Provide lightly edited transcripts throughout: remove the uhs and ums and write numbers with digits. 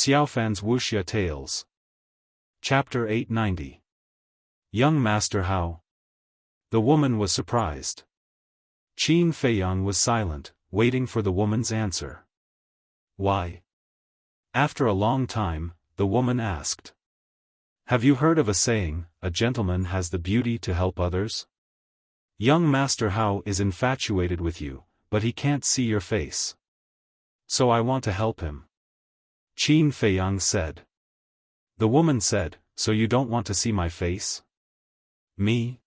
Xiaofan's Wuxia Tales. Chapter 890. Young Master Hao. The woman was surprised. Qin Feiyang was silent, waiting for the woman's answer. Why? After a long time, the woman asked. Have you heard of a saying, a gentleman has the beauty to help others? Young Master Hao is infatuated with you, but he can't see your face. So I want to help him. Qin Feiyang said. The woman said, so you don't want to see my face? Me?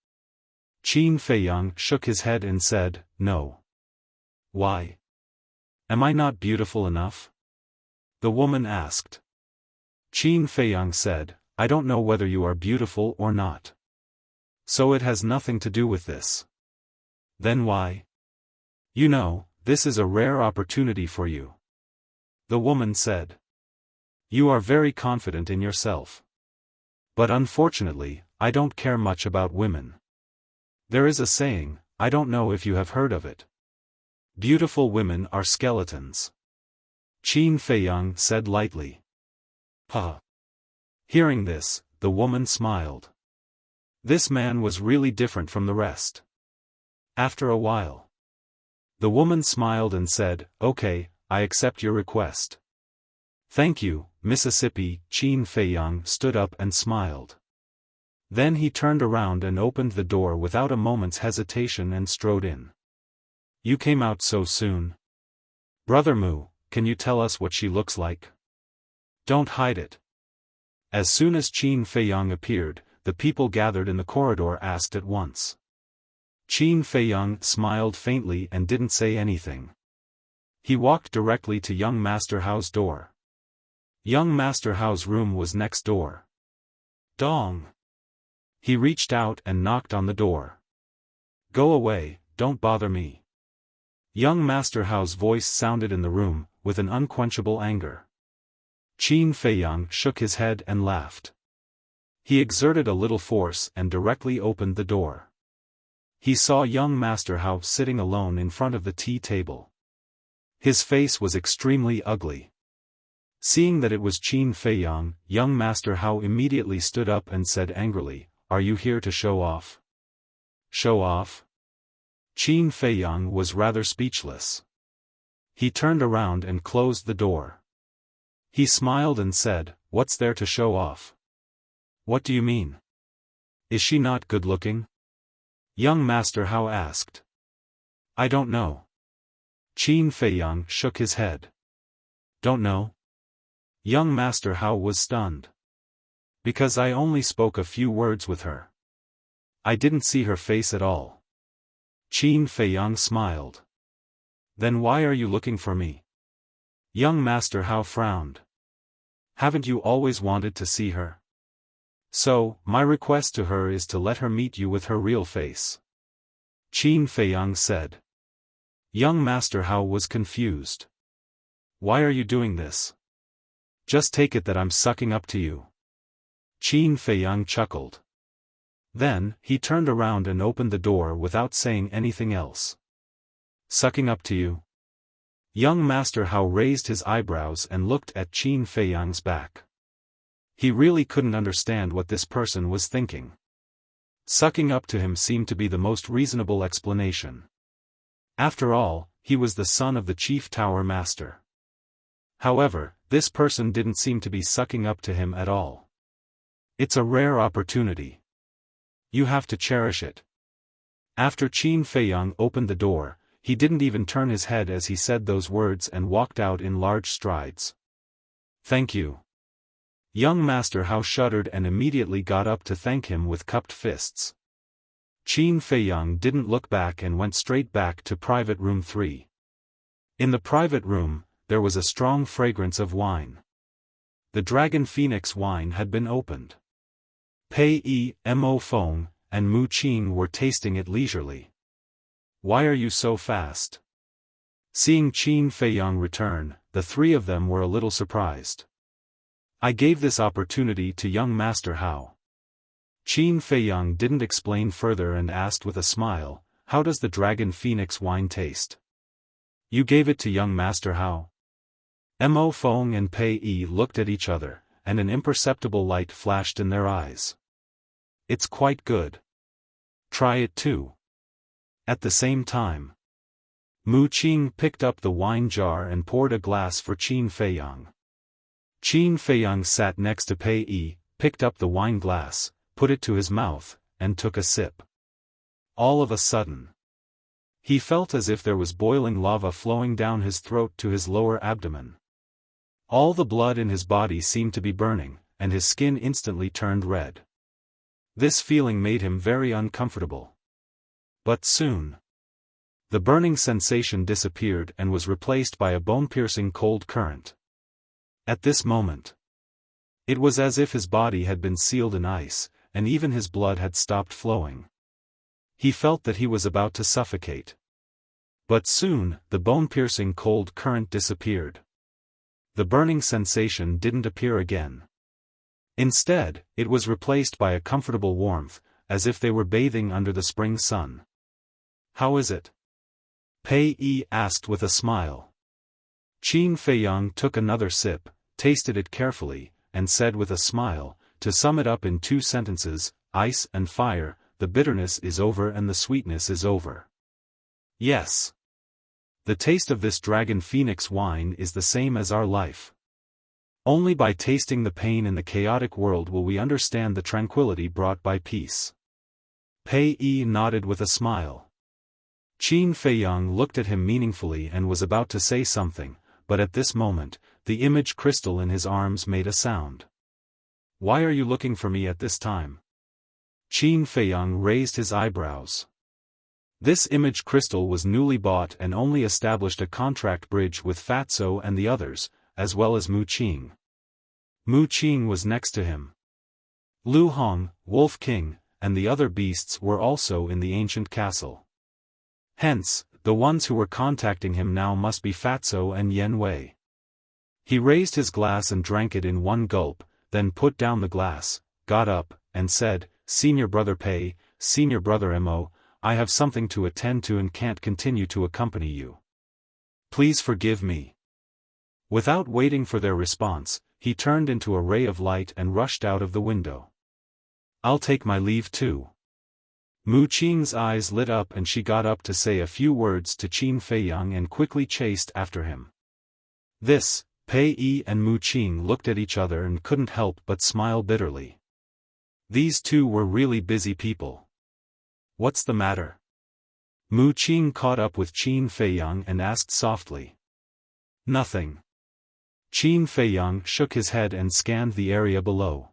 Qin Feiyang shook his head and said, no. Why? Am I not beautiful enough? The woman asked. Qin Feiyang said, I don't know whether you are beautiful or not. So it has nothing to do with this. Then why? You know, this is a rare opportunity for you. The woman said. You are very confident in yourself. But unfortunately, I don't care much about women. There is a saying, I don't know if you have heard of it. Beautiful women are skeletons. Qin Feiyang said lightly. Huh. Hearing this, the woman smiled. This man was really different from the rest. After a while, the woman smiled and said, okay, I accept your request. Thank you, Mississippi. Qin Feiyang stood up and smiled. Then he turned around and opened the door without a moment's hesitation and strode in. You came out so soon. Brother Mu, can you tell us what she looks like? Don't hide it. As soon as Qin Feiyang appeared, the people gathered in the corridor asked at once. Qin Feiyang smiled faintly and didn't say anything. He walked directly to young Master Hao's door. Young Master Hao's room was next door. Dong. He reached out and knocked on the door. Go away, don't bother me. Young Master Hao's voice sounded in the room, with an unquenchable anger. Qin Feiyang shook his head and laughed. He exerted a little force and directly opened the door. He saw young Master Hao sitting alone in front of the tea table. His face was extremely ugly. Seeing that it was Qin Feiyang, young Master Hao immediately stood up and said angrily, Are you here to show off? Show off? Qin Feiyang was rather speechless. He turned around and closed the door. He smiled and said, What's there to show off? What do you mean? Is she not good-looking? Young Master Hao asked. I don't know. Qin Feiyang shook his head. Don't know? Young Master Hao was stunned. Because I only spoke a few words with her. I didn't see her face at all. Qin Feiyang smiled. Then why are you looking for me? Young Master Hao frowned. Haven't you always wanted to see her? So, my request to her is to let her meet you with her real face. Qin Feiyang said. Young Master Hao was confused. Why are you doing this? Just take it that I'm sucking up to you. Qin Feiyang chuckled. Then, he turned around and opened the door without saying anything else. Sucking up to you? Young Master Hao raised his eyebrows and looked at Qin Feiyang's back. He really couldn't understand what this person was thinking. Sucking up to him seemed to be the most reasonable explanation. After all, he was the son of the chief tower master. However, this person didn't seem to be sucking up to him at all. It's a rare opportunity. You have to cherish it. After Qin Feiyang opened the door, he didn't even turn his head as he said those words and walked out in large strides. Thank you. Young Master Hao shuddered and immediately got up to thank him with cupped fists. Qin Feiyang didn't look back and went straight back to private room 3. In the private room, there was a strong fragrance of wine. The Dragon Phoenix wine had been opened. Pei Mo Feng and Mu Qing were tasting it leisurely. Why are you so fast? Seeing Qin Feiyang return, the three of them were a little surprised. I gave this opportunity to young Master Hao. Qin Feiyang didn't explain further and asked with a smile, How does the Dragon Phoenix wine taste? You gave it to young Master Hao? Mo Feng and Pei Yi looked at each other, and an imperceptible light flashed in their eyes. It's quite good. Try it too. At the same time, Mu Qing picked up the wine jar and poured a glass for Qin Feiyang. Qin Feiyang sat next to Pei Yi, picked up the wine glass, put it to his mouth, and took a sip. All of a sudden, he felt as if there was boiling lava flowing down his throat to his lower abdomen. All the blood in his body seemed to be burning, and his skin instantly turned red. This feeling made him very uncomfortable. But soon, the burning sensation disappeared and was replaced by a bone-piercing cold current. At this moment, it was as if his body had been sealed in ice, and even his blood had stopped flowing. He felt that he was about to suffocate. But soon, the bone-piercing cold current disappeared. The burning sensation didn't appear again. Instead, it was replaced by a comfortable warmth, as if they were bathing under the spring sun. How is it? Pei Yi asked with a smile. Qin Feiyang took another sip, tasted it carefully, and said with a smile, to sum it up in 2 sentences, ice and fire, the bitterness is over and the sweetness is over. Yes. The taste of this dragon phoenix wine is the same as our life. Only by tasting the pain in the chaotic world will we understand the tranquility brought by peace. Pei Yi nodded with a smile. Qin Feiyang looked at him meaningfully and was about to say something, but at this moment, the image crystal in his arms made a sound. Why are you looking for me at this time? Qin Feiyang raised his eyebrows. This image crystal was newly bought and only established a contract bridge with Fatso and the others, as well as Mu Qing. Mu Qing was next to him. Lu Hong, Wolf King, and the other beasts were also in the ancient castle. Hence, the ones who were contacting him now must be Fatso and Yen Wei. He raised his glass and drank it in one gulp, then put down the glass, got up, and said, Senior Brother Pei, Senior Brother Mo, I have something to attend to and can't continue to accompany you. Please forgive me. Without waiting for their response, he turned into a ray of light and rushed out of the window. I'll take my leave too. Mu Qing's eyes lit up and she got up to say a few words to Qin Feiyang and quickly chased after him. This, Pei Yi and Mu Qing looked at each other and couldn't help but smile bitterly. These two were really busy people. What's the matter? Mu Qing caught up with Qin Feiyang and asked softly. Nothing. Qin Feiyang shook his head and scanned the area below.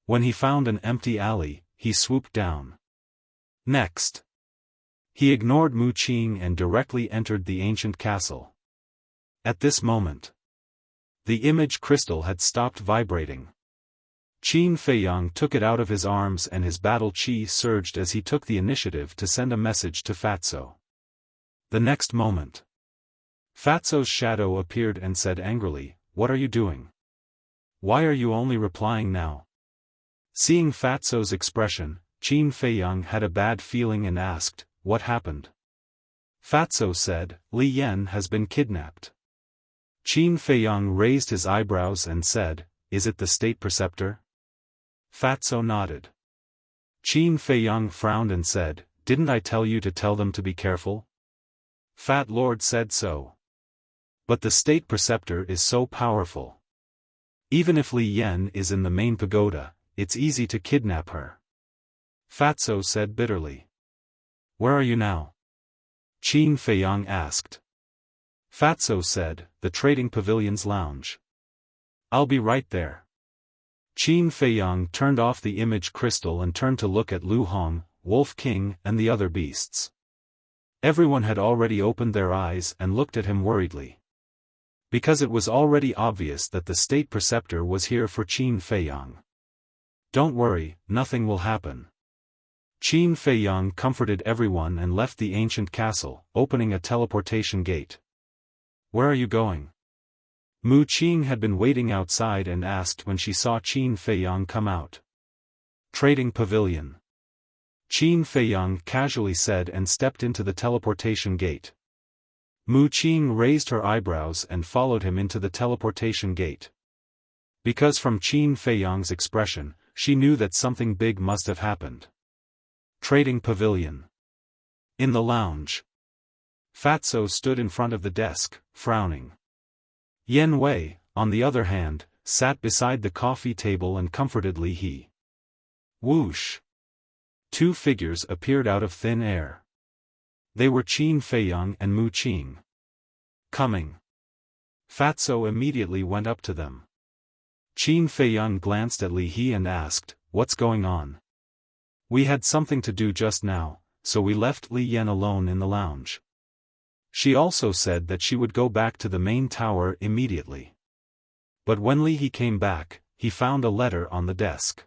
When he found an empty alley, he swooped down. Next, he ignored Mu Qing and directly entered the ancient castle. At this moment, the image crystal had stopped vibrating. Qin Feiyang took it out of his arms and his battle qi surged as he took the initiative to send a message to Fatso. The next moment, Fatso's shadow appeared and said angrily, What are you doing? Why are you only replying now? Seeing Fatso's expression, Qin Feiyang had a bad feeling and asked, What happened? Fatso said, Li Yan has been kidnapped. Qin Feiyang raised his eyebrows and said, Is it the state preceptor? Fatso nodded. Qin Feiyang frowned and said, Didn't I tell you to tell them to be careful? Fat Lord said so. But the state preceptor is so powerful. Even if Li Yan is in the main pagoda, it's easy to kidnap her. Fatso said bitterly. Where are you now? Qin Feiyang asked. Fatso said, The trading pavilion's lounge. I'll be right there. Qin Feiyang turned off the image crystal and turned to look at Lu Hong, Wolf King and the other beasts. Everyone had already opened their eyes and looked at him worriedly. Because it was already obvious that the state preceptor was here for Qin Feiyang. Don't worry, nothing will happen. Qin Feiyang comforted everyone and left the ancient castle, opening a teleportation gate. Where are you going? Mu Qing had been waiting outside and asked when she saw Qin Feiyang come out. Trading pavilion. Qin Feiyang casually said and stepped into the teleportation gate. Mu Qing raised her eyebrows and followed him into the teleportation gate. Because from Qin Feiyang's expression, she knew that something big must have happened. Trading Pavilion. In the lounge. Fatso stood in front of the desk, frowning. Yen Wei, on the other hand, sat beside the coffee table and comforted Li He. Whoosh! Two figures appeared out of thin air. They were Qin Feiyang and Mu Qing. Coming. Fatso immediately went up to them. Qin Feiyang glanced at Li He and asked, "What's going on?" "We had something to do just now, so we left Li Yan alone in the lounge." She also said that she would go back to the main tower immediately. But when Li He came back, he found a letter on the desk.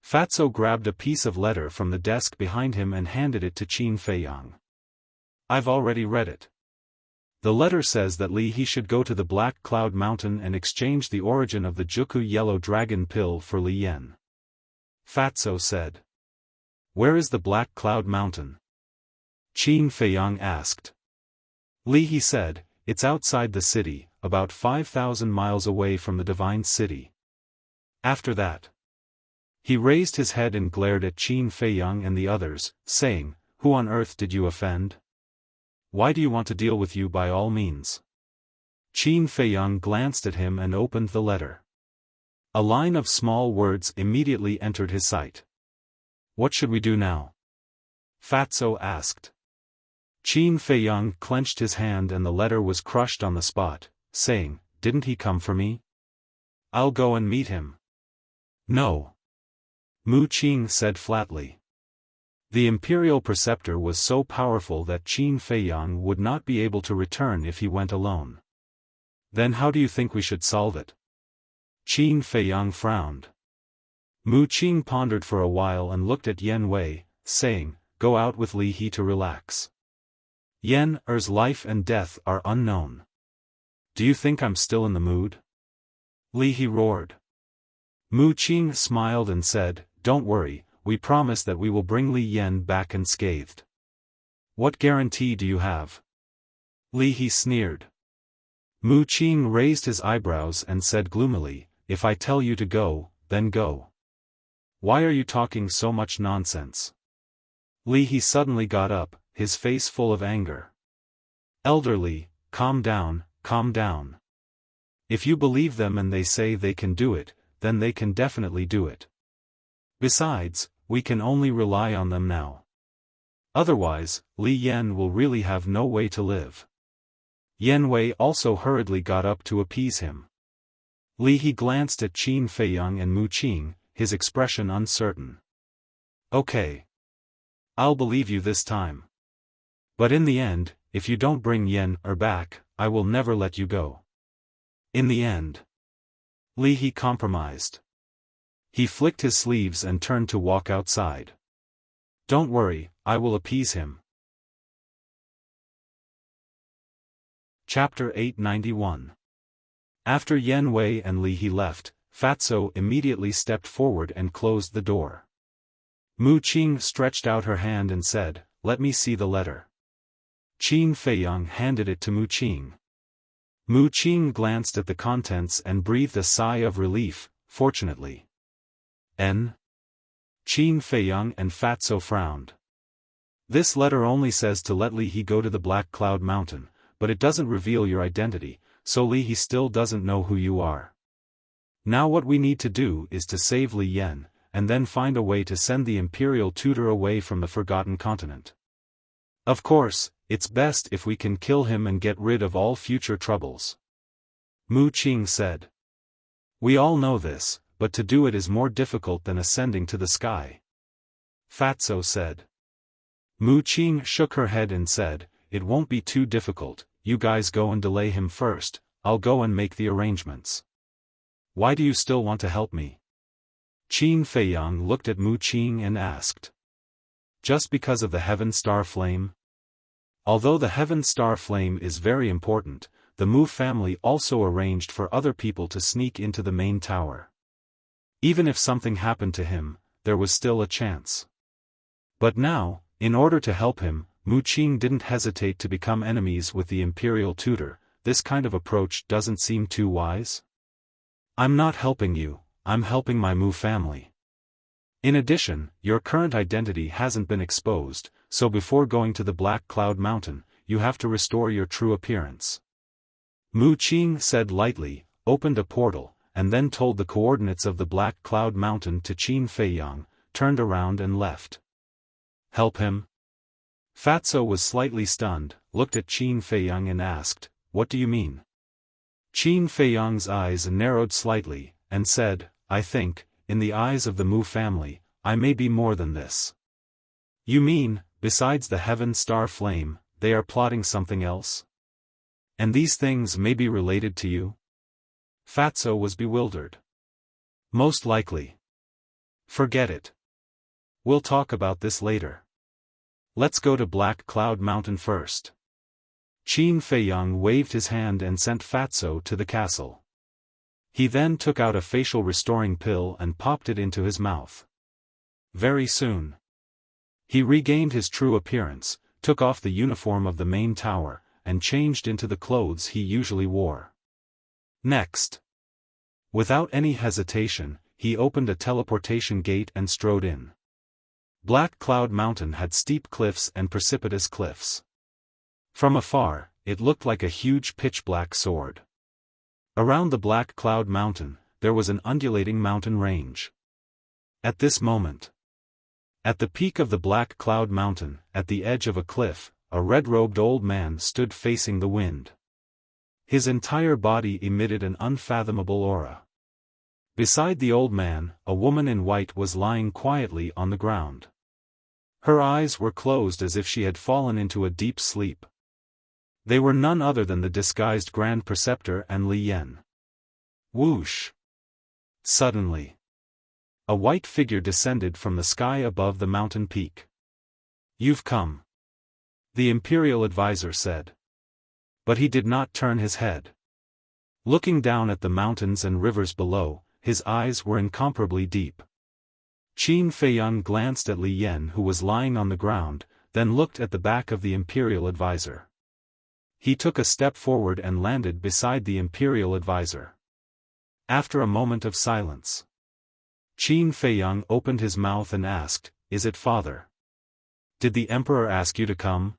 Fatso grabbed a piece of letter from the desk behind him and handed it to Qin Feiyang. "I've already read it. The letter says that Li He should go to the Black Cloud Mountain and exchange the origin of the Juku Yellow Dragon Pill for Li Yan." Fatso said. "Where is the Black Cloud Mountain?" Qin Feiyang asked. Li He said, "It's outside the city, about 5,000 miles away from the Divine City." After that, he raised his head and glared at Qin Feiyang and the others, saying, "Who on earth did you offend? Why do you want to deal with you by all means?" Qin Feiyang glanced at him and opened the letter. A line of small words immediately entered his sight. "What should we do now?" Fatso asked. Qin Feiyang clenched his hand and the letter was crushed on the spot, saying, "Didn't he come for me? I'll go and meet him." "No." Mu Qing said flatly. The Imperial Preceptor was so powerful that Qin Feiyang would not be able to return if he went alone. "Then how do you think we should solve it?" Qin Feiyang frowned. Mu Qing pondered for a while and looked at Yen Wei, saying, "Go out with Li He to relax. Yen Er's life and death are unknown. Do you think I'm still in the mood?" Li He roared. Mu Qing smiled and said, "Don't worry, we promise that we will bring Li Yan back unscathed." "What guarantee do you have?" Li He sneered. Mu Qing raised his eyebrows and said gloomily, "If I tell you to go, then go. Why are you talking so much nonsense?" Li He suddenly got up, his face full of anger. "Elderly, calm down, calm down. If you believe them and they say they can do it, then they can definitely do it. Besides, we can only rely on them now. Otherwise, Li Yan will really have no way to live." Yen Wei also hurriedly got up to appease him. Li He glanced at Qin Feiyang and Mu Qing, his expression uncertain. "Okay. I'll believe you this time. But in the end, if you don't bring Yen Er back, I will never let you go." In the end, Li He compromised. He flicked his sleeves and turned to walk outside. "Don't worry, I will appease him." Chapter 891. After Yen Wei and Li He left, Fatso immediately stepped forward and closed the door. Mu Qing stretched out her hand and said, "Let me see the letter." Qin Feiyang handed it to Mu Qing. Mu Qing glanced at the contents and breathed a sigh of relief, fortunately. Qin Feiyang and Fatso frowned. "This letter only says to let Li He go to the Black Cloud Mountain, but it doesn't reveal your identity, so Li He still doesn't know who you are. Now what we need to do is to save Li Yan, and then find a way to send the Imperial Tutor away from the Forgotten Continent. Of course, it's best if we can kill him and get rid of all future troubles." Mu Qing said. "We all know this, but to do it is more difficult than ascending to the sky," Fatso said. Mu Qing shook her head and said, "It won't be too difficult, you guys go and delay him first, I'll go and make the arrangements." "Why do you still want to help me?" Qin Feiyang looked at Mu Qing and asked. "Just because of the Heaven Star Flame?" Although the Heaven Star Flame is very important, the Mu family also arranged for other people to sneak into the main tower. Even if something happened to him, there was still a chance. But now, in order to help him, Mu Qing didn't hesitate to become enemies with the imperial tutor. This kind of approach doesn't seem too wise. I'm not helping you, I'm helping my Mu family. In addition, your current identity hasn't been exposed, so before going to the Black Cloud Mountain, you have to restore your true appearance. Mu Qing said lightly, opened a portal, and then told the coordinates of the Black Cloud Mountain to Qin Feiyang, turned around and left. Help him? Fatso was slightly stunned, looked at Qin Feiyang and asked, what do you mean? Qin Feiyang's eyes narrowed slightly, and said, I think, in the eyes of the Mu family, I may be more than this. You mean, besides the heaven star flame, they are plotting something else? And these things may be related to you? Fatso was bewildered. Most likely. Forget it. We'll talk about this later. Let's go to Black Cloud Mountain first. Qin Feiyang waved his hand and sent Fatso to the castle. He then took out a facial restoring pill and popped it into his mouth. Very soon, he regained his true appearance, took off the uniform of the main tower, and changed into the clothes he usually wore. Next, without any hesitation, he opened a teleportation gate and strode in. Black Cloud Mountain had steep cliffs and precipitous cliffs. From afar, it looked like a huge pitch-black sword. Around the Black Cloud Mountain, there was an undulating mountain range. At this moment, at the peak of the Black Cloud Mountain, at the edge of a cliff, a red-robed old man stood facing the wind. His entire body emitted an unfathomable aura. Beside the old man, a woman in white was lying quietly on the ground. Her eyes were closed as if she had fallen into a deep sleep. They were none other than the disguised Grand Preceptor and Li Yan. Whoosh! Suddenly, a white figure descended from the sky above the mountain peak. You've come, the Imperial Advisor said. But he did not turn his head. Looking down at the mountains and rivers below, his eyes were incomparably deep. Qin Feiyang glanced at Li Yan who was lying on the ground, then looked at the back of the Imperial Advisor. He took a step forward and landed beside the Imperial Advisor. After a moment of silence, Qin Feiyang opened his mouth and asked, Is it father? Did the Emperor ask you to come?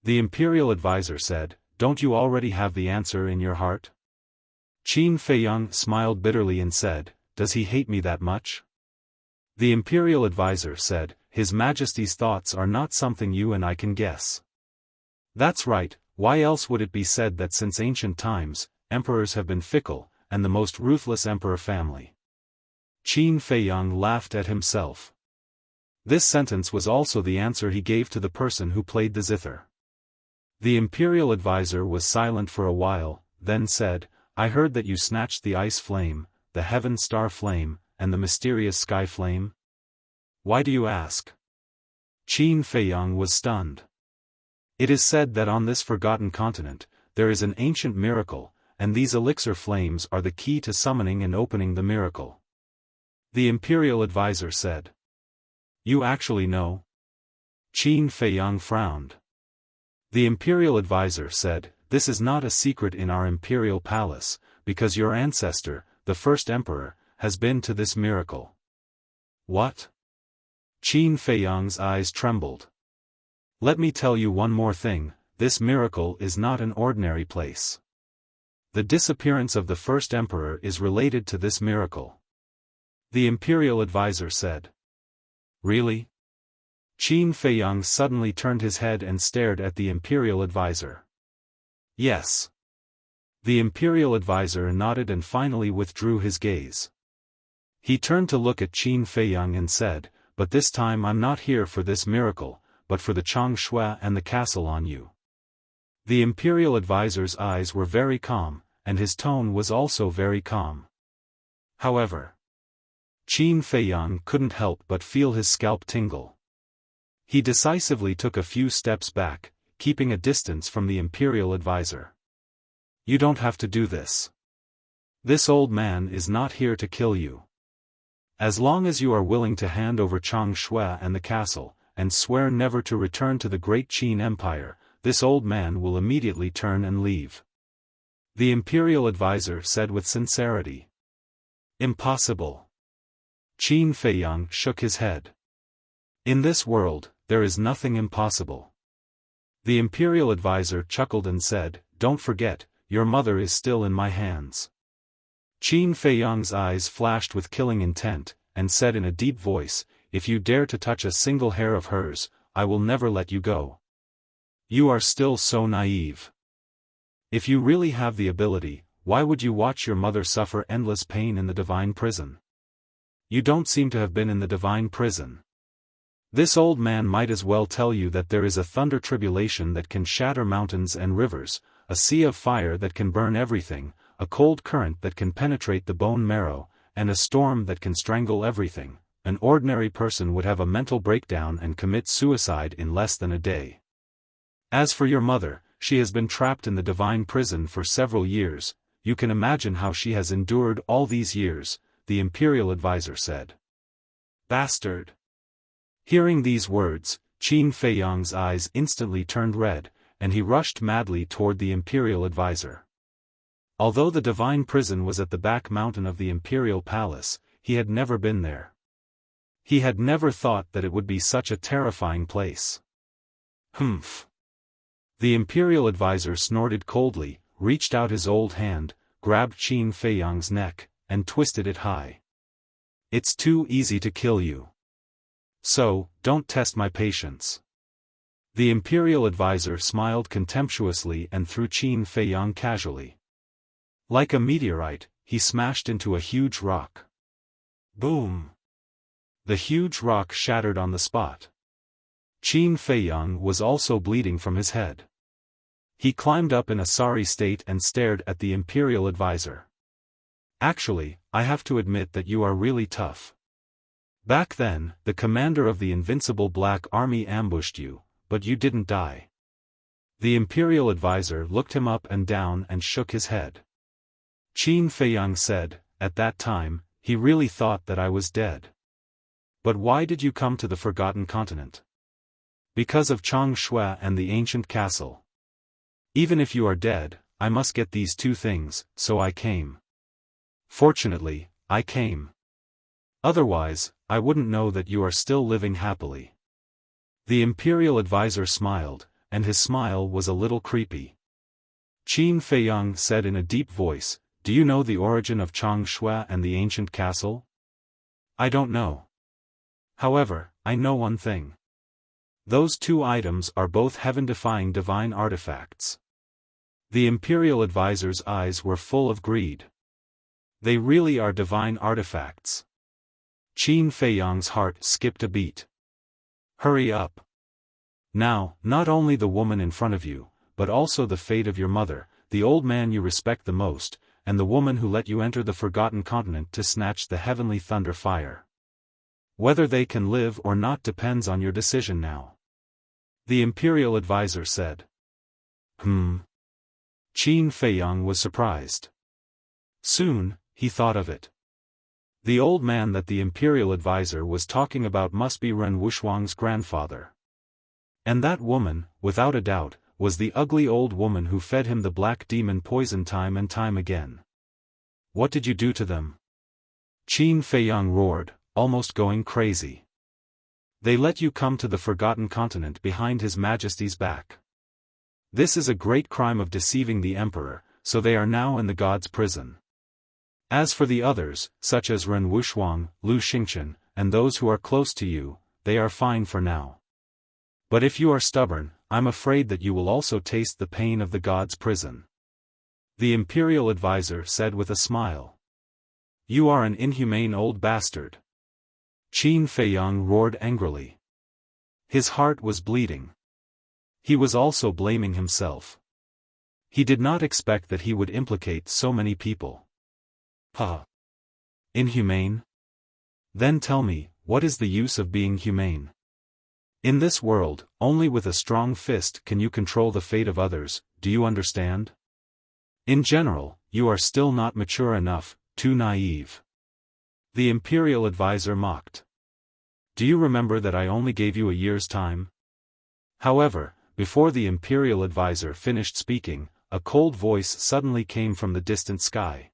The Imperial Advisor said, Don't you already have the answer in your heart? Qin Feiyang smiled bitterly and said, Does he hate me that much? The Imperial Advisor said, His Majesty's thoughts are not something you and I can guess. That's right. Why else would it be said that since ancient times, emperors have been fickle, and the most ruthless emperor family? Qin Feiyang laughed at himself. This sentence was also the answer he gave to the person who played the zither. The Imperial Advisor was silent for a while, then said, I heard that you snatched the ice flame, the heaven star flame, and the mysterious sky flame. Why do you ask? Qin Feiyang was stunned. It is said that on this forgotten continent, there is an ancient miracle, and these elixir flames are the key to summoning and opening the miracle. The Imperial Advisor said. You actually know? Qin Feiyang frowned. The Imperial Advisor said, This is not a secret in our Imperial Palace, because your ancestor, the first emperor, has been to this miracle. What? Qin Feiyang's eyes trembled. Let me tell you one more thing, this miracle is not an ordinary place. The disappearance of the first emperor is related to this miracle. The Imperial Advisor said. Really? Qin Feiyang suddenly turned his head and stared at the Imperial Advisor. Yes. The Imperial Advisor nodded and finally withdrew his gaze. He turned to look at Qin Feiyang and said, But this time I'm not here for this miracle, but for the Changshui and the castle on you. The Imperial Advisor's eyes were very calm, and his tone was also very calm. However, Qin Feiyang couldn't help but feel his scalp tingle. He decisively took a few steps back, keeping a distance from the Imperial Advisor. You don't have to do this. This old man is not here to kill you. As long as you are willing to hand over Changshui and the castle, and swear never to return to the great Qin Empire, this old man will immediately turn and leave. The imperial advisor said with sincerity. Impossible. Qin Feiyang shook his head. In this world, there is nothing impossible. The imperial advisor chuckled and said, Don't forget, your mother is still in my hands. Qin Feiyang's eyes flashed with killing intent, and said in a deep voice, If you dare to touch a single hair of hers, I will never let you go. You are still so naive. If you really have the ability, why would you watch your mother suffer endless pain in the divine prison? You don't seem to have been in the divine prison. This old man might as well tell you that there is a thunder tribulation that can shatter mountains and rivers, a sea of fire that can burn everything, a cold current that can penetrate the bone marrow, and a storm that can strangle everything. An ordinary person would have a mental breakdown and commit suicide in less than a day. As for your mother, she has been trapped in the divine prison for several years. You can imagine how she has endured all these years, the imperial advisor said. Bastard! Hearing these words, Qin Feiyang's eyes instantly turned red, and he rushed madly toward the imperial advisor. Although the divine prison was at the back mountain of the imperial palace, he had never been there. He had never thought that it would be such a terrifying place. Humph! The imperial advisor snorted coldly, reached out his old hand, grabbed Qin Feiyang's neck, and twisted it high. It's too easy to kill you. So, don't test my patience. The imperial advisor smiled contemptuously and threw Qin Feiyang casually. Like a meteorite, he smashed into a huge rock. Boom! The huge rock shattered on the spot. Qin Feiyang was also bleeding from his head. He climbed up in a sorry state and stared at the imperial advisor. Actually, I have to admit that you are really tough. Back then, the commander of the invincible Black Army ambushed you, but you didn't die. The imperial advisor looked him up and down and shook his head. Qin Feiyang said, At that time, he really thought that I was dead. But why did you come to the Forgotten Continent? Because of Chang Shui and the ancient castle. Even if you are dead, I must get these two things, so I came. Fortunately, I came. Otherwise, I wouldn't know that you are still living happily. The imperial advisor smiled, and his smile was a little creepy. Qin Feiyang said in a deep voice, Do you know the origin of Chang Shui and the ancient castle? I don't know. However, I know one thing. Those two items are both heaven-defying divine artifacts. The imperial advisor's eyes were full of greed. They really are divine artifacts. Qin Feiyang's heart skipped a beat. Hurry up. Now, not only the woman in front of you, but also the fate of your mother, the old man you respect the most, and the woman who let you enter the Forgotten Continent to snatch the heavenly thunder fire. Whether they can live or not depends on your decision now. The imperial advisor said. Qin Feiyang was surprised. Soon, he thought of it. The old man that the imperial advisor was talking about must be Ren Wuxuang's grandfather. And that woman, without a doubt, was the ugly old woman who fed him the black demon poison time and time again. What did you do to them? Qin Feiyang roared, almost going crazy. They let you come to the Forgotten Continent behind His Majesty's back. This is a great crime of deceiving the Emperor, so they are now in the God's prison. As for the others, such as Ren Wuxuang, Lu Xingchen, and those who are close to you, they are fine for now. But if you are stubborn, I'm afraid that you will also taste the pain of the God's prison. The imperial advisor said with a smile. You are an inhumane old bastard. Qin Feiyang roared angrily. His heart was bleeding. He was also blaming himself. He did not expect that he would implicate so many people. Inhumane? Then tell me, what is the use of being humane? In this world, only with a strong fist can you control the fate of others, do you understand? In general, you are still not mature enough, too naive. The imperial advisor mocked. Do you remember that I only gave you a year's time? However, before the imperial advisor finished speaking, a cold voice suddenly came from the distant sky.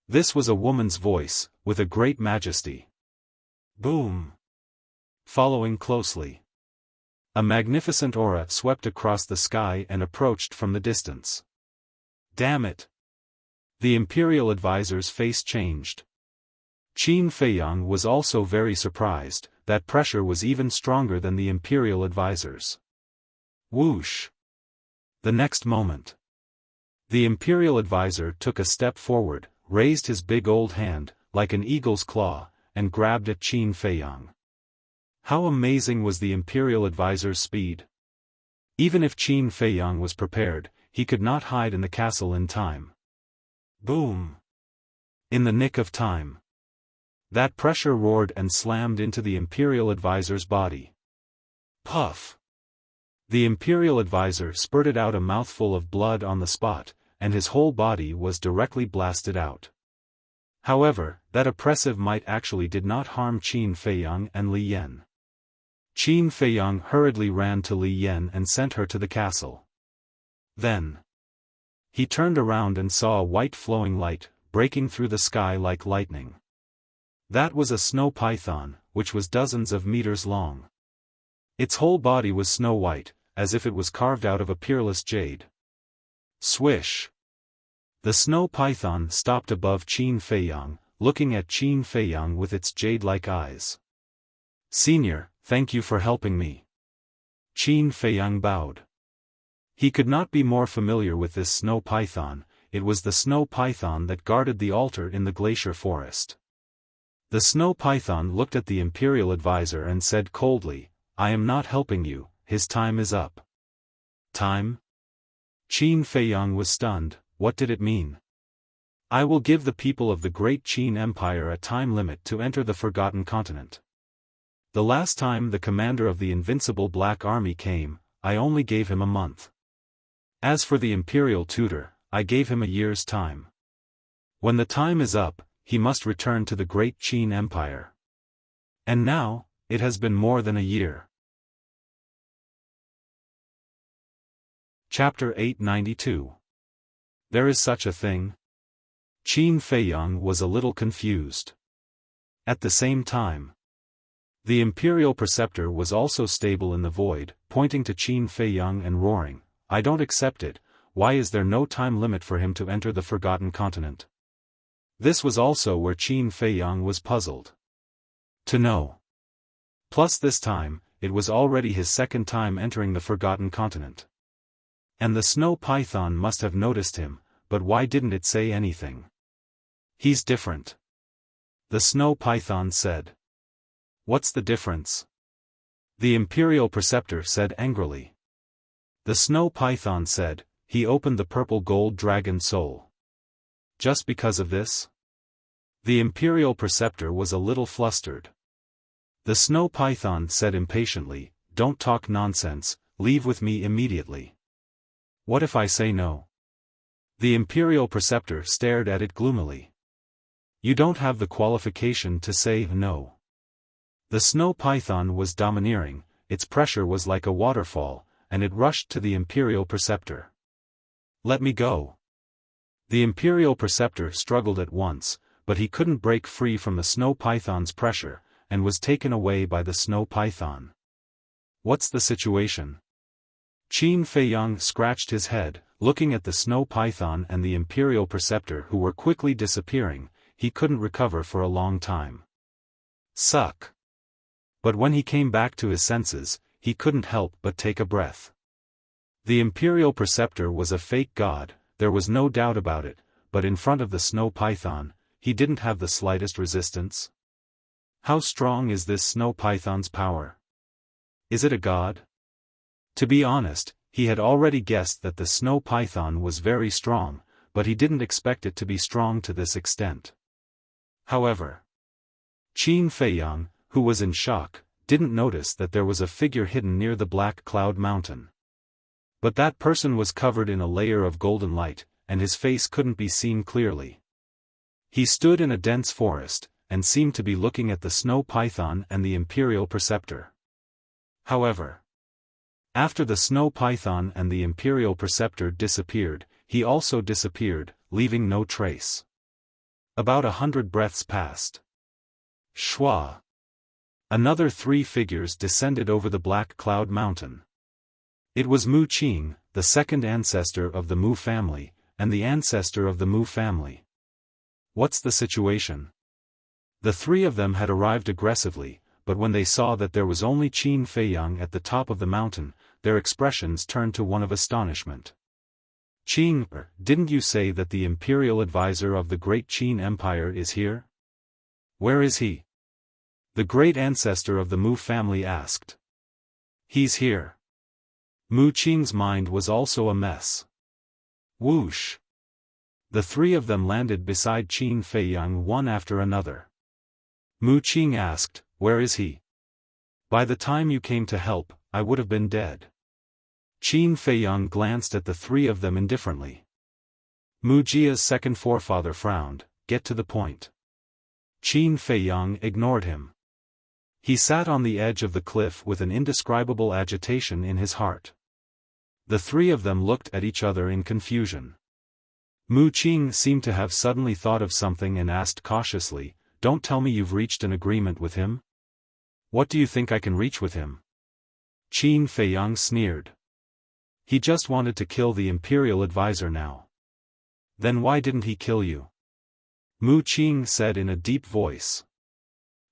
This was a woman's voice, with a great majesty. Boom! Following closely, a magnificent aura swept across the sky and approached from the distance. Damn it! The imperial advisor's face changed. Qin Feiyang was also very surprised. That pressure was even stronger than the imperial advisor's. Whoosh! The next moment, the imperial advisor took a step forward, raised his big old hand, like an eagle's claw, and grabbed at Qin Feiyang. How amazing was the imperial advisor's speed! Even if Qin Feiyang was prepared, he could not hide in the castle in time. Boom! In the nick of time, that pressure roared and slammed into the imperial advisor's body. Puff! The imperial advisor spurted out a mouthful of blood on the spot, and his whole body was directly blasted out. However, that oppressive might actually did not harm Qin Feiyang and Li Yan. Qin Feiyang hurriedly ran to Li Yan and sent her to the castle. Then, he turned around and saw a white flowing light, breaking through the sky like lightning. That was a snow python, which was dozens of meters long. Its whole body was snow white, as if it was carved out of a peerless jade. Swish! The snow python stopped above Qin Feiyang, looking at Qin Feiyang with its jade-like eyes. Senior, thank you for helping me. Qin Feiyang bowed. He could not be more familiar with this snow python. It was the snow python that guarded the altar in the glacier forest. The snow python looked at the imperial advisor and said coldly, I am not helping you, his time is up. Time? Qin Feiyang was stunned. What did it mean? I will give the people of the great Qin Empire a time limit to enter the Forgotten Continent. The last time the commander of the invincible Black Army came, I only gave him a month. As for the imperial tutor, I gave him a year's time. When the time is up, he must return to the great Qin Empire. And now, it has been more than a year. Chapter 892. There is such a thing? Qin Feiyang was a little confused. At the same time, the imperial preceptor was also stable in the void, pointing to Qin Feiyang and roaring, I don't accept it. Why is there no time limit for him to enter the Forgotten Continent? This was also where Qin Feiyang was puzzled to know. Plus this time, it was already his second time entering the Forgotten Continent. And the snow python must have noticed him, but why didn't it say anything? He's different. The snow python said. What's the difference? The imperial preceptor said angrily. The snow python said, he opened the purple gold dragon soul. Just because of this? The imperial preceptor was a little flustered. The snow python said impatiently, don't talk nonsense, leave with me immediately. What if I say no? The imperial preceptor stared at it gloomily. You don't have the qualification to say no. The snow python was domineering, its pressure was like a waterfall, and it rushed to the imperial preceptor. Let me go. The imperial preceptor struggled at once, but he couldn't break free from the snow python's pressure, and was taken away by the snow python. What's the situation? Qin Feiyang scratched his head, looking at the snow python and the imperial preceptor who were quickly disappearing. He couldn't recover for a long time. Suck. But when he came back to his senses, he couldn't help but take a breath. The imperial preceptor was a fake god, there was no doubt about it, but in front of the snow python, he didn't have the slightest resistance. How strong is this snow python's power? Is it a god? To be honest, he had already guessed that the snow python was very strong, but he didn't expect it to be strong to this extent. However, Qin Feiyang, who was in shock, didn't notice that there was a figure hidden near the Black Cloud Mountain. But that person was covered in a layer of golden light, and his face couldn't be seen clearly. He stood in a dense forest, and seemed to be looking at the snow python and the imperial preceptor. However, after the snow python and the imperial preceptor disappeared, he also disappeared, leaving no trace. About 100 breaths passed. Shwa. Another 3 figures descended over the black cloud mountain. It was Mu Qing, the second ancestor of the Mu family, and the ancestor of the Mu family. What's the situation? The 3 of them had arrived aggressively, but when they saw that there was only Qin Feiyang at the top of the mountain, their expressions turned to one of astonishment. Qing, didn't you say that the imperial advisor of the great Qin Empire is here? Where is he? The great ancestor of the Mu family asked. He's here. Mu Qing's mind was also a mess. Whoosh. The 3 of them landed beside Qin Feiyang one after another. Mu Qing asked, where is he? By the time you came to help, I would have been dead. Qin Feiyang glanced at the 3 of them indifferently. Mu Jia's second forefather frowned, get to the point. Qin Feiyang ignored him. He sat on the edge of the cliff with an indescribable agitation in his heart. The 3 of them looked at each other in confusion. Mu Qing seemed to have suddenly thought of something and asked cautiously, don't tell me you've reached an agreement with him? What do you think I can reach with him? Qin Feiyang sneered. He just wanted to kill the imperial advisor now. Then why didn't he kill you? Mu Qing said in a deep voice.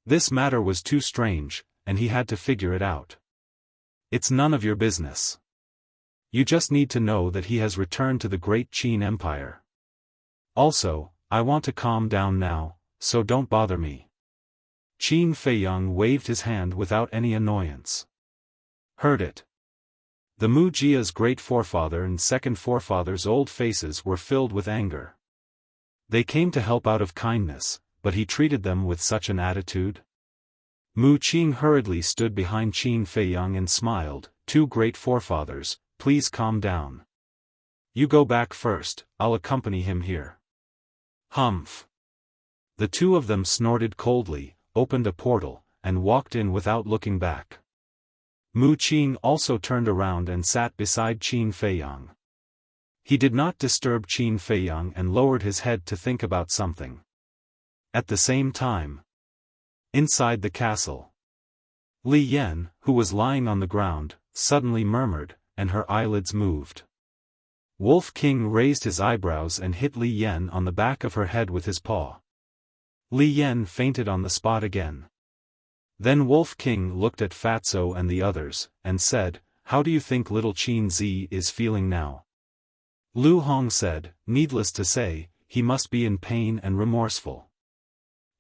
This matter was too strange, and he had to figure it out. It's none of your business. You just need to know that he has returned to the great Qin Empire. Also, I want to calm down now, so don't bother me. Qin Feiyang waved his hand without any annoyance. Heard it. The Mu Jia's great forefather and second forefather's old faces were filled with anger. They came to help out of kindness, but he treated them with such an attitude. Mu Qing hurriedly stood behind Qin Feiyang and smiled, 2 great forefathers, please calm down. You go back first, I'll accompany him here. Humph. The 2 of them snorted coldly, opened a portal, and walked in without looking back. Mu Qing also turned around and sat beside Qin Feiyang. He did not disturb Qin Feiyang and lowered his head to think about something. At the same time, inside the castle, Li Yan, who was lying on the ground, suddenly murmured, and her eyelids moved. Wolf King raised his eyebrows and hit Li Yan on the back of her head with his paw. Li Yan fainted on the spot again. Then Wolf King looked at Fatso and the others, and said, how do you think little Qin Zi is feeling now? Lu Hong said, needless to say, he must be in pain and remorseful.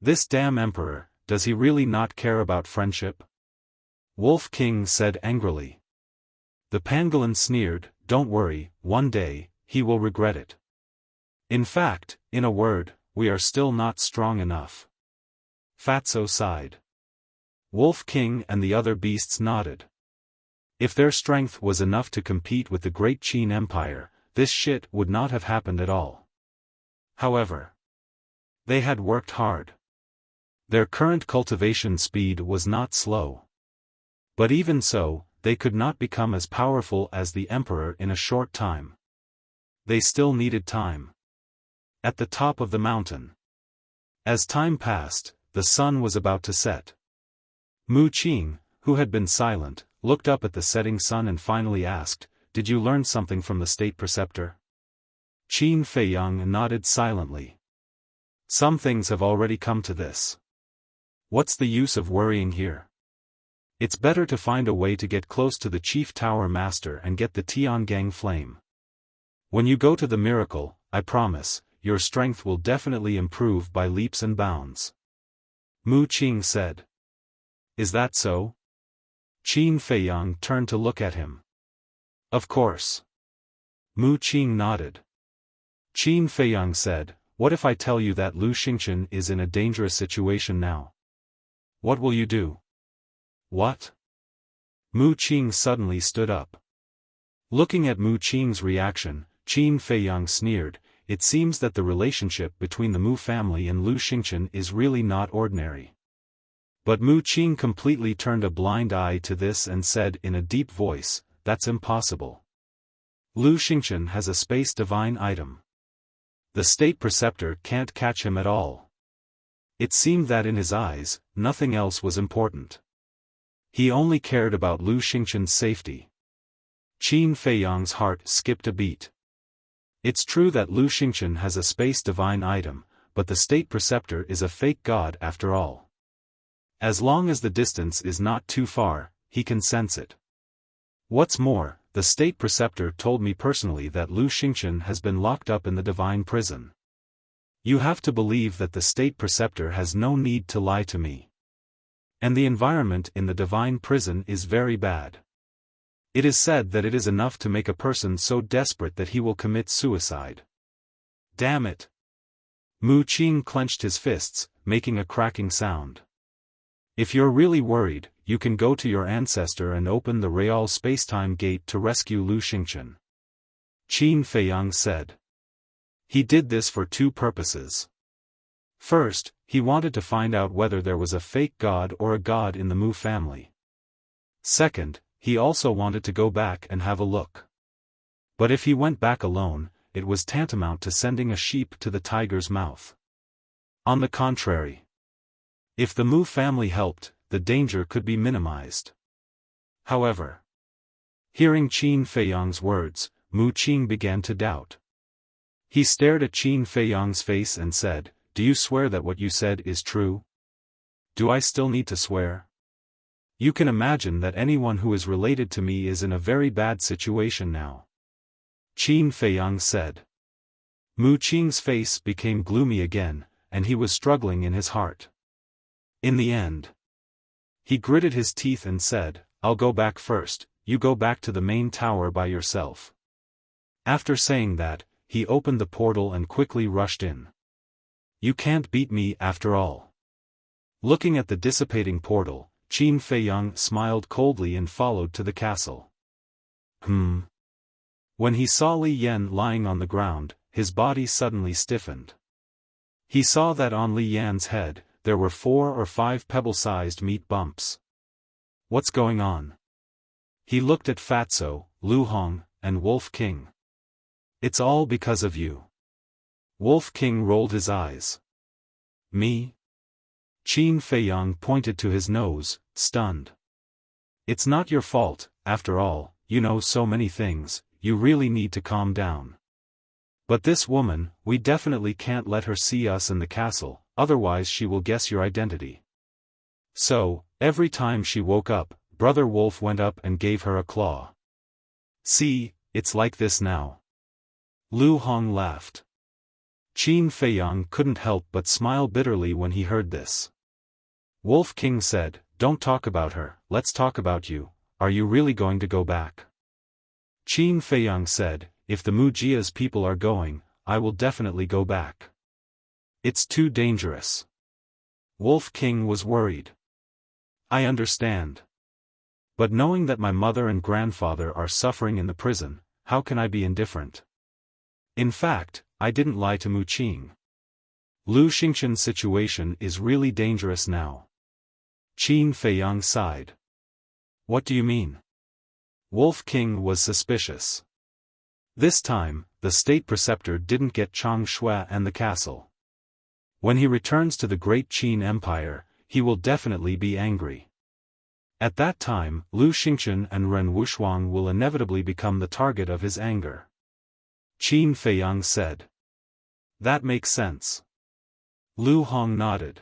This damn emperor, does he really not care about friendship? Wolf King said angrily. The pangolin sneered, don't worry, one day, he will regret it. In fact, in a word, we are still not strong enough. Fatso sighed. Wolf King and the other beasts nodded. If their strength was enough to compete with the great Qin Empire, this shit would not have happened at all. However, they had worked hard. Their current cultivation speed was not slow. But even so, they could not become as powerful as the emperor in a short time. They still needed time. At the top of the mountain. As time passed, the sun was about to set. Mu Qing, who had been silent, looked up at the setting sun and finally asked, did you learn something from the state preceptor? Qin Feiyang nodded silently. Some things have already come to this. What's the use of worrying here? It's better to find a way to get close to the Chief Tower Master and get the Tiangang flame. When you go to the miracle, I promise, your strength will definitely improve by leaps and bounds. Mu Qing said. Is that so? Qin Feiyang turned to look at him. Of course. Mu Qing nodded. Qin Feiyang said, what if I tell you that Lu Xingchen is in a dangerous situation now? What will you do? What? Mu Qing suddenly stood up. Looking at Mu Qing's reaction, Qin Feiyang sneered, it seems that the relationship between the Mu family and Lu Xingchen is really not ordinary. But Mu Qing completely turned a blind eye to this and said in a deep voice, "That's impossible. Lu Xingchen has a space divine item. The state preceptor can't catch him at all." It seemed that in his eyes, nothing else was important. He only cared about Lu Xingchen's safety. Qin Feiyang's heart skipped a beat. It's true that Lu Xingchen has a space divine item, but the state preceptor is a fake god after all. As long as the distance is not too far, he can sense it. What's more, the state preceptor told me personally that Lu Xingchen has been locked up in the divine prison. You have to believe that the state preceptor has no need to lie to me. And the environment in the divine prison is very bad. It is said that it is enough to make a person so desperate that he will commit suicide. Damn it! Mu Qing clenched his fists, making a cracking sound. If you're really worried, you can go to your ancestor and open the Real Spacetime Gate to rescue Lu Xingchen. Qin Feiyang said. He did this for two purposes. First, he wanted to find out whether there was a fake god or a god in the Mu family. Second, he also wanted to go back and have a look. But if he went back alone, it was tantamount to sending a sheep to the tiger's mouth. On the contrary, if the Mu family helped, the danger could be minimized. However, hearing Qin Feiyang's words, Mu Qing began to doubt. He stared at Qin Feiyang's face and said, "Do you swear that what you said is true?" "Do I still need to swear? You can imagine that anyone who is related to me is in a very bad situation now," Qin Feiyang said. Mu Qing's face became gloomy again, and he was struggling in his heart. In the end, he gritted his teeth and said, "I'll go back first, you go back to the main tower by yourself." After saying that, he opened the portal and quickly rushed in. "You can't beat me after all." Looking at the dissipating portal, Qin Feiyang smiled coldly and followed to the castle. When he saw Li Yan lying on the ground, his body suddenly stiffened. He saw that on Li Yan's head, there were 4 or 5 pebble-sized meat bumps. What's going on? He looked at Fatso, Lu Hong, and Wolf King. "It's all because of you." Wolf King rolled his eyes. "Me?" Qin Feiyang pointed to his nose, stunned. "It's not your fault, after all, you know so many things, you really need to calm down. But this woman, we definitely can't let her see us in the castle, otherwise she will guess your identity." So, every time she woke up, Brother Wolf went up and gave her a claw. "See, it's like this now." Lu Hong laughed. Qin Feiyang couldn't help but smile bitterly when he heard this. Wolf King said, "Don't talk about her, let's talk about you. Are you really going to go back?" Qin Feiyang said, "If the Mujia's people are going, I will definitely go back. It's too dangerous." Wolf King was worried. "I understand. But knowing that my mother and grandfather are suffering in the prison, how can I be indifferent? In fact, I didn't lie to Mu Qing. Lu Xingchen's situation is really dangerous now." Qin Feiyang sighed. "What do you mean?" Wolf King was suspicious. This time, the state preceptor didn't get Chang Shui and the castle. When he returns to the Great Qin Empire, he will definitely be angry. At that time, Lu Xingchen and Ren Wushuang will inevitably become the target of his anger. Qin Feiyang said. "That makes sense." Lu Hong nodded.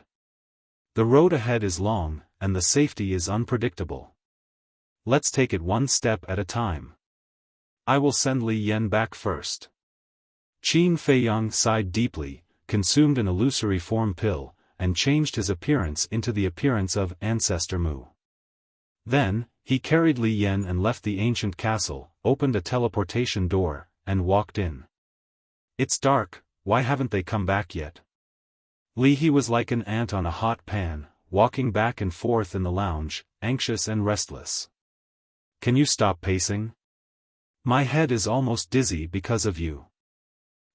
"The road ahead is long, and the safety is unpredictable. Let's take it one step at a time. I will send Li Yan back first." Qin Feiyang sighed deeply, consumed an illusory form pill, and changed his appearance into the appearance of Ancestor Mu. Then, he carried Li Yan and left the ancient castle, opened a teleportation door, and walked in. "It's dark, why haven't they come back yet?" He was like an ant on a hot pan, walking back and forth in the lounge, anxious and restless. "Can you stop pacing? My head is almost dizzy because of you.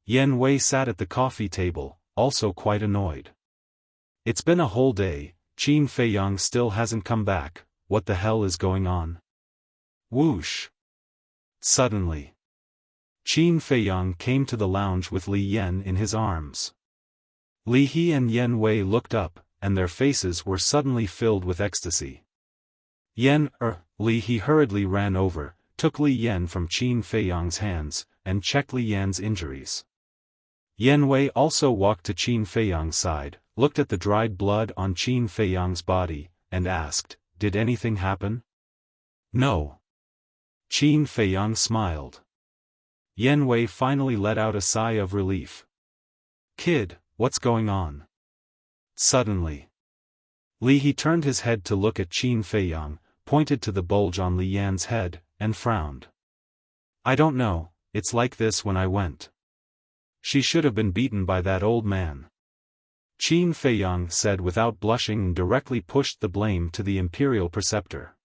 Yan Wei sat at the coffee table, also quite annoyed. It's been a whole day, Qin Feiyang still hasn't come back, what the hell is going on? Whoosh! Suddenly, Qin Feiyang came to the lounge with Li Yan in his arms. Li He and Yan Wei looked up, and their faces were suddenly filled with ecstasy. Li He hurriedly ran over, took Li Yan from Qin Feiyang's hands, and checked Li Yan's injuries. Yan Wei also walked to Qin Feiyang's side, looked at the dried blood on Qin Feiyang's body, and asked, "Did anything happen?" "No." Qin Feiyang smiled. Yan Wei finally let out a sigh of relief. "Kid, what's going on?" Suddenly, Li He turned his head to look at Qin Feiyang, pointed to the bulge on Li Yan's head, and frowned. "I don't know, it's like this when I went. She should have been beaten by that old man." Qin Feiyang said without blushing and directly pushed the blame to the imperial preceptor.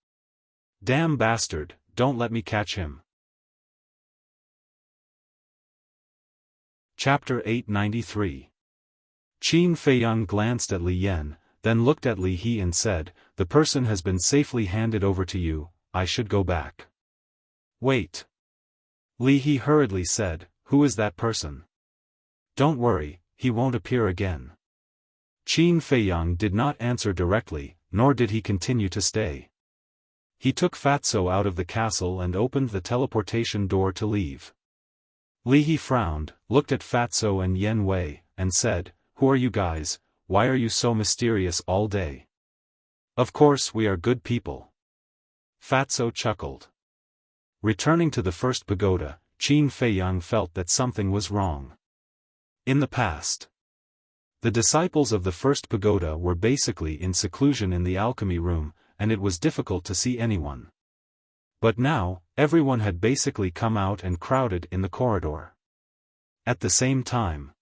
"Damn bastard, don't let me catch him." Chapter 893. Qin Feiyang glanced at Li Yan, then looked at Li He and said, "The person has been safely handed over to you, I should go back." "Wait." Li He hurriedly said, "Who is that person?" "Don't worry, he won't appear again." Qin Feiyang did not answer directly, nor did he continue to stay. He took Fatso out of the castle and opened the teleportation door to leave. Li He frowned, looked at Fatso and Yan Wei, and said, "Who are you guys? Why are you so mysterious all day?" "Of course we are good people." Fatso chuckled. Returning to the first pagoda, Qin Feiyang felt that something was wrong. In the past, the disciples of the first pagoda were basically in seclusion in the alchemy room, and it was difficult to see anyone. But now, everyone had basically come out and crowded in the corridor. At the same time,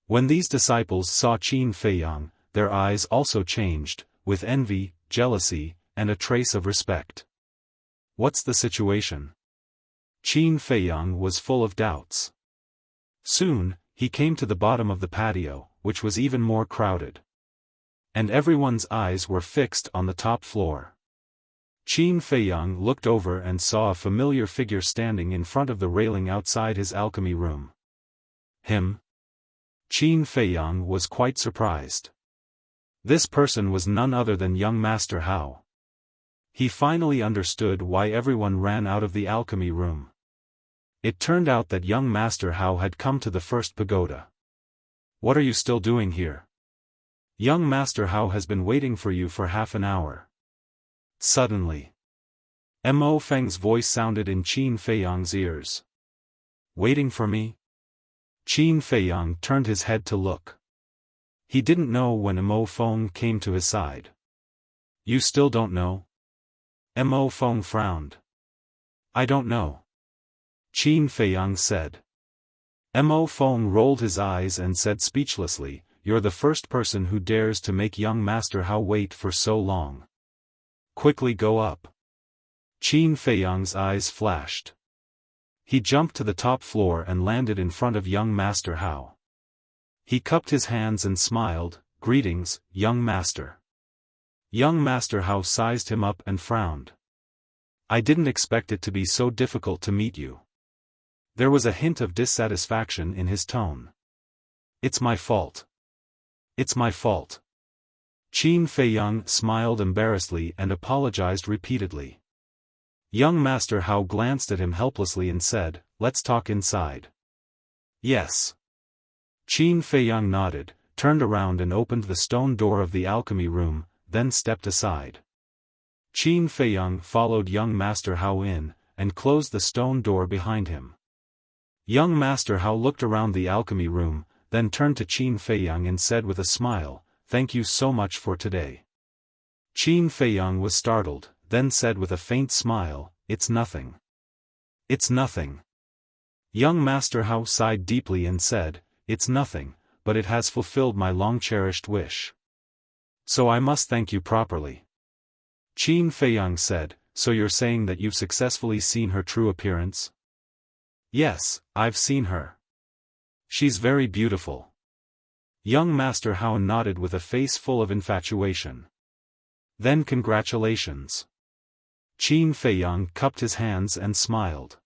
when these disciples saw Qin Feiyang, their eyes also changed, with envy, jealousy, and a trace of respect. What's the situation? Qin Feiyang was full of doubts. Soon, he came to the bottom of the patio, which was even more crowded. And everyone's eyes were fixed on the top floor. Qin Feiyang looked over and saw a familiar figure standing in front of the railing outside his alchemy room. Him? Qin Feiyang was quite surprised. This person was none other than young Master Hao. He finally understood why everyone ran out of the alchemy room. It turned out that young Master Hao had come to the first pagoda. "What are you still doing here? Young Master Hao has been waiting for you for half an hour." Suddenly, Mo Feng's voice sounded in Qin Feiyang's ears. "Waiting for me?" Qin Feiyang turned his head to look. He didn't know when Mo Feng came to his side. "You still don't know?" Mo Feng frowned. "I don't know," Qin Feiyang said. Mo Feng rolled his eyes and said speechlessly, "You're the first person who dares to make young Master Hao wait for so long. Quickly go up." Qin Feiyang's eyes flashed. He jumped to the top floor and landed in front of young Master Hao. He cupped his hands and smiled, "Greetings, young master." Young Master Hao sized him up and frowned. "I didn't expect it to be so difficult to meet you." There was a hint of dissatisfaction in his tone. "It's my fault. It's my fault." Qin Feiyang smiled embarrassedly and apologized repeatedly. Young Master Hao glanced at him helplessly and said, "Let's talk inside." "Yes." Qin Feiyang nodded, turned around and opened the stone door of the alchemy room, then stepped aside. Qin Feiyang followed young Master Hao in, and closed the stone door behind him. Young Master Hao looked around the alchemy room, then turned to Qin Feiyang and said with a smile, "Thank you so much for today." Qin Feiyang was startled, then said with a faint smile, "It's nothing. It's nothing." Young Master Hao sighed deeply and said, "It's nothing, but it has fulfilled my long-cherished wish. So I must thank you properly." Qin Feiyang said, "So you're saying that you've successfully seen her true appearance?" "Yes, I've seen her." She's very beautiful. Young Master Hao nodded with a face full of infatuation. Then congratulations. Qin Feiyang cupped his hands and smiled.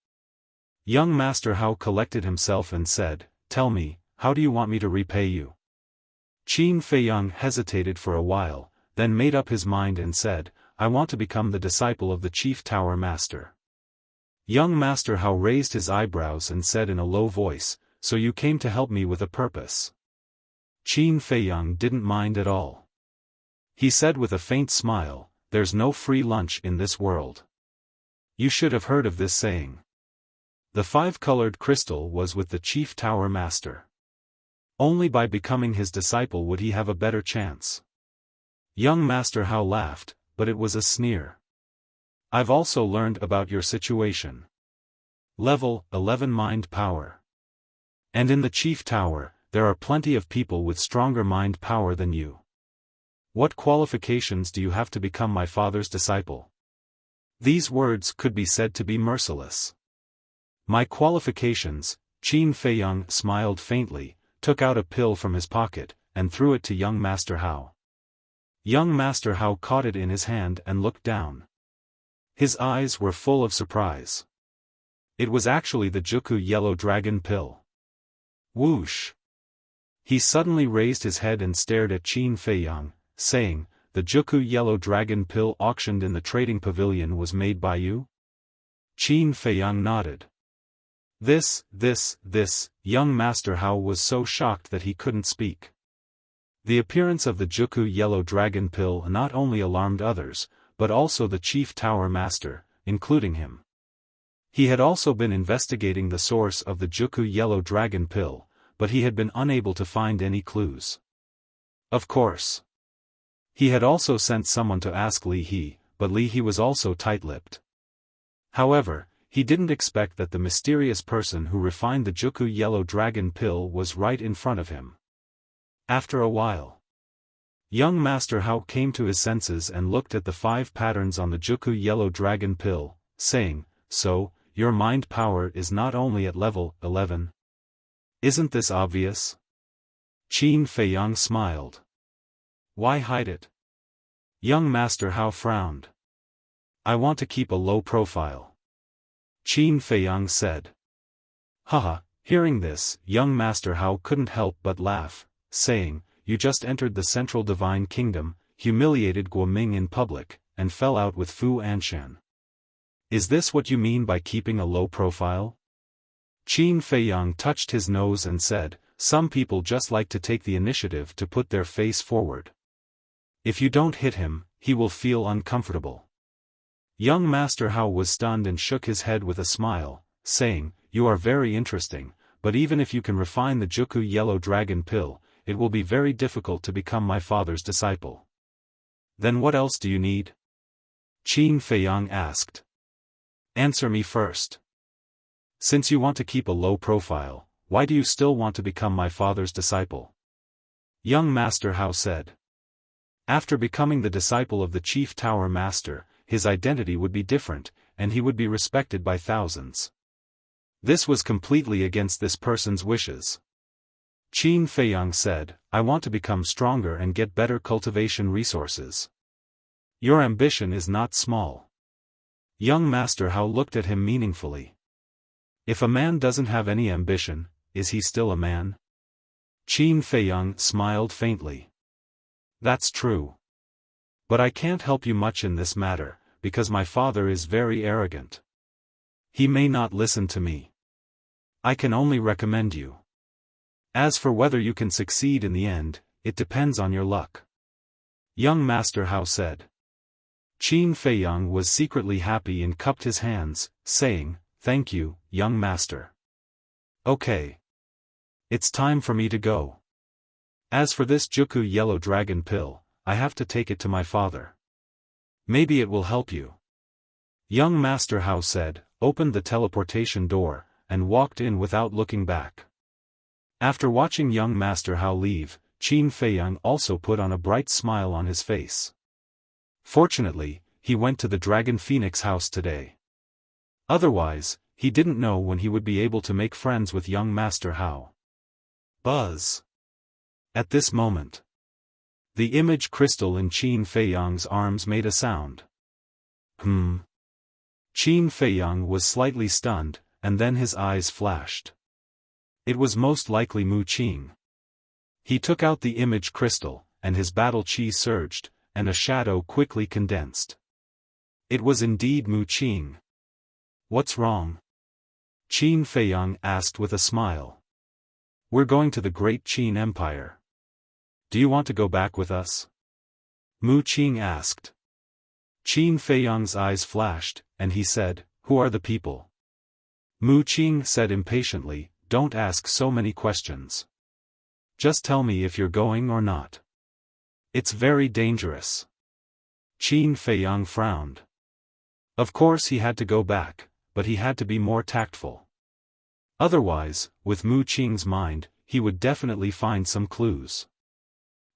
Young Master Hao collected himself and said, "Tell me, how do you want me to repay you?" Qin Feiyang hesitated for a while, then made up his mind and said, "I want to become the disciple of the Chief Tower Master." Young Master Hao raised his eyebrows and said in a low voice, "So you came to help me with a purpose?" Qin Feiyang didn't mind at all. He said with a faint smile, "There's no free lunch in this world. You should have heard of this saying. The five-colored crystal was with the Chief Tower Master. Only by becoming his disciple would he have a better chance." Young Master Hao laughed, but it was a sneer. "I've also learned about your situation. Level 11 mind power. And in the Chief Tower, there are plenty of people with stronger mind power than you. What qualifications do you have to become my father's disciple?" These words could be said to be merciless. "My qualifications," Qin Feiyang smiled faintly, took out a pill from his pocket, and threw it to young Master Hao. Young Master Hao caught it in his hand and looked down. His eyes were full of surprise. It was actually the Juku Yellow Dragon pill. Whoosh! He suddenly raised his head and stared at Qin Feiyang, saying, "The Juku Yellow Dragon pill auctioned in the trading pavilion was made by you?" Qin Feiyang nodded. This, young Master Hao was so shocked that he couldn't speak. The appearance of the Juku Yellow Dragon pill not only alarmed others, but also the Chief Tower Master, including him. He had also been investigating the source of the Juku Yellow Dragon pill, but he had been unable to find any clues. Of course. He had also sent someone to ask Li He, but Li He was also tight-lipped. However, he didn't expect that the mysterious person who refined the Juku Yellow Dragon pill was right in front of him. After a while, young Master Hao came to his senses and looked at the 5 patterns on the Juku Yellow Dragon pill, saying, "So, your mind power is not only at level 11. Isn't this obvious?" Qin Feiyang smiled. "Why hide it?" Young Master Hao frowned. "I want to keep a low profile," Qin Feiyang said. Haha, hearing this, young Master Hao couldn't help but laugh, saying, "You just entered the Central Divine Kingdom, humiliated Guoming in public, and fell out with Fu Anshan. Is this what you mean by keeping a low profile?" Qin Feiyang touched his nose and said, "Some people just like to take the initiative to put their face forward. If you don't hit him, he will feel uncomfortable." Young Master Hao was stunned and shook his head with a smile, saying, "You are very interesting, but even if you can refine the Juku Yellow Dragon pill, it will be very difficult to become my father's disciple." "Then what else do you need?" Qin Feiyang asked. "Answer me first. Since you want to keep a low profile, why do you still want to become my father's disciple?" Young Master Hao said. After becoming the disciple of the Chief Tower Master, his identity would be different, and he would be respected by thousands. This was completely against this person's wishes. Qin Feiyang said, "I want to become stronger and get better cultivation resources." "Your ambition is not small." Young Master Hao looked at him meaningfully. "If a man doesn't have any ambition, is he still a man?" Qin Feiyang smiled faintly. "That's true. But I can't help you much in this matter, because my father is very arrogant. He may not listen to me. I can only recommend you. As for whether you can succeed in the end, it depends on your luck." Young Master Hao said. Qin Feiyang was secretly happy and cupped his hands, saying, "Thank you, young master. Okay. It's time for me to go. As for this Juku Yellow Dragon pill, I have to take it to my father. Maybe it will help you." Young Master Hao said, opened the teleportation door, and walked in without looking back. After watching young Master Hao leave, Qin Feiyang also put on a bright smile on his face. Fortunately, he went to the Dragon Phoenix house today. Otherwise, he didn't know when he would be able to make friends with young Master Hao. Buzz. At this moment, the image crystal in Qin Feiyang's arms made a sound. Qin Feiyang was slightly stunned, and then his eyes flashed. It was most likely Mu Qing. He took out the image crystal, and his battle chi surged, and a shadow quickly condensed. It was indeed Mu Qing. What's wrong? Qin Feiyang asked with a smile. We're going to the Great Qin Empire. Do you want to go back with us? Mu Qing asked. Qin Feiyang's eyes flashed, and he said, Who are the people? Mu Qing said impatiently, Don't ask so many questions. Just tell me if you're going or not. It's very dangerous. Qin Feiyang frowned. Of course he had to go back, but he had to be more tactful. Otherwise, with Mu Qing's mind, he would definitely find some clues.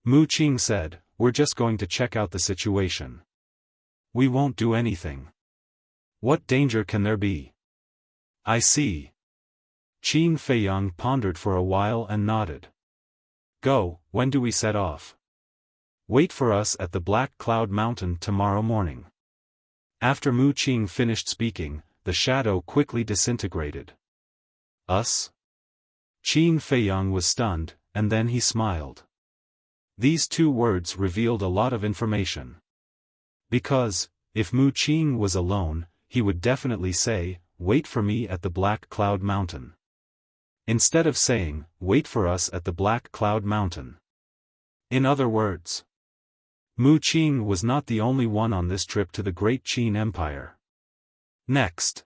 Mu Qing said, We're just going to check out the situation. We won't do anything. What danger can there be? I see. Qin Feiyang pondered for a while and nodded. Go, when do we set off? Wait for us at the Black Cloud Mountain tomorrow morning. After Mu Qing finished speaking, the shadow quickly disintegrated. Us? Qin Feiyang was stunned, and then he smiled. These two words revealed a lot of information. Because, if Mu Qing was alone, he would definitely say, Wait for me at the Black Cloud Mountain. Instead of saying, Wait for us at the Black Cloud Mountain. In other words, Mu Qing was not the only one on this trip to the Great Qin Empire. Next,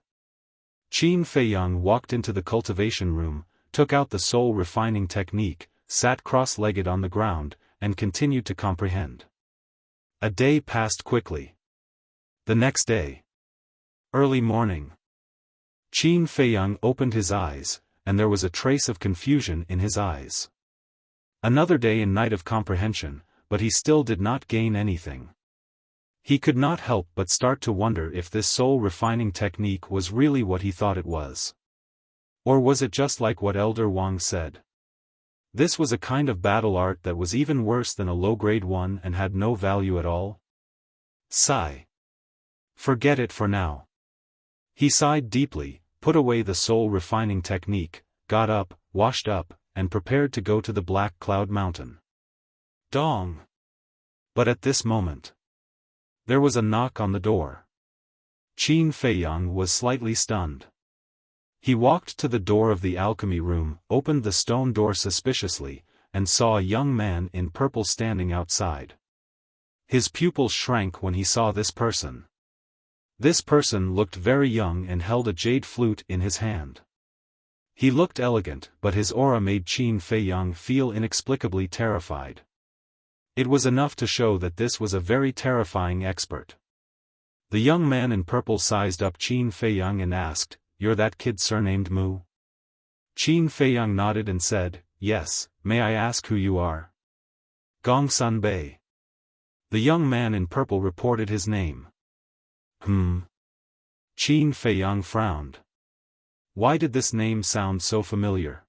Qin Feiyang walked into the cultivation room, took out the soul refining technique, sat cross-legged on the ground, and continued to comprehend. A day passed quickly. The next day, early morning, Qin Feiyang opened his eyes, and there was a trace of confusion in his eyes. Another day and night of comprehension, but he still did not gain anything. He could not help but start to wonder if this soul-refining technique was really what he thought it was. Or was it just like what Elder Wang said? This was a kind of battle art that was even worse than a low-grade one and had no value at all? Sigh. Forget it for now. He sighed deeply, put away the soul-refining technique, got up, washed up, and prepared to go to the Black Cloud Mountain. Dong! But at this moment, there was a knock on the door. Qin Feiyang was slightly stunned. He walked to the door of the alchemy room, opened the stone door suspiciously, and saw a young man in purple standing outside. His pupils shrank when he saw this person. This person looked very young and held a jade flute in his hand. He looked elegant, but his aura made Qin Feiyang feel inexplicably terrified. It was enough to show that this was a very terrifying expert. The young man in purple sized up Qin Feiyang and asked, You're that kid surnamed Mu? Qin Feiyang nodded and said, Yes, may I ask who you are? Gongsun Bei. The young man in purple reported his name. Qin Feiyang frowned. Why did this name sound so familiar?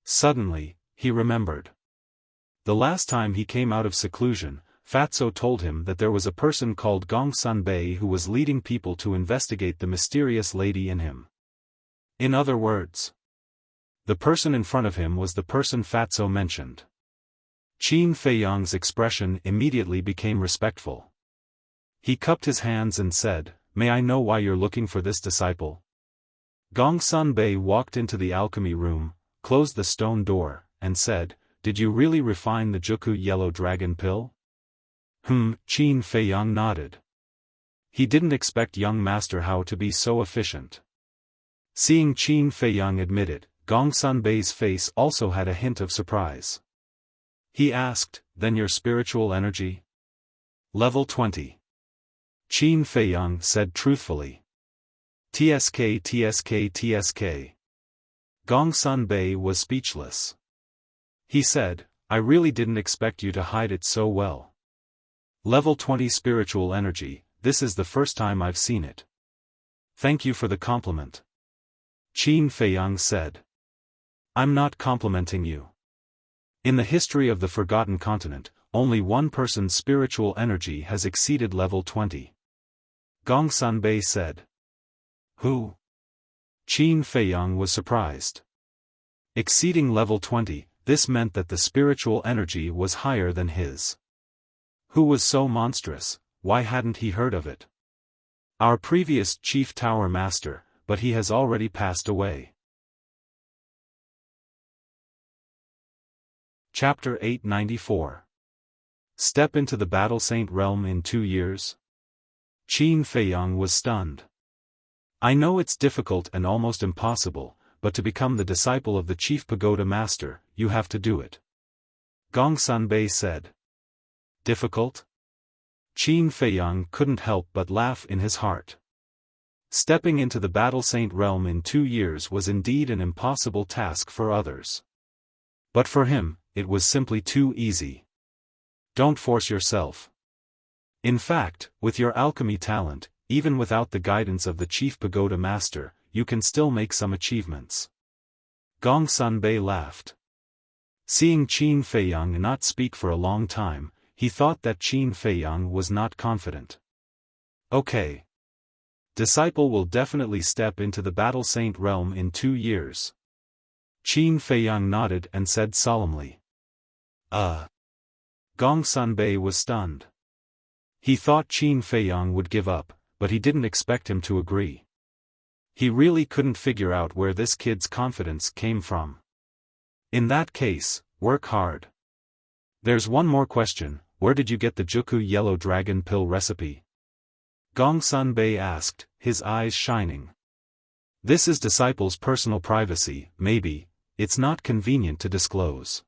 Suddenly, he remembered. The last time he came out of seclusion, Fatso told him that there was a person called Gongsun Bei who was leading people to investigate the mysterious lady in him. In other words, the person in front of him was the person Fatso mentioned. Qin Feiyang's expression immediately became respectful. He cupped his hands and said, May I know why you're looking for this disciple? Gongsun Bei walked into the alchemy room, closed the stone door, and said, Did you really refine the Juku yellow dragon pill? Qin Feiyang nodded. He didn't expect young Master Hao to be so efficient. Seeing Qin Feiyang admit it, Gongsun Bei's face also had a hint of surprise. He asked, Then your spiritual energy? Level 20. Qin Feiyang said truthfully. TSK TSK TSK. Gongsun Bei was speechless. He said, I really didn't expect you to hide it so well. Level 20 spiritual energy, this is the first time I've seen it. Thank you for the compliment. Qin Feiyang said. I'm not complimenting you. In the history of the Forgotten Continent, only one person's spiritual energy has exceeded level 20. Gong Sanbei said. Who? Qin Feiyang was surprised. Exceeding level 20, this meant that the spiritual energy was higher than his. Who was so monstrous? Why hadn't he heard of it? Our previous Chief Tower Master, but he has already passed away. Chapter 894. Step into the Battle Saint realm in 2 years? Qin Feiyang was stunned. I know it's difficult and almost impossible, but to become the disciple of the Chief Pagoda Master, you have to do it. Gong Sanbei said. Difficult? Qin Feiyang couldn't help but laugh in his heart. Stepping into the Battle Saint realm in 2 years was indeed an impossible task for others. But for him, it was simply too easy. Don't force yourself. In fact, with your alchemy talent, even without the guidance of the Chief Pagoda Master, you can still make some achievements. Gong Sanbei laughed. Seeing Qin Feiyang not speak for a long time, he thought that Qin Feiyang was not confident. Okay. Disciple will definitely step into the Battle Saint realm in 2 years. Qin Feiyang nodded and said solemnly. Gong Sanbei was stunned. He thought Qin Feiyang would give up, but he didn't expect him to agree. He really couldn't figure out where this kid's confidence came from. In that case, work hard. There's one more question, where did you get the Juku Yellow Dragon Pill recipe? Gong Sanbei asked, his eyes shining. This is disciple's personal privacy, maybe, it's not convenient to disclose.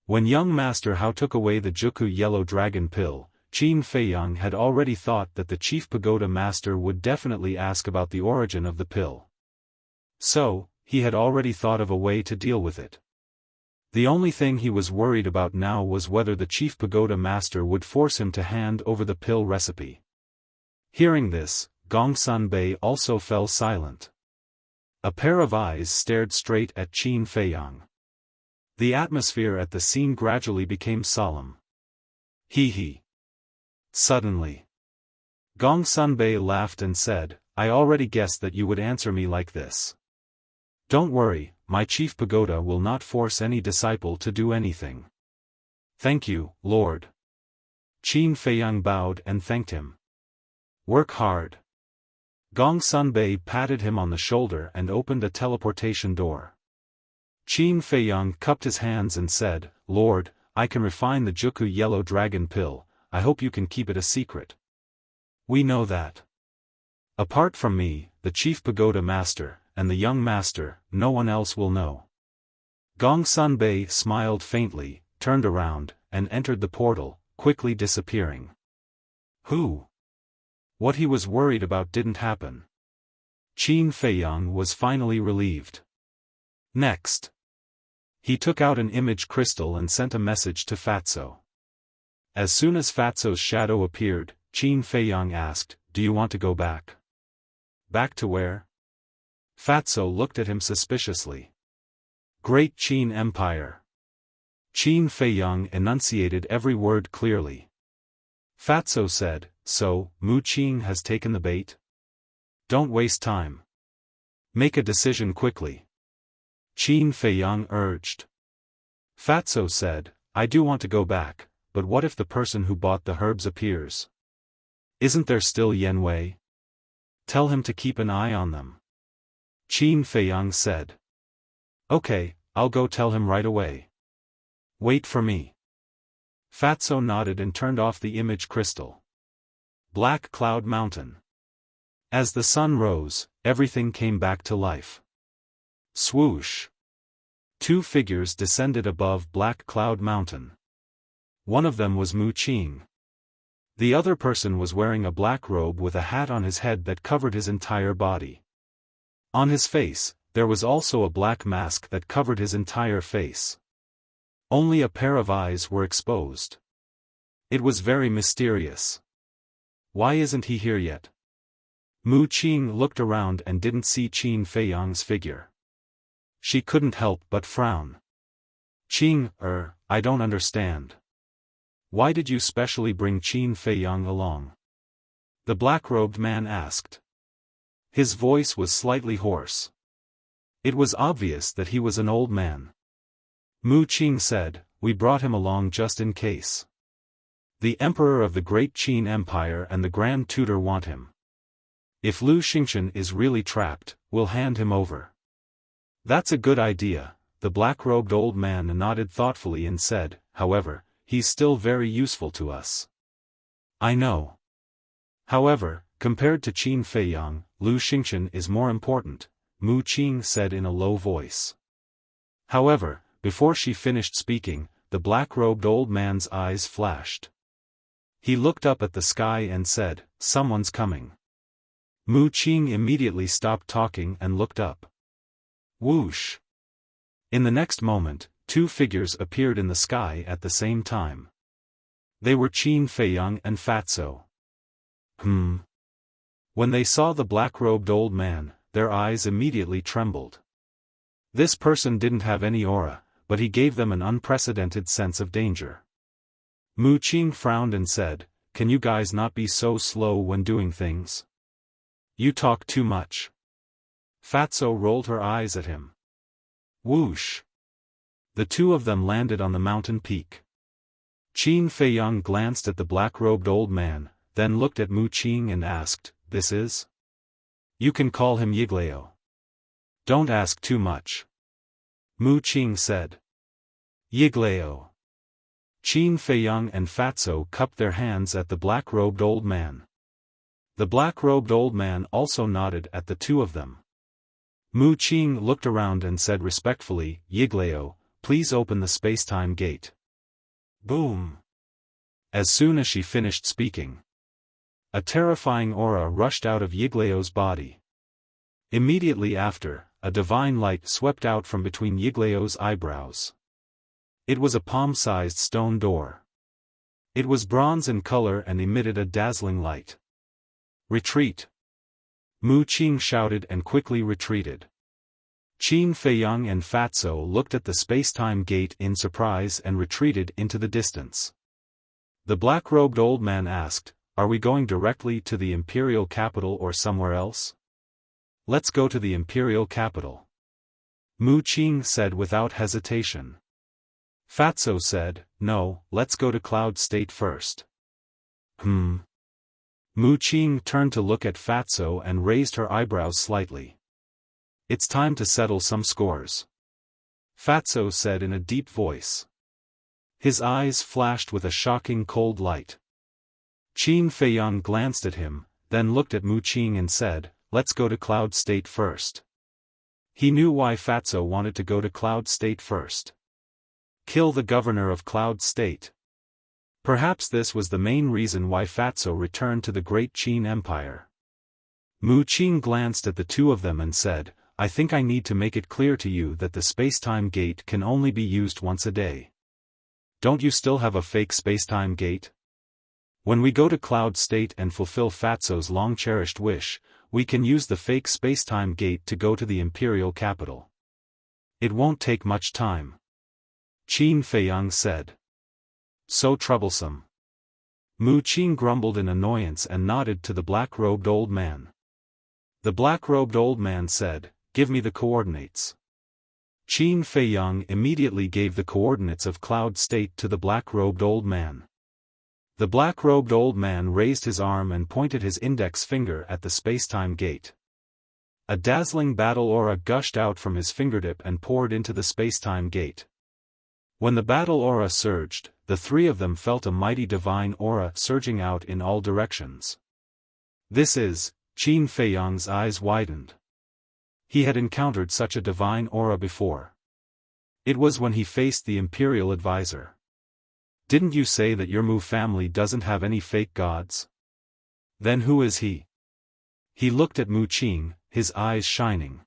When young Master Hao took away the Juku Yellow Dragon Pill, Qin Feiyang had already thought that the Chief Pagoda Master would definitely ask about the origin of the pill. So, he had already thought of a way to deal with it. The only thing he was worried about now was whether the Chief Pagoda Master would force him to hand over the pill recipe. Hearing this, Gong Sanbei also fell silent. A pair of eyes stared straight at Qin Feiyang. The atmosphere at the scene gradually became solemn. He. Suddenly, Gong Sanbei laughed and said, I already guessed that you would answer me like this. Don't worry, my Chief Pagoda will not force any disciple to do anything. Thank you, Lord. Qin Feiyang bowed and thanked him. Work hard. Gong Sanbei patted him on the shoulder and opened a teleportation door. Qin Feiyang cupped his hands and said, Lord, I can refine the Juku Yellow Dragon Pill, I hope you can keep it a secret. We know that. Apart from me, the Chief Pagoda Master, and the young master, no one else will know. Gong Sanbei smiled faintly, turned around, and entered the portal, quickly disappearing. Who? What he was worried about didn't happen. Qin Feiyang was finally relieved. Next. He took out an image crystal and sent a message to Fatso. As soon as Fatso's shadow appeared, Qin Feiyang asked, Do you want to go back? Back to where? Fatso looked at him suspiciously. Great Qin Empire. Qin Feiyang enunciated every word clearly. Fatso said, So, Mu Qing has taken the bait? Don't waste time. Make a decision quickly. Qin Feiyang urged. Fatso said, I do want to go back, but what if the person who bought the herbs appears? Isn't there still Yen Wei? Tell him to keep an eye on them. Qin Feiyang said. Okay, I'll go tell him right away. Wait for me. Fatso nodded and turned off the image crystal. Black Cloud Mountain. As the sun rose, everything came back to life. Swoosh. 2 figures descended above Black Cloud Mountain. One of them was Mu Qing. The other person was wearing a black robe with a hat on his head that covered his entire body. On his face, there was also a black mask that covered his entire face. Only a pair of eyes were exposed. It was very mysterious. Why isn't he here yet? Mu Qing looked around and didn't see Qin Feiyang's figure. She couldn't help but frown. Qing, I don't understand. Why did you specially bring Qin Feiyang along? The black-robed man asked. His voice was slightly hoarse. It was obvious that he was an old man. Mu Qing said, we brought him along just in case. The emperor of the great Qin Empire and the Grand Tutor want him. If Lu Xingchen is really trapped, we'll hand him over. That's a good idea, the black-robed old man nodded thoughtfully and said, however, he's still very useful to us. I know. However, compared to Qin Feiyang, Lu Xingchen is more important, Mu Qing said in a low voice. However, before she finished speaking, the black-robed old man's eyes flashed. He looked up at the sky and said, someone's coming. Mu Qing immediately stopped talking and looked up. Whoosh! In the next moment, two figures appeared in the sky at the same time. They were Qin Feiyang and Fatso. When they saw the black-robed old man, their eyes immediately trembled. This person didn't have any aura, but he gave them an unprecedented sense of danger. Mu Qing frowned and said, can you guys not be so slow when doing things? You talk too much. Fatso rolled her eyes at him. Whoosh! The two of them landed on the mountain peak. Qin Feiyang glanced at the black-robed old man, then looked at Mu Qing and asked, this is? You can call him Yiglao. Don't ask too much. Mu Qing said. Yiglao. Qin Feiyang and Fatso cupped their hands at the black-robed old man. The black-robed old man also nodded at the two of them. Mu Qing looked around and said respectfully, Yiglao, please open the space-time gate. Boom! As soon as she finished speaking, a terrifying aura rushed out of Yiglao's body. Immediately after, a divine light swept out from between Yiglao's eyebrows. It was a palm-sized stone door. It was bronze in color and emitted a dazzling light. Retreat! Mu Qing shouted and quickly retreated. Qin Feiyang and Fatso looked at the space-time gate in surprise and retreated into the distance. The black-robed old man asked, are we going directly to the imperial capital or somewhere else? Let's go to the imperial capital. Mu Qing said without hesitation. Fatso said, no, let's go to Cloud State first. Mu Qing turned to look at Fatso and raised her eyebrows slightly. It's time to settle some scores. Fatso said in a deep voice. His eyes flashed with a shocking cold light. Qin Feiyang glanced at him, then looked at Mu Qing and said, let's go to Cloud State first. He knew why Fatso wanted to go to Cloud State first. Kill the governor of Cloud State. Perhaps this was the main reason why Fatso returned to the great Qin Empire. Mu Qing glanced at the two of them and said, I think I need to make it clear to you that the space-time gate can only be used once a day. Don't you still have a fake space-time gate? When we go to Cloud State and fulfill Fatso's long-cherished wish, we can use the fake space-time gate to go to the imperial capital. It won't take much time. Qin Feiyang said. So troublesome. Mu Qing grumbled in annoyance and nodded to the black-robed old man. The black-robed old man said, give me the coordinates. Qin Feiyang immediately gave the coordinates of Cloud State to the black-robed old man. The black-robed old man raised his arm and pointed his index finger at the space-time gate. A dazzling battle aura gushed out from his fingertip and poured into the space-time gate. When the battle aura surged, the three of them felt a mighty divine aura surging out in all directions. This is, Qin Feiyang's eyes widened. He had encountered such a divine aura before. It was when he faced the imperial advisor. Didn't you say that your Mu family doesn't have any fake gods? Then who is he? He looked at Mu Qing, his eyes shining.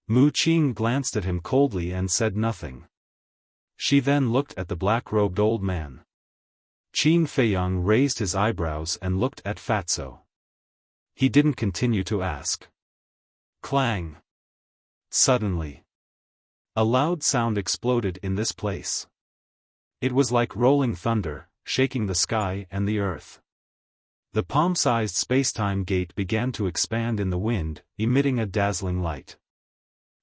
Mu Qing glanced at him coldly and said nothing. She then looked at the black-robed old man. Qin Feiyang raised his eyebrows and looked at Fatso. He didn't continue to ask. Clang! Suddenly, A loud sound exploded in this place. It was like rolling thunder, shaking the sky and the earth. The palm-sized space-time gate began to expand in the wind, emitting a dazzling light.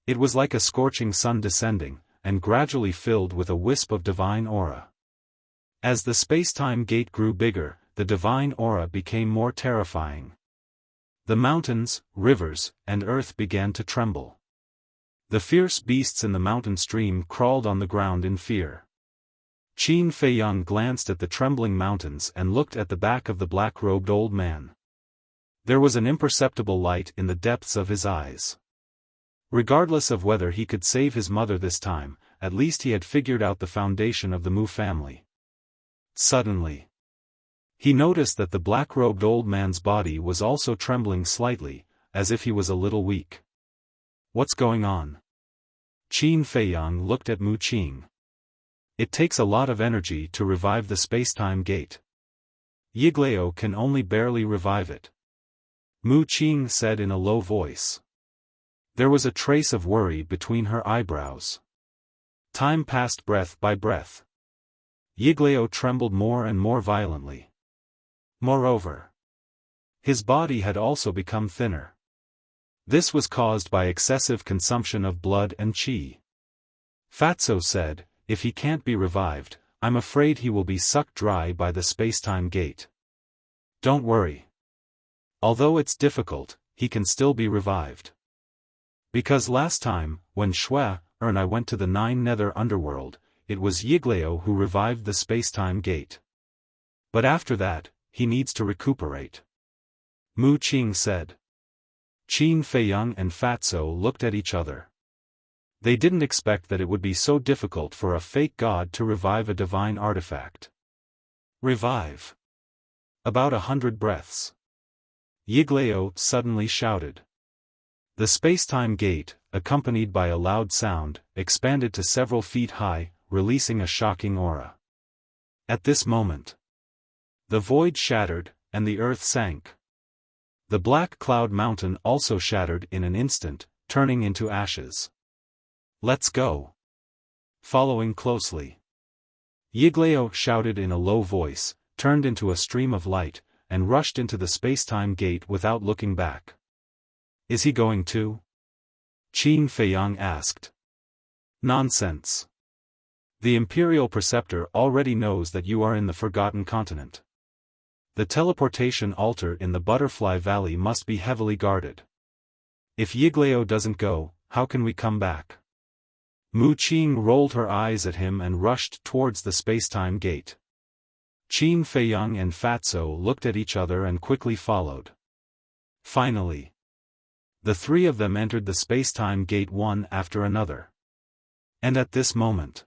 It was like a scorching sun descending, and gradually filled with a wisp of divine aura. As the space-time gate grew bigger, the divine aura became more terrifying. The mountains, rivers, and earth began to tremble. The fierce beasts in the mountain stream crawled on the ground in fear. Qin Feiyang glanced at the trembling mountains and looked at the back of the black-robed old man. There was an imperceptible light in the depths of his eyes. Regardless of whether he could save his mother this time, at least he had figured out the foundation of the Mu family. Suddenly, he noticed that the black-robed old man's body was also trembling slightly, as if he was a little weak. What's going on? Qin Feiyang looked at Mu Qing. It takes a lot of energy to revive the space-time gate. Yiglao can only barely revive it. Mu Qing said in a low voice. There was a trace of worry between her eyebrows. Time passed breath by breath. Yiglao trembled more and more violently. Moreover, his body had also become thinner. This was caused by excessive consumption of blood and qi. Fatso said, if he can't be revived, I'm afraid he will be sucked dry by the space-time gate. Don't worry. Although it's difficult, he can still be revived. Because last time, when Shui and I went to the 9 Nether Underworld, it was Yiglao who revived the space-time gate. But after that, he needs to recuperate. Mu Qing said. Qin Feiyang and Fatso looked at each other. They didn't expect that it would be so difficult for a fake god to revive a divine artifact. Revive. About 100 breaths. Yiglao suddenly shouted. The space-time gate, accompanied by a loud sound, expanded to several feet high, releasing a shocking aura. At this moment, the void shattered, and the earth sank. The black cloud mountain also shattered in an instant, turning into ashes. Let's go. Following closely. Yiglao shouted in a low voice, turned into a stream of light, and rushed into the space-time gate without looking back. Is he going too? Qin Feiyang asked. Nonsense. The Imperial Preceptor already knows that you are in the Forgotten Continent. The teleportation altar in the Butterfly Valley must be heavily guarded. If Yiglao doesn't go, how can we come back? Mu Qing rolled her eyes at him and rushed towards the space-time gate. Qin Feiyang and Fatso looked at each other and quickly followed. Finally, the three of them entered the space-time gate one after another. And at this moment,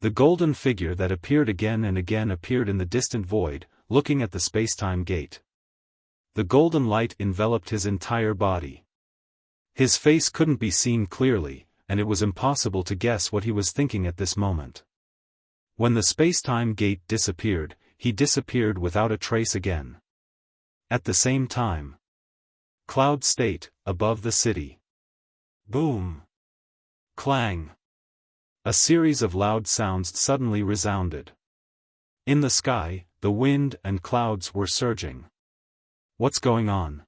the golden figure that appeared again and again appeared in the distant void, looking at the space-time gate. The golden light enveloped his entire body. His face couldn't be seen clearly, and it was impossible to guess what he was thinking at this moment. When the space-time gate disappeared, he disappeared without a trace again. At the same time, Cloud State, above the city. Boom! Clang! A series of loud sounds suddenly resounded. In the sky, the wind and clouds were surging. What's going on?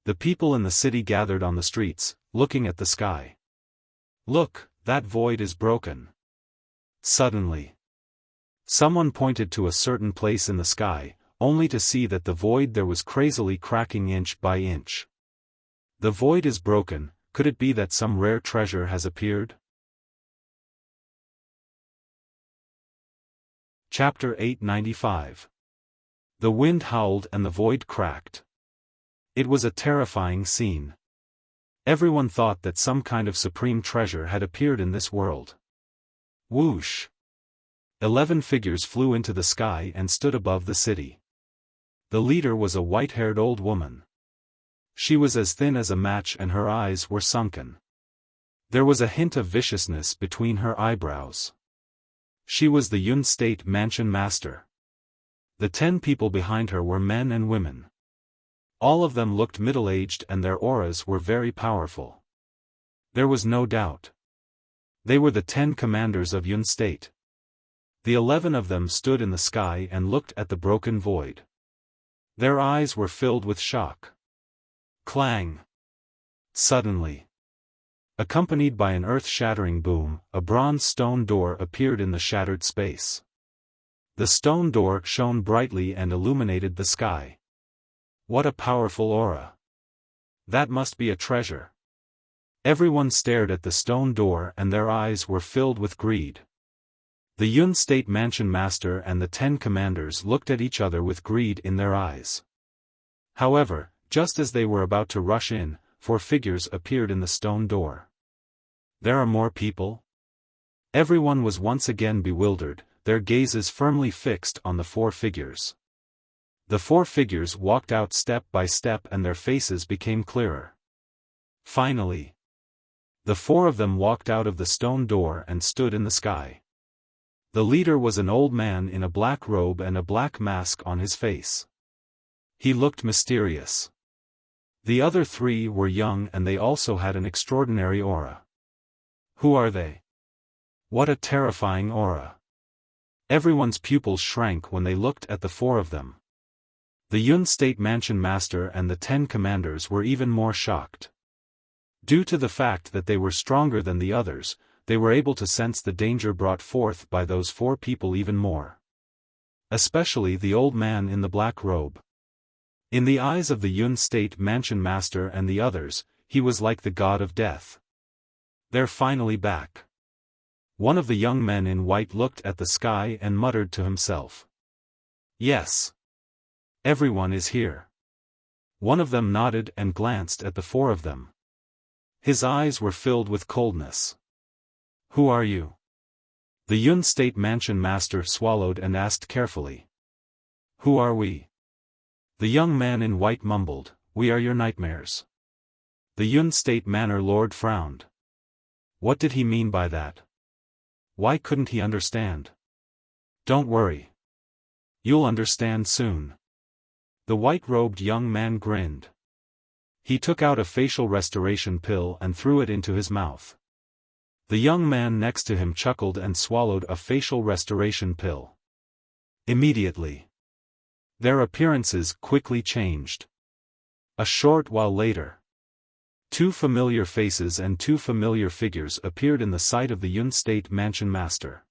The people in the city gathered on the streets, looking at the sky. Look, that void is broken. Suddenly, someone pointed to a certain place in the sky, only to see that the void there was crazily cracking inch by inch. The void is broken. Could it be that some rare treasure has appeared? Chapter 895. The wind howled and the void cracked. It was a terrifying scene. Everyone thought that some kind of supreme treasure had appeared in this world. Whoosh! 11 figures flew into the sky and stood above the city. The leader was a white-haired old woman. She was as thin as a match and her eyes were sunken. There was a hint of viciousness between her eyebrows. She was the Yun State Mansion Master. The 10 people behind her were men and women. All of them looked middle-aged and their auras were very powerful. There was no doubt. They were the 10 commanders of Yun State. The 11 of them stood in the sky and looked at the broken void. Their eyes were filled with shock. Clang! Suddenly, accompanied by an earth-shattering boom, a bronze stone door appeared in the shattered space. The stone door shone brightly and illuminated the sky. What a powerful aura! That must be a treasure. Everyone stared at the stone door and their eyes were filled with greed. The Yun State Mansion Master and the 10 commanders looked at each other with greed in their eyes. However, just as they were about to rush in, 4 figures appeared in the stone door. There are more people? Everyone was once again bewildered, their gazes firmly fixed on the 4 figures. The 4 figures walked out step by step and their faces became clearer. Finally, the 4 of them walked out of the stone door and stood in the sky. The leader was an old man in a black robe and a black mask on his face. He looked mysterious. The other 3 were young and they also had an extraordinary aura. Who are they? What a terrifying aura. Everyone's pupils shrank when they looked at the 4 of them. The Yun State Mansion Master and the 10 commanders were even more shocked. Due to the fact that they were stronger than the others, they were able to sense the danger brought forth by those 4 people even more. Especially the old man in the black robe. In the eyes of the Yun State Mansion Master and the others, he was like the god of death. They're finally back. One of the young men in white looked at the sky and muttered to himself. Yes. Everyone is here. One of them nodded and glanced at the 4 of them. His eyes were filled with coldness. Who are you? The Yun State Mansion Master swallowed and asked carefully. Who are we? The young man in white mumbled, we are your nightmares. The Yun State Manor Lord frowned. What did he mean by that? Why couldn't he understand? Don't worry. You'll understand soon. The white-robed young man grinned. He took out a facial restoration pill and threw it into his mouth. The young man next to him chuckled and swallowed a facial restoration pill. Immediately, their appearances quickly changed. A short while later, 2 familiar faces and 2 familiar figures appeared in the sight of the Yun State Mansion Master.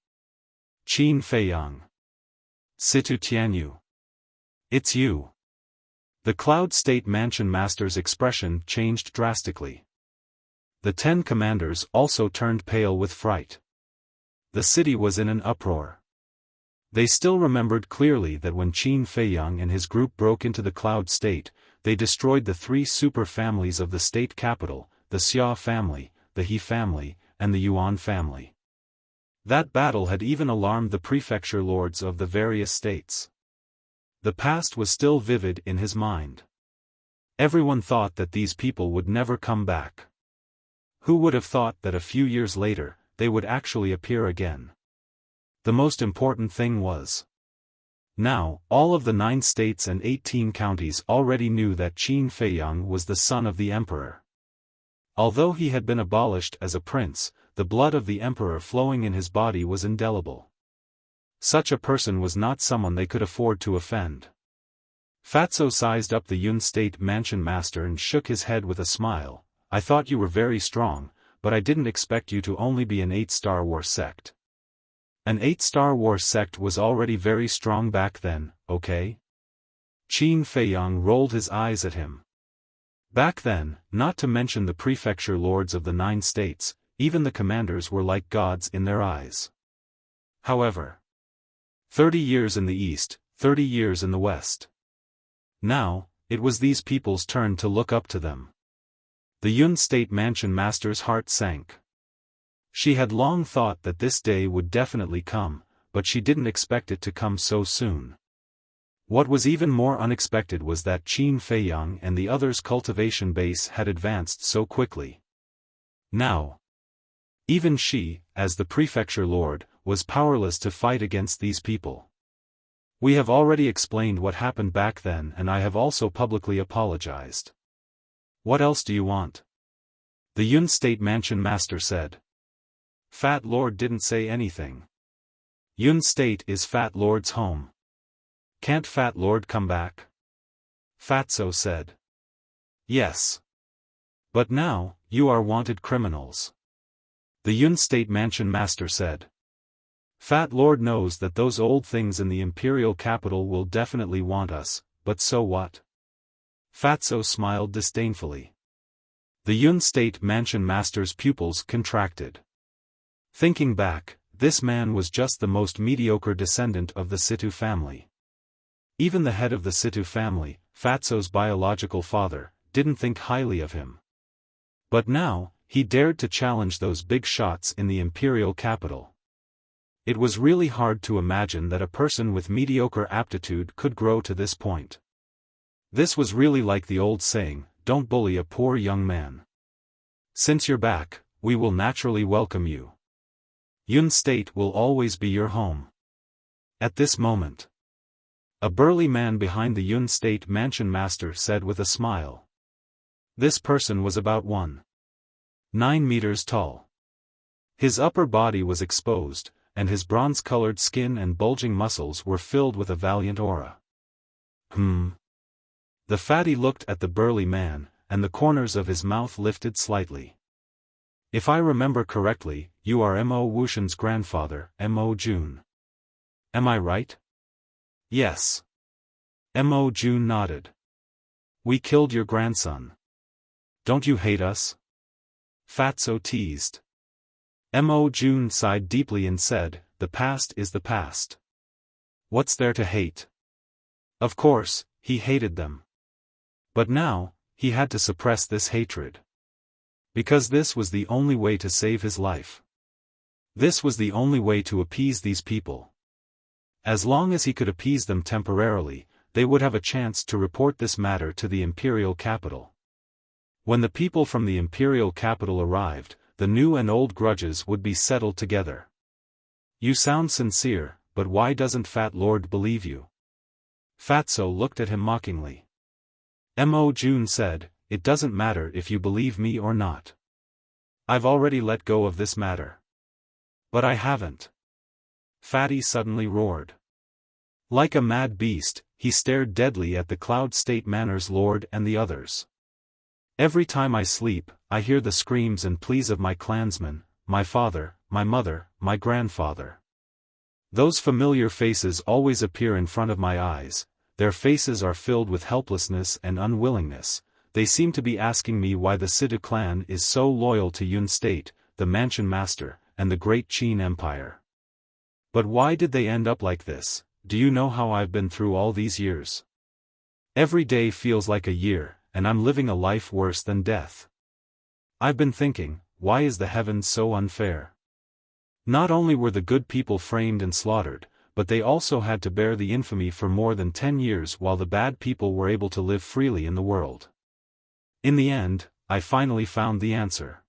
Qin Feiyang. Situ Tianyu. It's you. The Cloud State Mansion Master's expression changed drastically. The 10 commanders also turned pale with fright. The city was in an uproar. They still remembered clearly that when Qin Feiyang and his group broke into the Cloud State, they destroyed the 3 super families of the state capital, the Xia family, the He family, and the Yuan family. That battle had even alarmed the prefecture lords of the various states. The past was still vivid in his mind. Everyone thought that these people would never come back. Who would have thought that a few years later, they would actually appear again? The most important thing was, now, all of the 9 states and 18 counties already knew that Qin Feiyang was the son of the emperor. Although he had been abolished as a prince, the blood of the emperor flowing in his body was indelible. Such a person was not someone they could afford to offend. Fatso sized up the Yun State Mansion Master and shook his head with a smile. I thought you were very strong, but I didn't expect you to only be an 8-star war sect. An 8-star war sect was already very strong back then, okay? Qin Feiyang rolled his eyes at him. Back then, not to mention the prefecture lords of the 9 states, even the commanders were like gods in their eyes. However, 30 years in the east, 30 years in the west. Now, it was these people's turn to look up to them. The Yun State Mansion Master's heart sank. She had long thought that this day would definitely come, but she didn't expect it to come so soon. What was even more unexpected was that Qin Feiyang and the others' cultivation base had advanced so quickly. Now, even she, as the prefecture lord, was powerless to fight against these people. We have already explained what happened back then and I have also publicly apologized. What else do you want? The Yun State Mansion Master said. Fat Lord didn't say anything. Yun State is Fat Lord's home. Can't Fat Lord come back? Fatso said. Yes. But now, you are wanted criminals. The Yun State Mansion Master said. Fat Lord knows that those old things in the imperial capital will definitely want us, but so what? Fatso smiled disdainfully. The Yun State Mansion Master's pupils contracted. Thinking back, this man was just the most mediocre descendant of the Situ family. Even the head of the Situ family, Fatso's biological father, didn't think highly of him. But now, he dared to challenge those big shots in the imperial capital. It was really hard to imagine that a person with mediocre aptitude could grow to this point. This was really like the old saying, don't bully a poor young man. Since you're back, we will naturally welcome you. Yun State will always be your home. At this moment, a burly man behind the Yun State Mansion Master said with a smile. This person was about 1.9 meters tall. His upper body was exposed, and his bronze-colored skin and bulging muscles were filled with a valiant aura. The fatty looked at the burly man, and the corners of his mouth lifted slightly. If I remember correctly, you are Mo Wuxian's grandfather, Mo Jun. Am I right? Yes. Mo Jun nodded. We killed your grandson. Don't you hate us? Fatso teased. Mo Jun sighed deeply and said, the past is the past. What's there to hate? Of course, he hated them. But now, he had to suppress this hatred. Because this was the only way to save his life. This was the only way to appease these people. As long as he could appease them temporarily, they would have a chance to report this matter to the imperial capital. When the people from the imperial capital arrived, the new and old grudges would be settled together. You sound sincere, but why doesn't Fat Lord believe you? Fatso looked at him mockingly. Mo Jun said, it doesn't matter if you believe me or not. I've already let go of this matter. But I haven't. Fatty suddenly roared. Like a mad beast, he stared deadly at the Cloud State Manor's lord and the others. Every time I sleep, I hear the screams and pleas of my clansmen, my father, my mother, my grandfather. Those familiar faces always appear in front of my eyes, their faces are filled with helplessness and unwillingness, they seem to be asking me why the Situ clan is so loyal to Yun State, the Mansion Master, and the Great Qin Empire. But why did they end up like this? Do you know how I've been through all these years? Every day feels like a year, and I'm living a life worse than death. I've been thinking, why is the heavens so unfair? Not only were the good people framed and slaughtered, but they also had to bear the infamy for more than 10 years while the bad people were able to live freely in the world. In the end, I finally found the answer.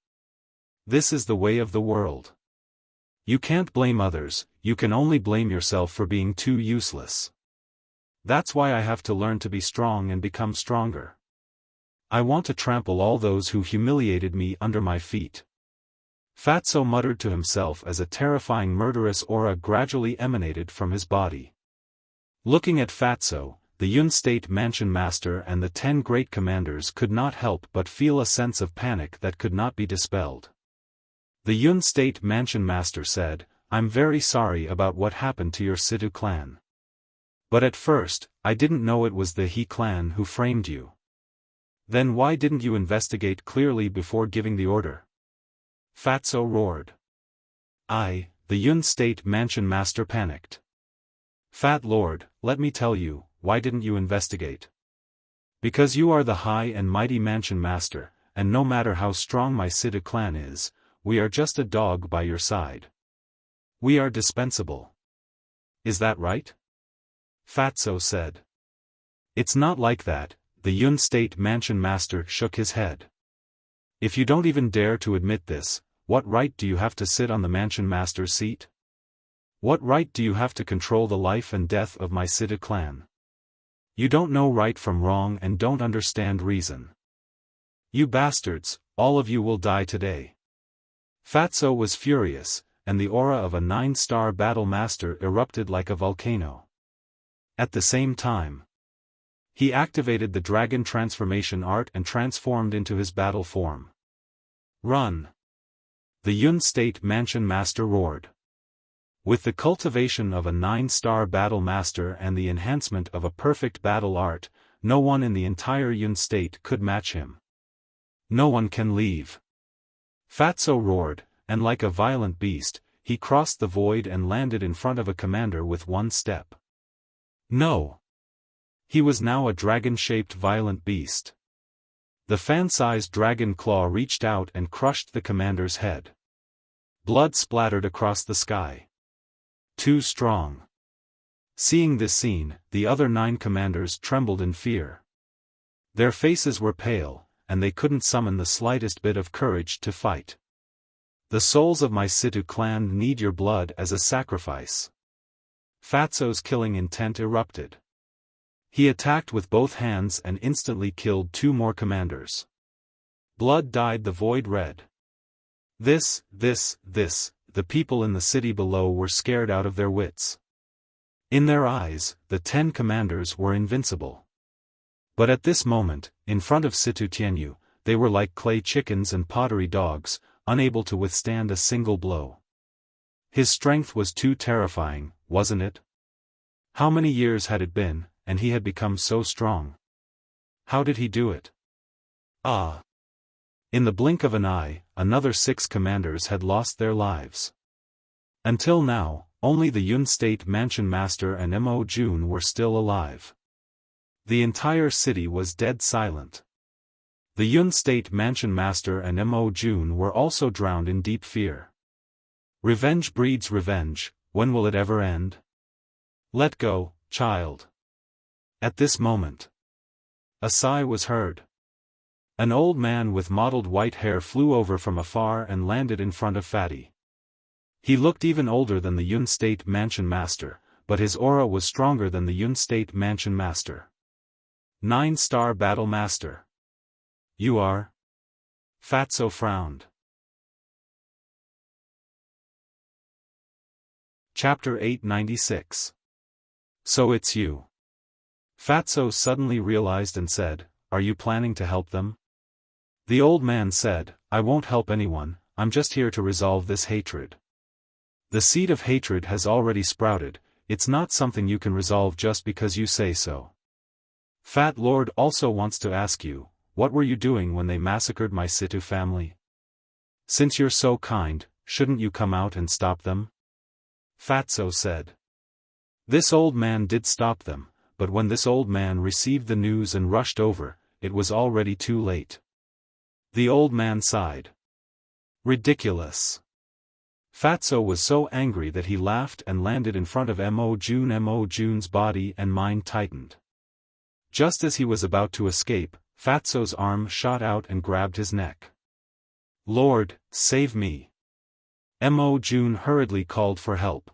This is the way of the world. You can't blame others, you can only blame yourself for being too useless. That's why I have to learn to be strong and become stronger. I want to trample all those who humiliated me under my feet. Fatso muttered to himself as a terrifying murderous aura gradually emanated from his body. Looking at Fatso, the Yun State Mansion Master and the 10 great commanders could not help but feel a sense of panic that could not be dispelled. The Yun State Mansion Master said, I'm very sorry about what happened to your Situ clan. But at first, I didn't know it was the He clan who framed you. Then why didn't you investigate clearly before giving the order? Fatso roared. The Yun State Mansion Master panicked. Fat Lord, let me tell you, why didn't you investigate? Because you are the high and mighty Mansion Master, and no matter how strong my Situ clan is, we are just a dog by your side. We are dispensable. Is that right? Fatso said. It's not like that, the Yun State Mansion Master shook his head. If you don't even dare to admit this, what right do you have to sit on the Mansion Master's seat? What right do you have to control the life and death of my Situ clan? You don't know right from wrong and don't understand reason. You bastards, all of you will die today. Fatso was furious, and the aura of a 9-star battle master erupted like a volcano. At the same time, he activated the dragon transformation art and transformed into his battle form. Run! The Yun State Mansion Master roared. With the cultivation of a 9-star battle master and the enhancement of a perfect battle art, no one in the entire Yun State could match him. No one can leave. Fatso roared, and like a violent beast, he crossed the void and landed in front of a commander with one step. No! He was now a dragon-shaped violent beast. The fan-sized dragon claw reached out and crushed the commander's head. Blood splattered across the sky. Too strong. Seeing this scene, the other 9 commanders trembled in fear. Their faces were pale, and they couldn't summon the slightest bit of courage to fight. The souls of my Situ clan need your blood as a sacrifice. Fatso's killing intent erupted. He attacked with both hands and instantly killed 2 more commanders. Blood dyed the void red. This, the people in the city below were scared out of their wits. In their eyes, the 10 commanders were invincible. But at this moment, in front of Situ Tianyu, they were like clay chickens and pottery dogs, unable to withstand a single blow. His strength was too terrifying, wasn't it? How many years had it been, and he had become so strong? How did he do it? Ah! In the blink of an eye, another 6 commanders had lost their lives. Until now, only the Yun State Mansion Master and Mo Jun were still alive. The entire city was dead silent. The Yun State Mansion Master and Mo Jun were also drowned in deep fear. Revenge breeds revenge, when will it ever end? Let go, child. At this moment, a sigh was heard. An old man with mottled white hair flew over from afar and landed in front of Fatty. He looked even older than the Yun State Mansion Master, but his aura was stronger than the Yun State Mansion Master. 9-star Battle Master. You are? Fatso frowned. Chapter 896. So it's you. Fatso suddenly realized and said, Are you planning to help them? The old man said, I won't help anyone, I'm just here to resolve this hatred. The seed of hatred has already sprouted, it's not something you can resolve just because you say so. Fat Lord also wants to ask you, what were you doing when they massacred my Situ family? Since you're so kind, shouldn't you come out and stop them? Fatso said. This old man did stop them, but when this old man received the news and rushed over, it was already too late. The old man sighed. Ridiculous. Fatso was so angry that he laughed and landed in front of Mo Jun. Mo Jun's body and mind tightened. Just as he was about to escape, Fatso's arm shot out and grabbed his neck. Lord, save me. Mo Jun hurriedly called for help.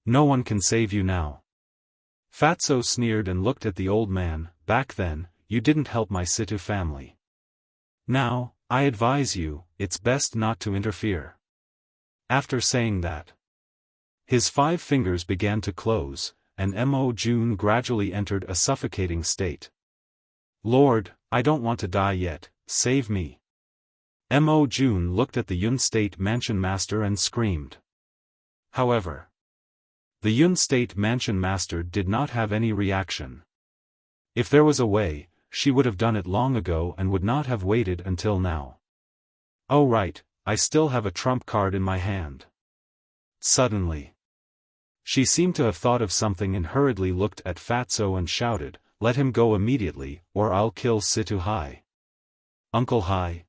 No one can save you now. Fatso sneered and looked at the old man. Back then, you didn't help my Situ family. Now, I advise you, it's best not to interfere. After saying that, his 5 fingers began to close, and Mo Jun gradually entered a suffocating state. Lord, I don't want to die yet, save me. Mo Jun looked at the Yun State Mansion Master and screamed. However, the Yun State Mansion Master did not have any reaction. If there was a way, she would have done it long ago and would not have waited until now. Oh right, I still have a trump card in my hand. Suddenly, she seemed to have thought of something and hurriedly looked at Fatso and shouted, Let him go immediately, or I'll kill Situ Hai. Uncle Hai.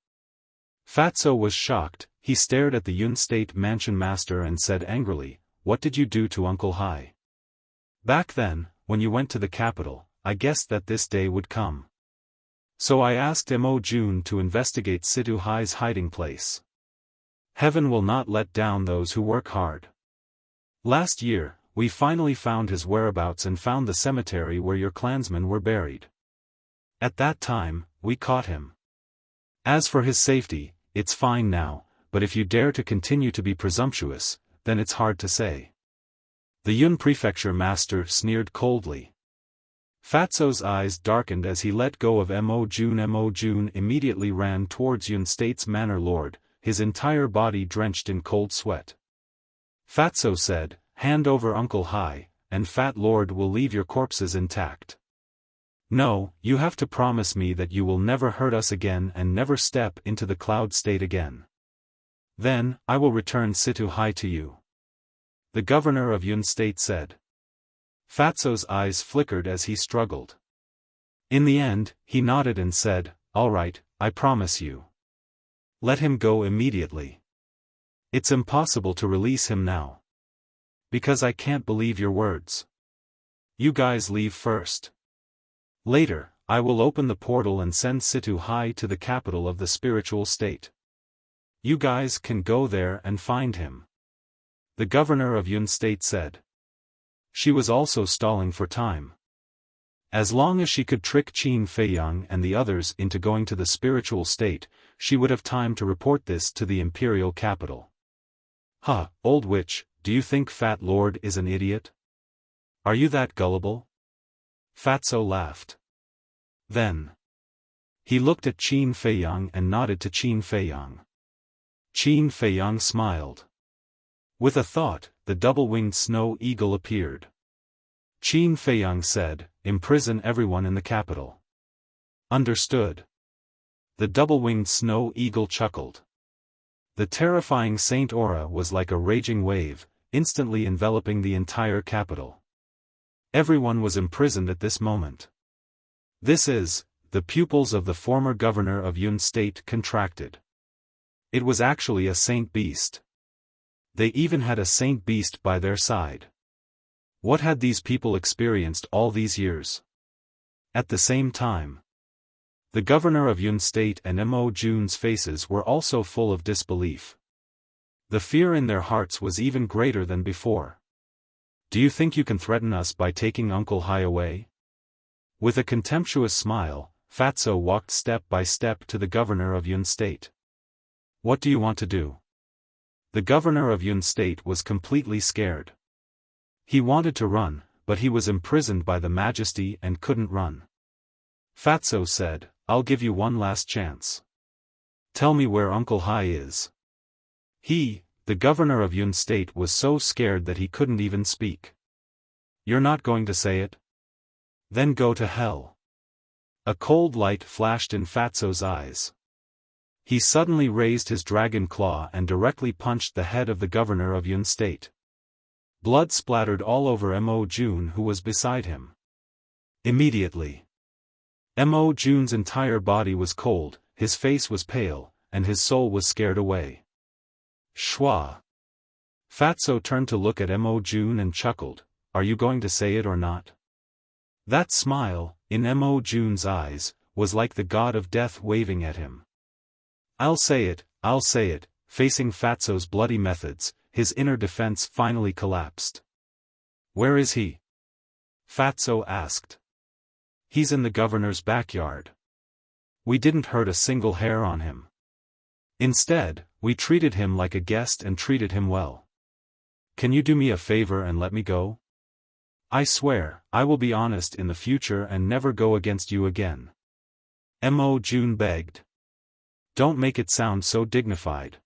Fatso was shocked, he stared at the Yun State Mansion Master and said angrily, What did you do to Uncle Hai? Back then, when you went to the capital, I guessed that this day would come. So I asked Mo Jun to investigate Situ Hai's hiding place. Heaven will not let down those who work hard. Last year, we finally found his whereabouts and found the cemetery where your clansmen were buried. At that time, we caught him. As for his safety, it's fine now, but if you dare to continue to be presumptuous, then it's hard to say. The Yun prefecture master sneered coldly. Fatso's eyes darkened as he let go of Mo Jun. Mo Jun immediately ran towards Yun State's manor lord, his entire body drenched in cold sweat. Fatso said, "Hand over Uncle Hai, and Fat Lord will leave your corpses intact. No, you have to promise me that you will never hurt us again and never step into the cloud state again. Then, I will return Situ Hai to you," the governor of Yun State said. Fatso's eyes flickered as he struggled. In the end, he nodded and said, "All right, I promise you. Let him go immediately. It's impossible to release him now. Because I can't believe your words. You guys leave first. Later, I will open the portal and send Situ Hai to the capital of the spiritual state. You guys can go there and find him," the governor of Yun State said. She was also stalling for time. As long as she could trick Qin Feiyang and the others into going to the spiritual state, she would have time to report this to the imperial capital. "Huh, old witch, do you think Fat Lord is an idiot? Are you that gullible?" Fatso laughed. Then he looked at Qin Feiyang and nodded to Qin Feiyang. Qin Feiyang smiled. With a thought, the double-winged snow eagle appeared. Qin Feiyang said, "Imprison everyone in the capital." Understood. The double-winged snow eagle chuckled. The terrifying Saint Aura was like a raging wave, instantly enveloping the entire capital. Everyone was imprisoned at this moment. The pupils of the former governor of Yun State contracted. It was actually a saint beast. They even had a saint beast by their side. What had these people experienced all these years? At the same time, the governor of Yun State and Mo Jun's faces were also full of disbelief. The fear in their hearts was even greater than before. "Do you think you can threaten us by taking Uncle Hai away?" With a contemptuous smile, Fatso walked step by step to the governor of Yun State. "What do you want to do?" The governor of Yun State was completely scared. He wanted to run, but he was imprisoned by the majesty and couldn't run. Fatso said, "I'll give you one last chance. Tell me where Uncle Hai is." The governor of Yun State was so scared that he couldn't even speak. "You're not going to say it? Then go to hell." A cold light flashed in Fatso's eyes. He suddenly raised his dragon claw and directly punched the head of the governor of Yun State. Blood splattered all over Mo Jun, who was beside him. Immediately, Mo Jun's entire body was cold, his face was pale, and his soul was scared away. Shwa. Fatso turned to look at Mo Jun and chuckled, "Are you going to say it or not?" That smile, in Mo Jun's eyes, was like the god of death waving at him. I'll say it," facing Fatso's bloody methods, his inner defense finally collapsed. "Where is he?" Fatso asked. "He's in the governor's backyard. We didn't hurt a single hair on him. Instead, we treated him like a guest and treated him well. Can you do me a favor and let me go? I swear, I will be honest in the future and never go against you again." Mo Jun begged. "Don't make it sound so dignified.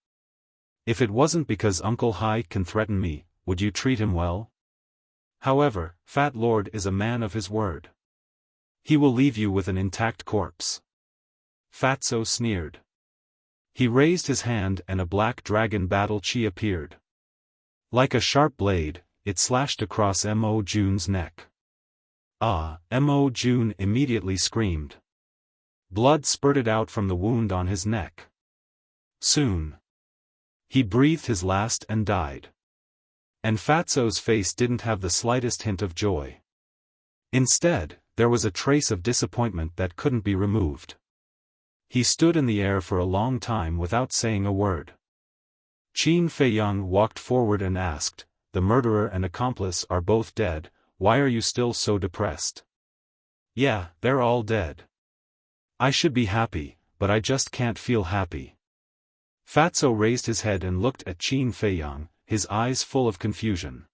If it wasn't because Uncle Hai can threaten me, would you treat him well? However, Fat Lord is a man of his word. He will leave you with an intact corpse." Fatso sneered. He raised his hand and a black dragon battle chi appeared. Like a sharp blade, it slashed across Mo Jun's neck. "Ah!" Mo Jun immediately screamed. Blood spurted out from the wound on his neck. Soon, he breathed his last and died. And Fatso's face didn't have the slightest hint of joy. Instead, there was a trace of disappointment that couldn't be removed. He stood in the air for a long time without saying a word. Qin Feiyang walked forward and asked, "The murderer and accomplice are both dead, why are you still so depressed?" "Yeah, they're all dead. I should be happy, but I just can't feel happy." Fatso raised his head and looked at Qin Feiyang, his eyes full of confusion.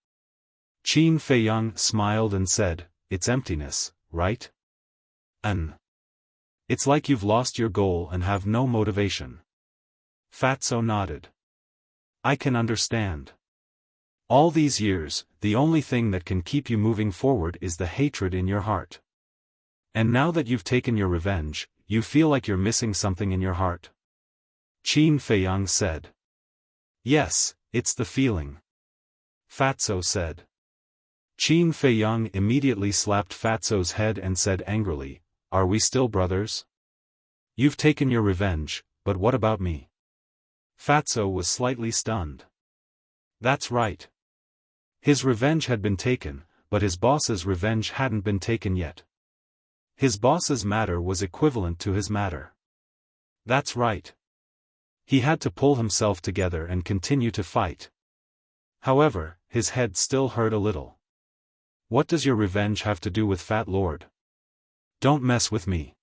Qin Feiyang smiled and said, "It's emptiness, right? It's like you've lost your goal and have no motivation." Fatso nodded. "I can understand. All these years, the only thing that can keep you moving forward is the hatred in your heart. And now that you've taken your revenge, you feel like you're missing something in your heart." Qin Feiyang said. "Yes, it's the feeling," Fatso said. Qin Feiyang immediately slapped Fatso's head and said angrily, "Are we still brothers? You've taken your revenge, but what about me?" Fatso was slightly stunned. That's right. His revenge had been taken, but his boss's revenge hadn't been taken yet. His boss's matter was equivalent to his matter. That's right. He had to pull himself together and continue to fight. However, his head still hurt a little. "What does your revenge have to do with Fat Lord? Don't mess with me."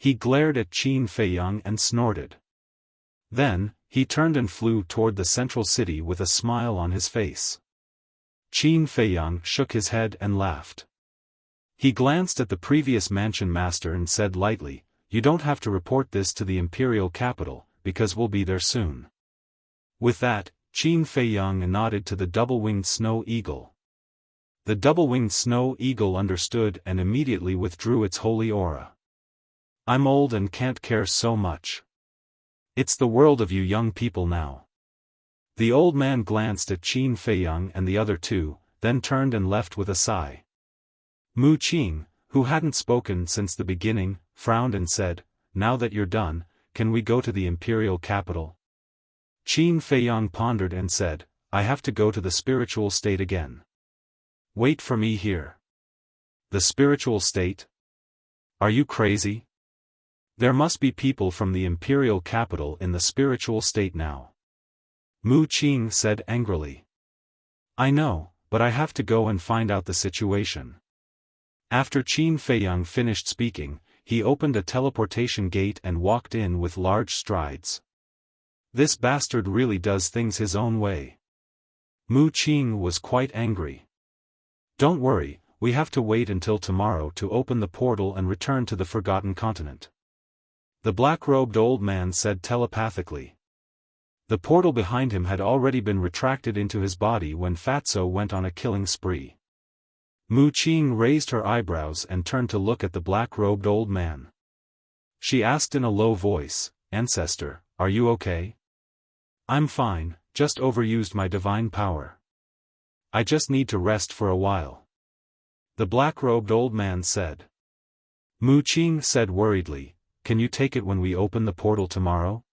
He glared at Qin Feiyang and snorted. Then, he turned and flew toward the central city with a smile on his face. Qin Feiyang shook his head and laughed. He glanced at the previous mansion master and said lightly, "You don't have to report this to the imperial capital, because we'll be there soon." With that, Qin Feiyang nodded to the double-winged snow eagle. The double-winged snow eagle understood and immediately withdrew its holy aura. "I'm old and can't care so much. It's the world of you young people now." The old man glanced at Qin Feiyang and the other two, then turned and left with a sigh. Mu Qing, who hadn't spoken since the beginning, frowned and said, "Now that you're done, can we go to the imperial capital?" Qin Feiyang pondered and said, "I have to go to the spiritual state again. Wait for me here." "The spiritual state? Are you crazy? There must be people from the imperial capital in the spiritual state now." Mu Qing said angrily. "I know, but I have to go and find out the situation." After Qin Feiyang finished speaking, he opened a teleportation gate and walked in with large strides. This bastard really does things his own way. Mu Qing was quite angry. "Don't worry, we have to wait until tomorrow to open the portal and return to the Forgotten Continent," the black-robed old man said telepathically. The portal behind him had already been retracted into his body when Fatso went on a killing spree. Mu Qing raised her eyebrows and turned to look at the black-robed old man. She asked in a low voice, "Ancestor, are you okay?" "I'm fine, just overused my divine power. I just need to rest for a while," the black-robed old man said. Mu Qing said worriedly, "Can you take it when we open the portal tomorrow?"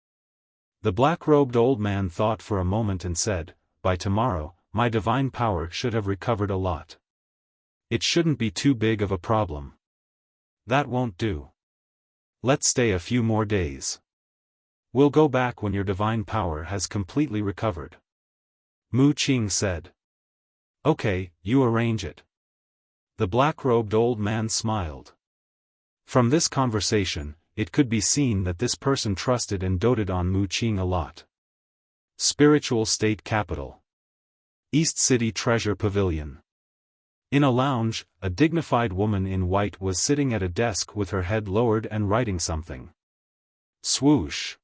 The black-robed old man thought for a moment and said, "By tomorrow, my divine power should have recovered a lot. It shouldn't be too big of a problem." "That won't do. Let's stay a few more days. We'll go back when your divine power has completely recovered," Mu Qing said. "Okay, you arrange it." The black-robed old man smiled. From this conversation, it could be seen that this person trusted and doted on Mu Qing a lot. Spiritual State Capital. East City Treasure Pavilion. In a lounge, a dignified woman in white was sitting at a desk with her head lowered and writing something. Swoosh.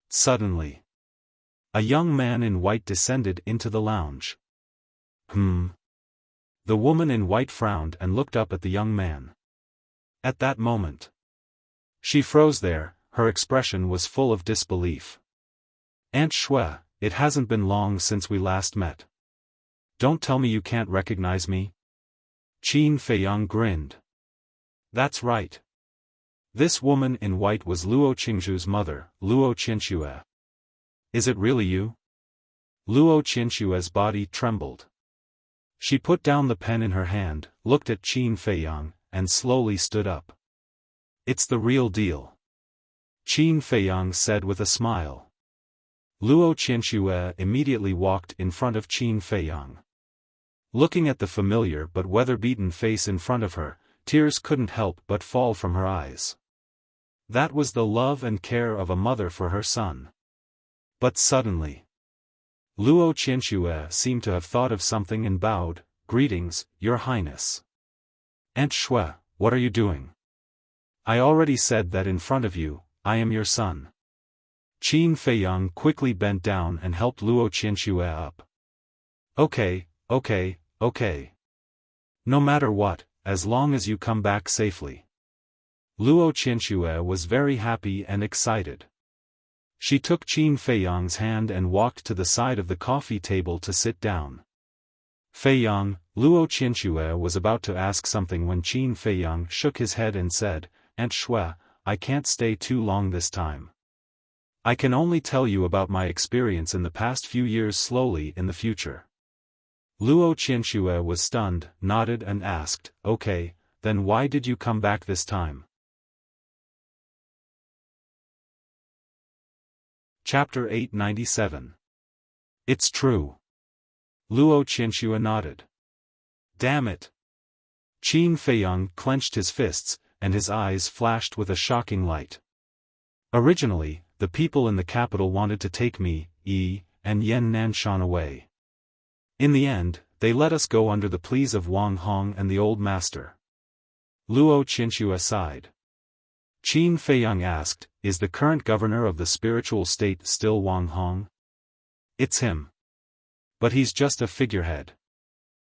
Suddenly, a young man in white descended into the lounge. The woman in white frowned and looked up at the young man. At that moment, she froze there, her expression was full of disbelief. "Aunt Shui, it hasn't been long since we last met. Don't tell me you can't recognize me?" Qin Feiyang grinned. "That's right. This woman in white was Luo Qingzhu's mother, Luo Qianxue. Is it really you?" Luo Qianxue's body trembled. She put down the pen in her hand, looked at Qin Feiyang, and slowly stood up. "It's the real deal," Qin Feiyang said with a smile. Luo Qianxue immediately walked in front of Qin Feiyang. Looking at the familiar but weather-beaten face in front of her, tears couldn't help but fall from her eyes. That was the love and care of a mother for her son. But suddenly, Luo Qianxue seemed to have thought of something and bowed. "Greetings, Your Highness." "Aunt Shui, what are you doing?" "I already said that in front of you, I am your son." Qin Feiyang quickly bent down and helped Luo Qianxue up. Okay. No matter what, as long as you come back safely." Luo Qianxue was very happy and excited. She took Qin Feiyang's hand and walked to the side of the coffee table to sit down. "Feiyang," Luo Qianxue was about to ask something when Qin Feiyang shook his head and said, "Aunt Shui, I can't stay too long this time. I can only tell you about my experience in the past few years slowly in the future." Luo Qianxue was stunned, nodded and asked, "Okay, then why did you come back this time?" Chapter 897. It's true. Luo Qianxue nodded. Damn it. Qin Feiyang clenched his fists, and his eyes flashed with a shocking light. Originally, the people in the capital wanted to take me, Yi, and Yan Nanshan away. In the end, they let us go under the pleas of Wang Hong and the old master. Luo Qianxue sighed. Qin Feiyang asked, "Is the current governor of the spiritual state still Wang Hong?" "It's him. But he's just a figurehead.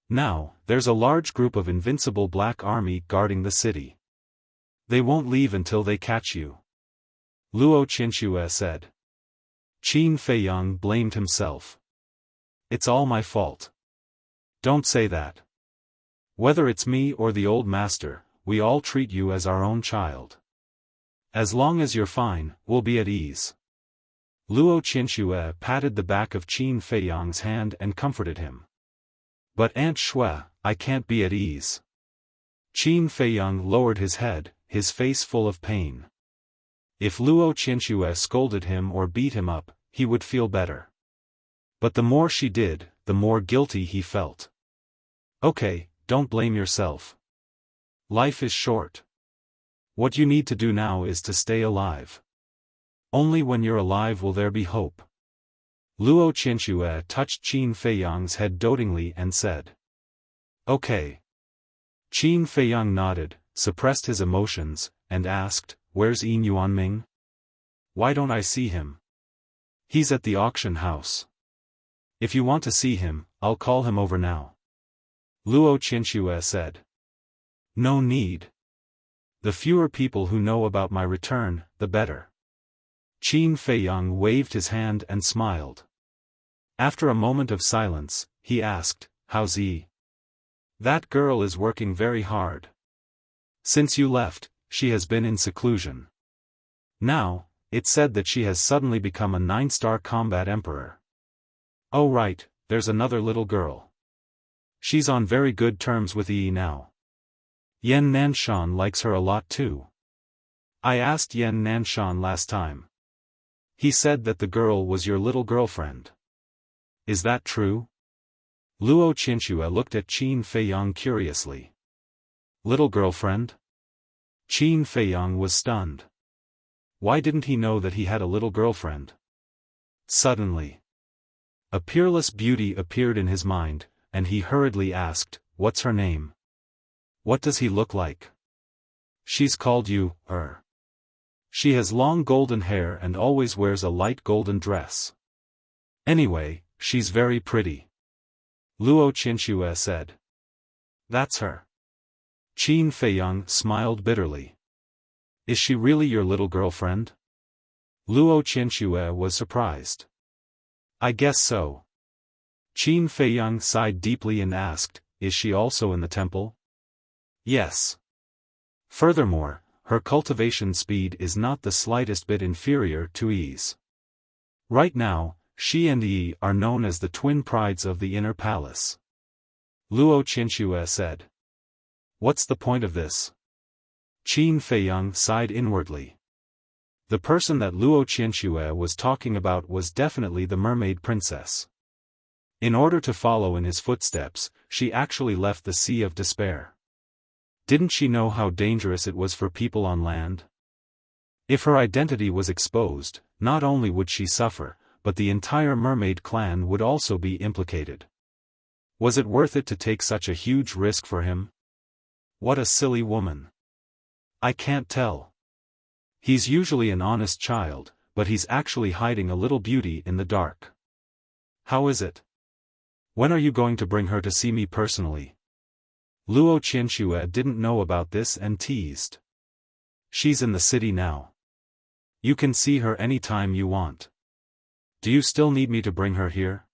Now, there's a large group of invincible black army guarding the city. They won't leave until they catch you," Luo Qianxue said. Qin Feiyang blamed himself. "It's all my fault." "Don't say that. Whether it's me or the old master, we all treat you as our own child. As long as you're fine, we'll be at ease." Luo Qianxue patted the back of Qin Feiyang's hand and comforted him. "But Aunt Shui, I can't be at ease." Qin Feiyang lowered his head, his face full of pain. If Luo Qianxue scolded him or beat him up, he would feel better. But the more she did, the more guilty he felt. "Okay, don't blame yourself. Life is short. What you need to do now is to stay alive. Only when you're alive will there be hope." Luo Qianxue touched Qin Feiyang's head dotingly and said, "Okay." Qin Feiyang nodded, suppressed his emotions, and asked, "Where's Yin Yuanming? Why don't I see him?" "He's at the auction house. If you want to see him, I'll call him over now," Luo Qianxue said. "No need. The fewer people who know about my return, the better." Qin Feiyang waved his hand and smiled. After a moment of silence, he asked, "How's Yi?" "That girl is working very hard. Since you left, she has been in seclusion. Now, it's said that she has suddenly become a 9-star combat emperor. Oh right, there's another little girl. She's on very good terms with Yi now. Yan Nanshan likes her a lot too. I asked Yan Nanshan last time. He said that the girl was your little girlfriend. Is that true?" Luo Qianxue looked at Qin Feiyang curiously. "Little girlfriend?" Qin Feiyang was stunned. Why didn't he know that he had a little girlfriend? Suddenly, a peerless beauty appeared in his mind, and he hurriedly asked, "What's her name? What does he look like?" "She's called you, She has long golden hair and always wears a light golden dress. Anyway, she's very pretty," Luo Qianxue said. "That's her." Qin Feiyang smiled bitterly. "Is she really your little girlfriend?" Luo Qianxue was surprised. "I guess so." Qin Feiyang sighed deeply and asked, "Is she also in the temple?" "Yes. Furthermore, her cultivation speed is not the slightest bit inferior to Yi's. Right now, she and Yi are known as the twin prides of the inner palace," Luo Qianxue said. "What's the point of this?" Qin Feiyang sighed inwardly. The person that Luo Qianxue was talking about was definitely the mermaid princess. In order to follow in his footsteps, she actually left the Sea of Despair. Didn't she know how dangerous it was for people on land? If her identity was exposed, not only would she suffer, but the entire mermaid clan would also be implicated. Was it worth it to take such a huge risk for him? What a silly woman. I can't tell. He's usually an honest child, but he's actually hiding a little beauty in the dark. How is it? When are you going to bring her to see me personally? Luo Qianxue didn't know about this and teased. She's in the city now. You can see her anytime you want. Do you still need me to bring her here?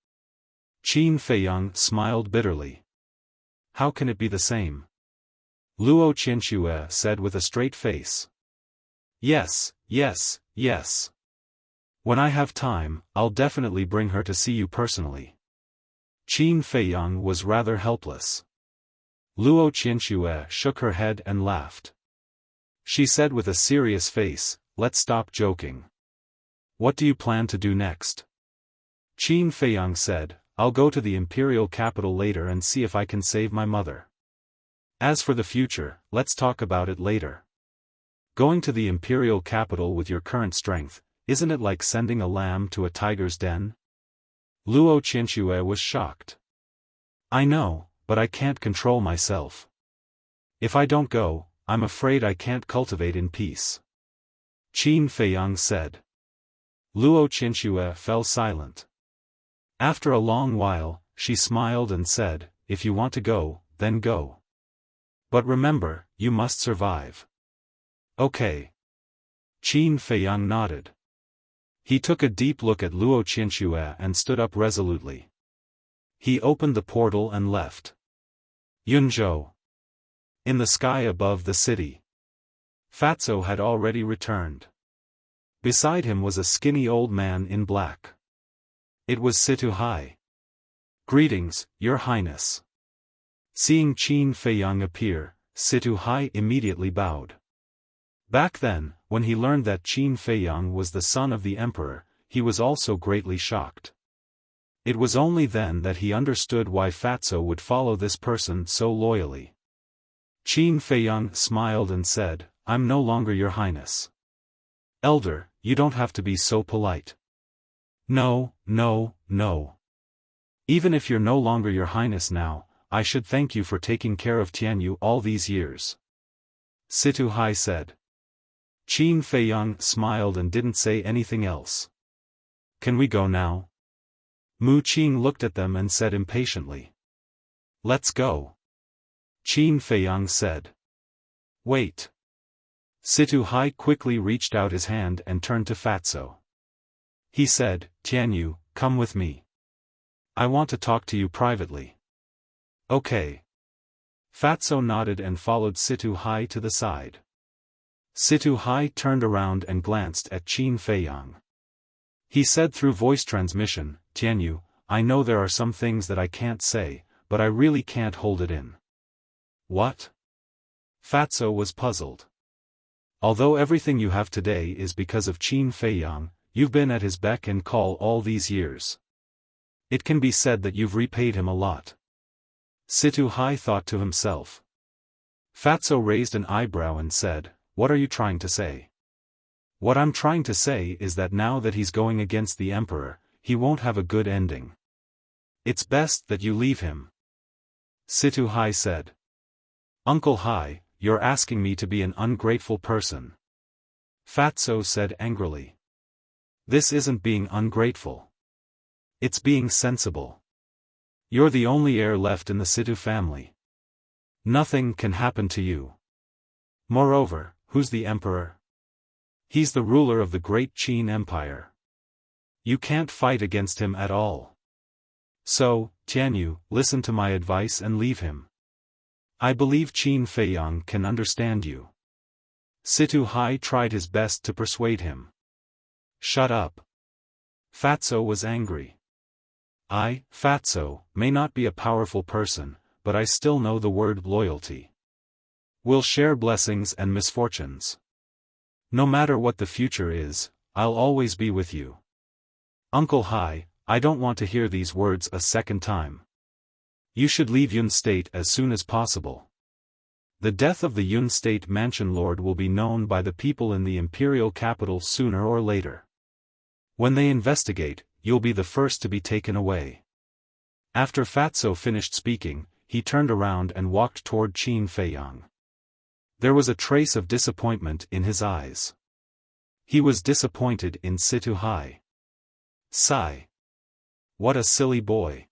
Qin Feiyang smiled bitterly. How can it be the same? Luo Qianxue said with a straight face. Yes, yes, yes. When I have time, I'll definitely bring her to see you personally. Qin Feiyang was rather helpless. Luo Qianxue shook her head and laughed. She said with a serious face, let's stop joking. What do you plan to do next? Qin Feiyang said, I'll go to the imperial capital later and see if I can save my mother. As for the future, let's talk about it later. Going to the imperial capital with your current strength, isn't it like sending a lamb to a tiger's den? Luo Qianxue was shocked. I know, but I can't control myself. If I don't go, I'm afraid I can't cultivate in peace. Qin Feiyang said. Luo Qianxue fell silent. After a long while, she smiled and said, if you want to go, then go. But remember, you must survive. Okay. Qin Feiyang nodded. He took a deep look at Luo Qianxue and stood up resolutely. He opened the portal and left. Yunzhou. In the sky above the city. Fatso had already returned. Beside him was a skinny old man in black. It was Situ Hai. Greetings, Your Highness. Seeing Qin Feiyang appear, Situ Hai immediately bowed. Back then, when he learned that Qin Feiyang was the son of the emperor, he was also greatly shocked. It was only then that he understood why Fatso would follow this person so loyally. Qin Feiyang smiled and said, I'm no longer Your Highness. Elder, you don't have to be so polite. No, no, no. Even if you're no longer Your Highness now, I should thank you for taking care of Tianyu all these years. Situ Hai said. Qin Feiyang smiled and didn't say anything else. Can we go now? Mu Qing looked at them and said impatiently. Let's go. Qin Feiyang said. Wait. Situ Hai quickly reached out his hand and turned to Fatso. He said, Tianyu, come with me. I want to talk to you privately. Okay. Fatso nodded and followed Situ Hai to the side. Situ Hai turned around and glanced at Qin Feiyang. He said through voice transmission, Tianyu, I know there are some things that I can't say, but I really can't hold it in. What? Fatso was puzzled. Although everything you have today is because of Qin Feiyang, you've been at his beck and call all these years. It can be said that you've repaid him a lot. Situ Hai thought to himself. Fatso raised an eyebrow and said, what are you trying to say? What I'm trying to say is that now that he's going against the emperor, he won't have a good ending. It's best that you leave him. Situ Hai said. Uncle Hai, you're asking me to be an ungrateful person. Fatso said angrily. This isn't being ungrateful. It's being sensible. You're the only heir left in the Situ family. Nothing can happen to you. Moreover, who's the emperor? He's the ruler of the great Qin Empire. You can't fight against him at all. So, Tianyu, listen to my advice and leave him. I believe Qin Feiyang can understand you. Situ Hai tried his best to persuade him. Shut up. Fatso was angry. I, Fatso, may not be a powerful person, but I still know the word loyalty. We'll share blessings and misfortunes. No matter what the future is, I'll always be with you. Uncle Hai, I don't want to hear these words a second time. You should leave Yun State as soon as possible. The death of the Yun State mansion lord will be known by the people in the imperial capital sooner or later. When they investigate, you'll be the first to be taken away." After Fatso finished speaking, he turned around and walked toward Qin Feiyang. There was a trace of disappointment in his eyes. He was disappointed in Situ Hai. Sigh. What a silly boy.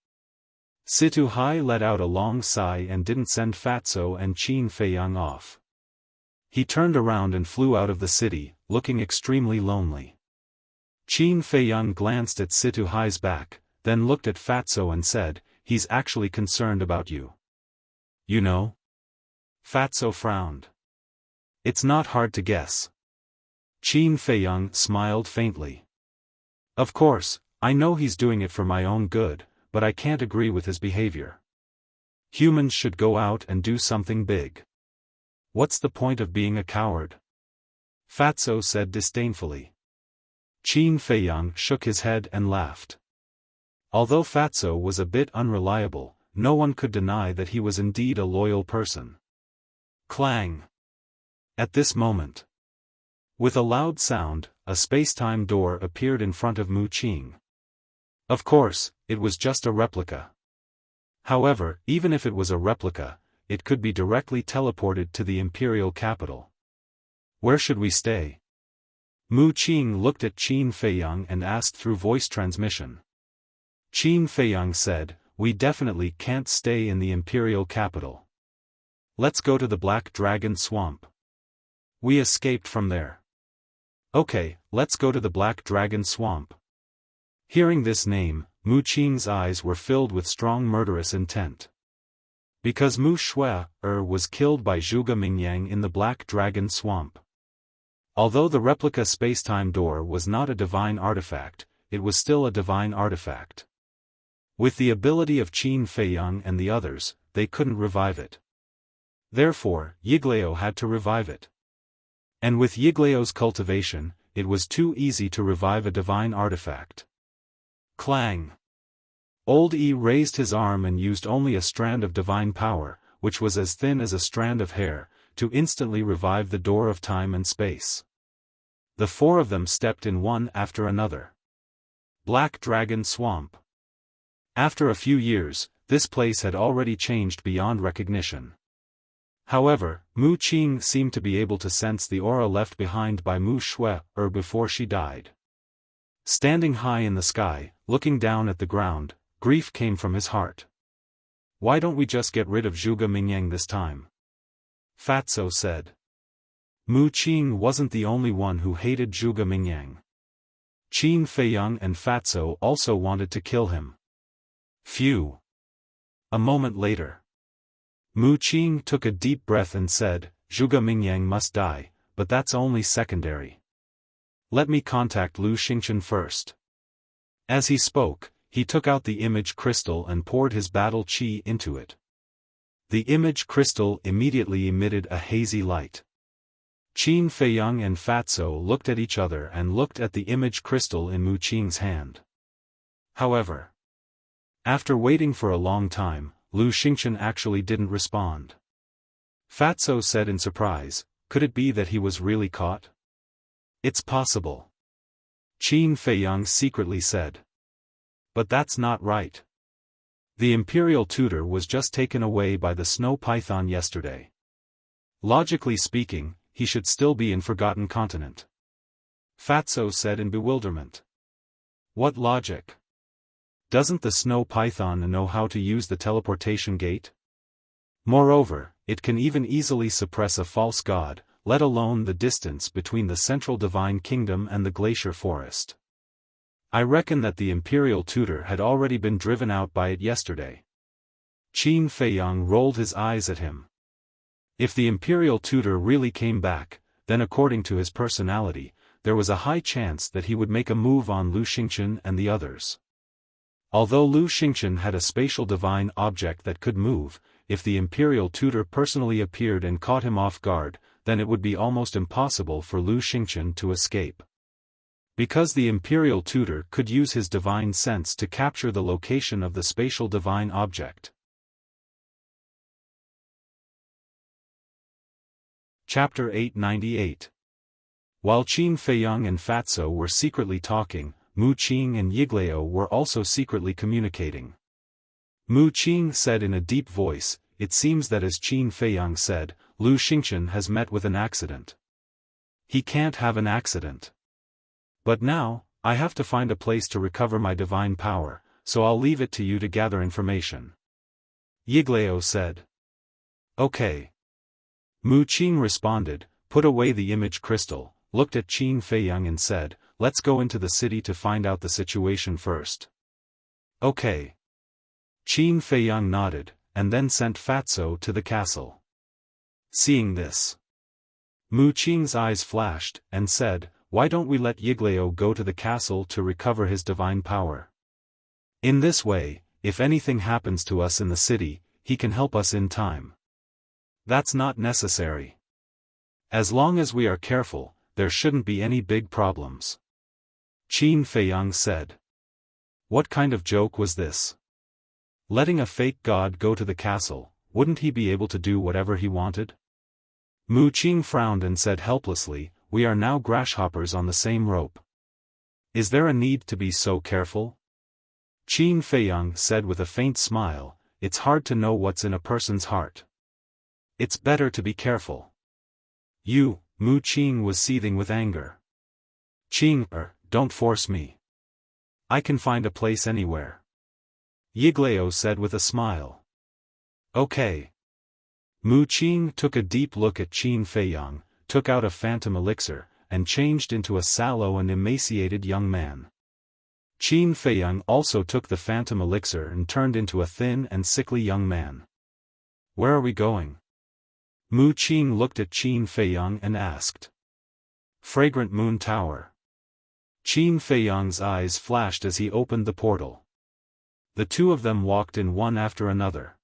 Situ Hai let out a long sigh and didn't send Fatso and Qin Feiyang off. He turned around and flew out of the city, looking extremely lonely. Qin Feiyang glanced at Situ Hai's back, then looked at Fatso and said, "He's actually concerned about you. You know?" Fatso frowned. "It's not hard to guess." Qin Feiyang smiled faintly. "Of course, I know he's doing it for my own good, but I can't agree with his behavior. Humans should go out and do something big. What's the point of being a coward?" Fatso said disdainfully. Qin Feiyang shook his head and laughed. Although Fatso was a bit unreliable, no one could deny that he was indeed a loyal person. Clang! At this moment, with a loud sound, a space-time door appeared in front of Mu Qing. Of course, it was just a replica. However, even if it was a replica, it could be directly teleported to the imperial capital. "Where should we stay?" Mu Qing looked at Qin Feiyang and asked through voice transmission. Qin Feiyang said, "We definitely can't stay in the imperial capital. Let's go to the Black Dragon Swamp. We escaped from there." "Okay, let's go to the Black Dragon Swamp." Hearing this name, Mu Qing's eyes were filled with strong murderous intent. Because Mu Shui was killed by Zhuge Mingyang in the Black Dragon Swamp. Although the replica space-time door was not a divine artifact, it was still a divine artifact. With the ability of Qin Feiyang and the others, they couldn't revive it. Therefore, Yiglao had to revive it. And with Yiglao's cultivation, it was too easy to revive a divine artifact. Clang! Old Yi raised his arm and used only a strand of divine power, which was as thin as a strand of hair, to instantly revive the door of time and space. The four of them stepped in one after another. Black Dragon Swamp. After a few years, this place had already changed beyond recognition. However, Mu Qing seemed to be able to sense the aura left behind by Mu Shui before she died. Standing high in the sky, looking down at the ground, grief came from his heart. "Why don't we just get rid of Zhuge Mingyang this time?" Fatso said. Mu Qing wasn't the only one who hated Zhuge Mingyang. Qin Feiyang and Fatso also wanted to kill him. Phew. A moment later, Mu Qing took a deep breath and said, "Zhuge Mingyang must die, but that's only secondary. Let me contact Lu Xingchen first." As he spoke, he took out the image crystal and poured his battle qi into it. The image crystal immediately emitted a hazy light. Qin Feiyang and Fatso looked at each other and looked at the image crystal in Mu Qing's hand. However, after waiting for a long time, Lu Xingchen actually didn't respond. Fatso said in surprise, "Could it be that he was really caught?" "It's possible," Qin Feiyang secretly said. "But that's not right. The Imperial Tutor was just taken away by the Snow Python yesterday. Logically speaking, he should still be in Forgotten Continent." Fatso said in bewilderment. "What logic? Doesn't the Snow Python know how to use the teleportation gate? Moreover, it can even easily suppress a false god, let alone the distance between the Central Divine Kingdom and the Glacier Forest. I reckon that the Imperial Tutor had already been driven out by it yesterday." Qin Feiyang rolled his eyes at him. If the Imperial Tutor really came back, then according to his personality, there was a high chance that he would make a move on Lu Xingchen and the others. Although Lu Xingchen had a spatial divine object that could move, if the Imperial Tutor personally appeared and caught him off guard, then it would be almost impossible for Lu Xingchen to escape. Because the Imperial Tutor could use his divine sense to capture the location of the spatial divine object. Chapter 898. While Qin Feiyang and Fatso were secretly talking, Mu Qing and Yiglao were also secretly communicating. Mu Qing said in a deep voice, "It seems that as Qin Feiyang said, Lu Xingchen has met with an accident. He can't have an accident. But now, I have to find a place to recover my divine power, so I'll leave it to you to gather information." Yiglao said. "Okay." Mu Qing responded, put away the image crystal, looked at Qin Feiyang and said, "Let's go into the city to find out the situation first." "Okay." Qin Feiyang nodded, and then sent Fatso to the castle. Seeing this, Mu Qing's eyes flashed, and said, "Why don't we let Yiglao go to the castle to recover his divine power? In this way, if anything happens to us in the city, he can help us in time." "That's not necessary. As long as we are careful, there shouldn't be any big problems," Qin Feiyang said. What kind of joke was this? Letting a fake god go to the castle, wouldn't he be able to do whatever he wanted? Mu Qing frowned and said helplessly, "We are now grasshoppers on the same rope. Is there a need to be so careful?" Qin Feiyang said with a faint smile, "It's hard to know what's in a person's heart. It's better to be careful." Mu Qing was seething with anger. "Qing, don't force me. I can find a place anywhere," Yiglao said with a smile. "Okay." Mu Qing took a deep look at Qin Feiyang, took out a phantom elixir, and changed into a sallow and emaciated young man. Qin Feiyang also took the phantom elixir and turned into a thin and sickly young man. "Where are we going?" Mu Qing looked at Qin Feiyang and asked. "Fragrant Moon Tower." Qin Feiyang's eyes flashed as he opened the portal. The two of them walked in one after another.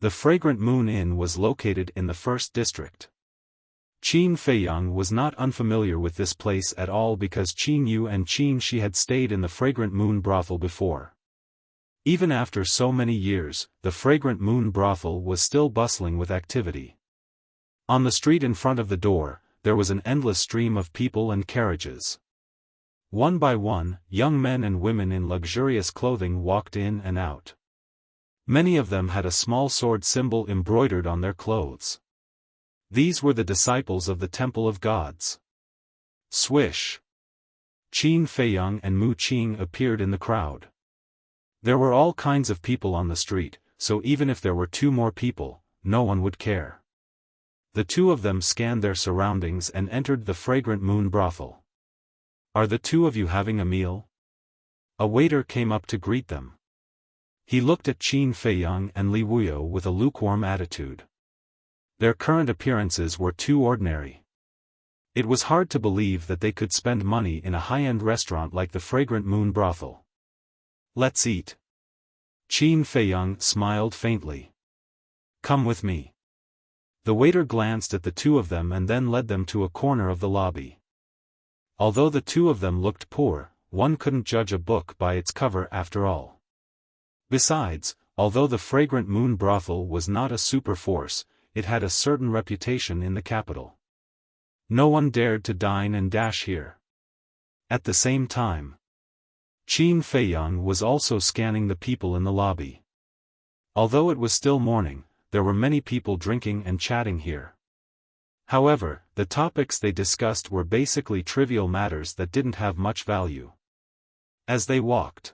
The Fragrant Moon Inn was located in the first district. Qin Feiyang was not unfamiliar with this place at all because Qin Yu and Qin Shi had stayed in the Fragrant Moon brothel before. Even after so many years, the Fragrant Moon brothel was still bustling with activity. On the street in front of the door, there was an endless stream of people and carriages. One by one, young men and women in luxurious clothing walked in and out. Many of them had a small sword symbol embroidered on their clothes. These were the disciples of the Temple of Gods. Swish! Qin Feiyang and Mu Qing appeared in the crowd. There were all kinds of people on the street, so even if there were two more people, no one would care. The two of them scanned their surroundings and entered the Fragrant Moon brothel. "Are the two of you having a meal?" A waiter came up to greet them. He looked at Qin Feiyang and Li Wuyo with a lukewarm attitude. Their current appearances were too ordinary. It was hard to believe that they could spend money in a high-end restaurant like the Fragrant Moon brothel. "Let's eat." Qin Feiyang smiled faintly. "Come with me." The waiter glanced at the two of them and then led them to a corner of the lobby. Although the two of them looked poor, one couldn't judge a book by its cover after all. Besides, although the Fragrant Moon brothel was not a super force, it had a certain reputation in the capital. No one dared to dine and dash here. At the same time, Qin Feiyang was also scanning the people in the lobby. Although it was still morning, there were many people drinking and chatting here. However, the topics they discussed were basically trivial matters that didn't have much value. As they walked,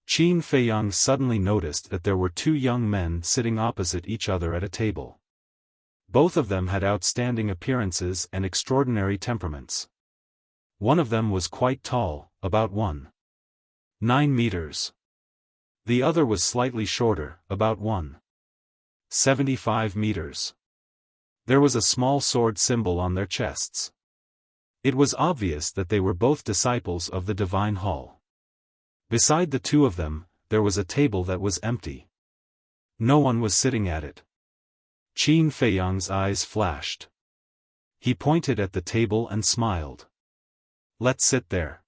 Qin Feiyang suddenly noticed that there were two young men sitting opposite each other at a table. Both of them had outstanding appearances and extraordinary temperaments. One of them was quite tall, about 1.9 meters. The other was slightly shorter, about 1.75 meters. There was a small sword symbol on their chests. It was obvious that they were both disciples of the Divine Hall. Beside the two of them, there was a table that was empty. No one was sitting at it. Qin Feiyang's eyes flashed. He pointed at the table and smiled. "Let's sit there."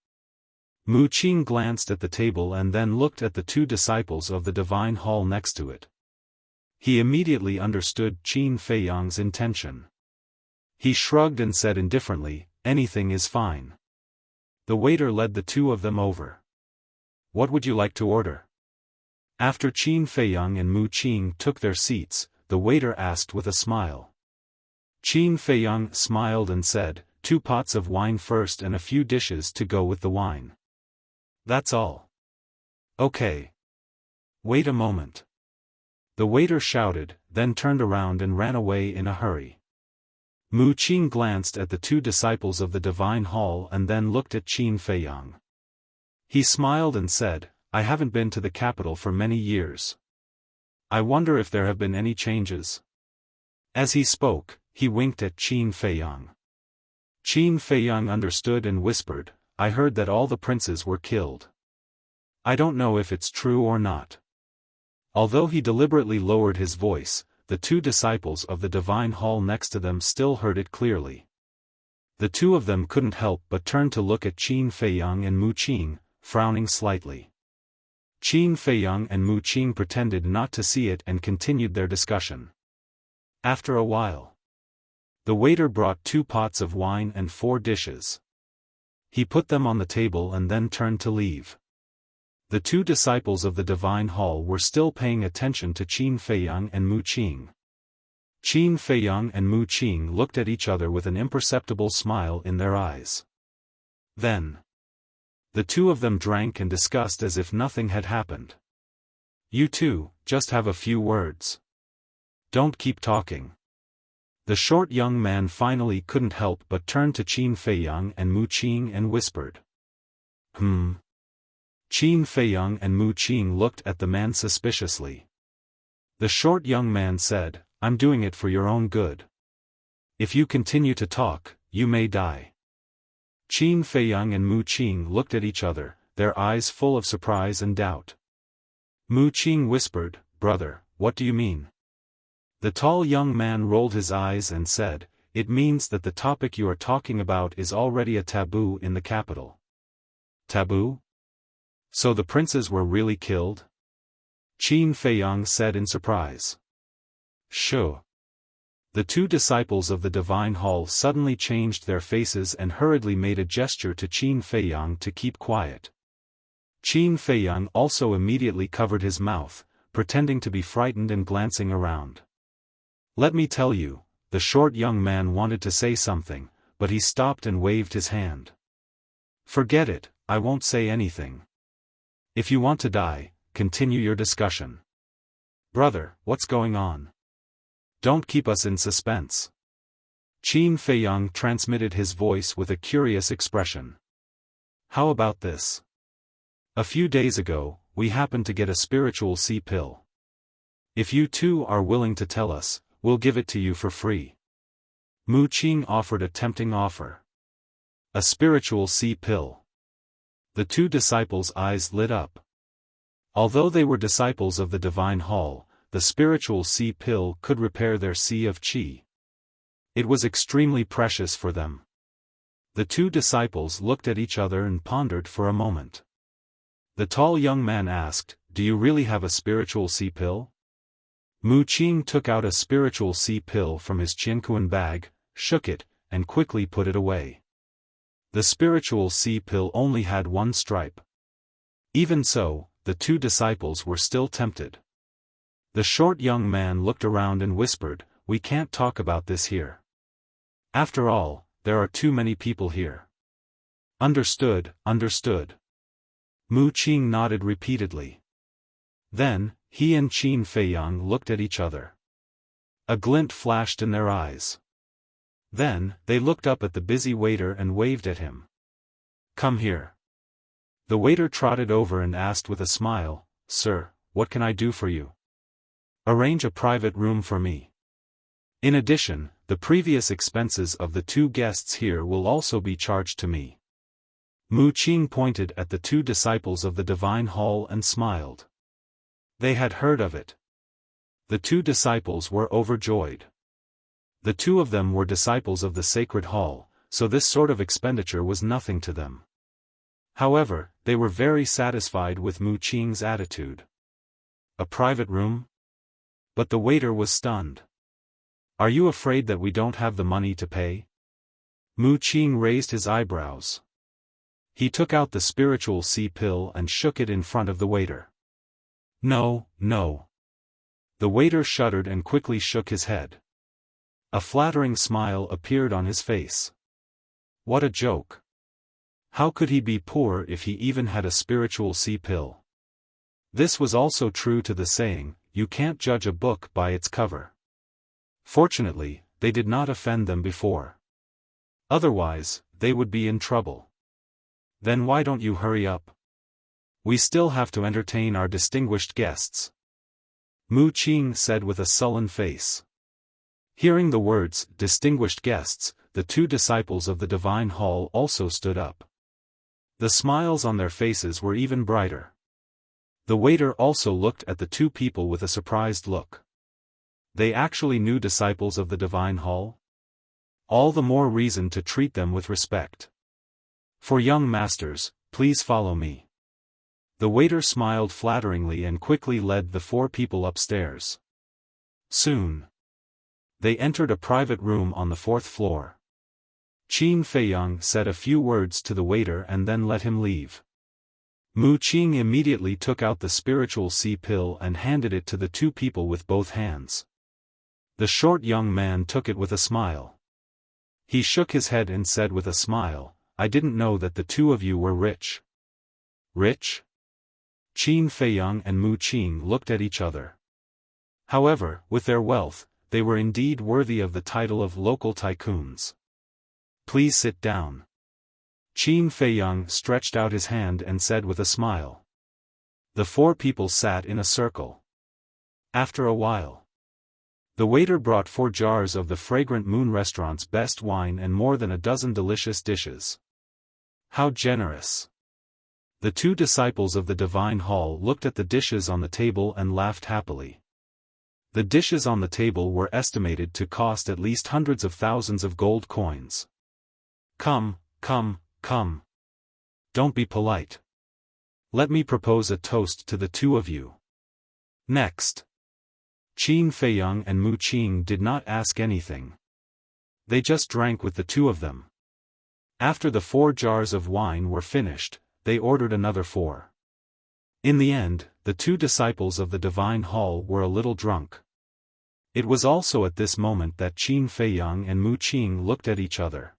Mu Qing glanced at the table and then looked at the two disciples of the Divine Hall next to it. He immediately understood Qin Feiyang's intention. He shrugged and said indifferently, "Anything is fine." The waiter led the two of them over. "What would you like to order?" After Qin Feiyang and Mu Qing took their seats, the waiter asked with a smile. Qin Feiyang smiled and said, "2 pots of wine first and a few dishes to go with the wine." "That's all." "Okay. Wait a moment." The waiter shouted, then turned around and ran away in a hurry. Mu Qing glanced at the 2 disciples of the Divine Hall and then looked at Qin Feiyang. He smiled and said, "I haven't been to the capital for many years. I wonder if there have been any changes." As he spoke, he winked at Qin Feiyang. Qin Feiyang understood and whispered, "I heard that all the princes were killed. I don't know if it's true or not." Although he deliberately lowered his voice, the 2 disciples of the Divine Hall next to them still heard it clearly. The 2 of them couldn't help but turn to look at Qin Feiyang and Mu Qing, frowning slightly. Qin Feiyang and Mu Qing pretended not to see it and continued their discussion. After a while, the waiter brought 2 pots of wine and 4 dishes. He put them on the table and then turned to leave. The 2 disciples of the Divine Hall were still paying attention to Qin Feiyang and Mu Qing. Qin Feiyang and Mu Qing looked at each other with an imperceptible smile in their eyes. Then, the 2 of them drank and discussed as if nothing had happened. "You two, just have a few words. Don't keep talking." The short young man finally couldn't help but turn to Qin Feiyang and Mu Qing and whispered. Qin Feiyang and Mu Qing looked at the man suspiciously. The short young man said, "I'm doing it for your own good. If you continue to talk, you may die." Qin Feiyang and Mu Qing looked at each other, their eyes full of surprise and doubt. Mu Qing whispered, "Brother, what do you mean?" The tall young man rolled his eyes and said, "It means that the topic you are talking about is already a taboo in the capital." "Taboo? So the princes were really killed?" Qin Feiyang said in surprise. "Sure." The 2 disciples of the Divine Hall suddenly changed their faces and hurriedly made a gesture to Qin Feiyang to keep quiet. Qin Feiyang also immediately covered his mouth, pretending to be frightened and glancing around. "Let me tell you," the short young man wanted to say something, but he stopped and waved his hand. "Forget it, I won't say anything. If you want to die, continue your discussion." "Brother, what's going on? Don't keep us in suspense." Qin Feiyang transmitted his voice with a curious expression. "How about this? A few days ago, we happened to get a spiritual sea pill. If you two are willing to tell us, we'll give it to you for free." Mu Qing offered a tempting offer. A spiritual sea pill. The 2 disciples' eyes lit up. Although they were disciples of the Divine Hall, the spiritual sea pill could repair their sea of qi. It was extremely precious for them. The 2 disciples looked at each other and pondered for a moment. The tall young man asked, "Do you really have a spiritual sea pill?" Mu Qing took out a spiritual sea pill from his qianquan bag, shook it, and quickly put it away. The spiritual sea pill only had 1 stripe. Even so, the 2 disciples were still tempted. The short young man looked around and whispered, "We can't talk about this here. After all, there are too many people here." "Understood, understood." Mu Qing nodded repeatedly. Then, he and Qin Feiyang looked at each other. A glint flashed in their eyes. Then, they looked up at the busy waiter and waved at him. "Come here." The waiter trotted over and asked with a smile, "Sir, what can I do for you?" "Arrange a private room for me. In addition, the previous expenses of the 2 guests here will also be charged to me." Mu Qing pointed at the 2 disciples of the Divine Hall and smiled. They had heard of it. The 2 disciples were overjoyed. The 2 of them were disciples of the Sacred Hall, so this sort of expenditure was nothing to them. However, they were very satisfied with Mu Qing's attitude. "A private room?" But the waiter was stunned. "Are you afraid that we don't have the money to pay?" Mu Qing raised his eyebrows. He took out the spiritual sea pill and shook it in front of the waiter. No, no. The waiter shuddered and quickly shook his head. A flattering smile appeared on his face. What a joke. How could he be poor if he even had a spiritual sea pill? This was also true to the saying, "You can't judge a book by its cover." Fortunately, they did not offend them before. Otherwise, they would be in trouble. Then why don't you hurry up? We still have to entertain our distinguished guests. Mu Qing said with a sullen face. Hearing the words, distinguished guests, the two disciples of the divine hall also stood up. The smiles on their faces were even brighter. The waiter also looked at the two people with a surprised look. They actually knew disciples of the divine hall? All the more reason to treat them with respect. For young masters, please follow me. The waiter smiled flatteringly and quickly led the four people upstairs. Soon, they entered a private room on the fourth floor. Qin Feiyang said a few words to the waiter and then let him leave. Mu Qing immediately took out the spiritual sea pill and handed it to the two people with both hands. The short young man took it with a smile. He shook his head and said with a smile, "I didn't know that the two of you were rich." Rich? Qin Feiyang and Mu Qing looked at each other. However, with their wealth, they were indeed worthy of the title of local tycoons. Please sit down. Qin Feiyang stretched out his hand and said with a smile. The four people sat in a circle. After a while, the waiter brought 4 jars of the fragrant Moon restaurant's best wine and more than a dozen delicious dishes. How generous! The two disciples of the divine hall looked at the dishes on the table and laughed happily. The dishes on the table were estimated to cost at least hundreds of thousands of gold coins. Come, come, come. Don't be polite. Let me propose a toast to the two of you. Next. Qin Feiyang and Mu Qing did not ask anything. They just drank with the two of them. After the 4 jars of wine were finished, they ordered another 4. In the end, the two disciples of the divine hall were a little drunk. It was also at this moment that Qin Feiyang and Mu Qing looked at each other.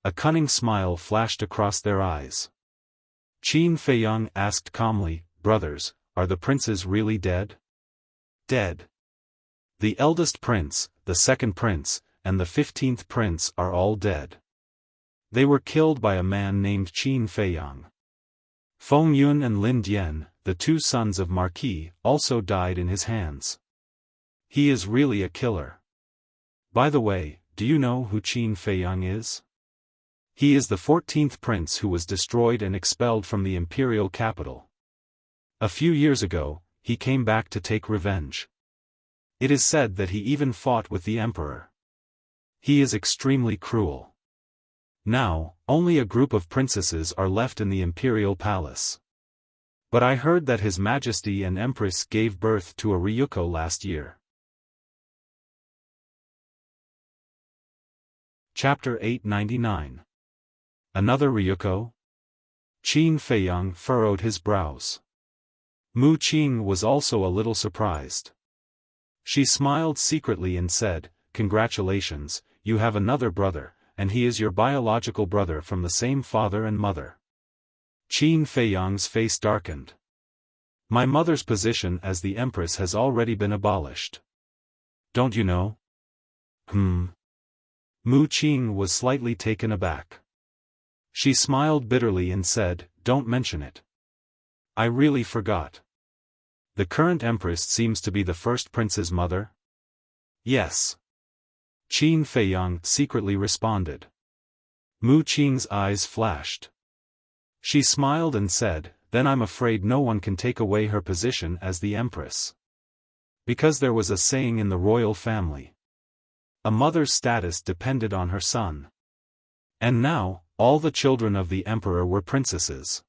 A cunning smile flashed across their eyes. Qin Feiyang asked calmly, "Brothers, are the princes really dead?" Dead. The eldest prince, the second prince, and the 15th prince are all dead. They were killed by a man named Qin Feiyang. Feng Yun and Lin Dian, the 2 sons of Marquis, also died in his hands. He is really a killer. By the way, do you know who Qin Feiyang is? He is the 14th prince who was destroyed and expelled from the imperial capital. A few years ago, he came back to take revenge. It is said that he even fought with the emperor. He is extremely cruel. Now, only a group of princesses are left in the imperial palace. But I heard that His Majesty and Empress gave birth to a Ryuko last year. Chapter 899. Another Ryuko? Qin Feiyang furrowed his brows. Mu Qing was also a little surprised. She smiled secretly and said, "Congratulations, you have another brother, and he is your biological brother from the same father and mother." Qin Feiyang's face darkened. "My mother's position as the empress has already been abolished. Don't you know?" Mu Qing was slightly taken aback. She smiled bitterly and said, "Don't mention it. I really forgot. The current empress seems to be the first prince's mother?" "Yes." Qin Feiyang secretly responded. Mu Qing's eyes flashed. She smiled and said, "Then I'm afraid no one can take away her position as the empress. Because there was a saying in the royal family. A mother's status depended on her son. And now, all the children of the emperor were princesses.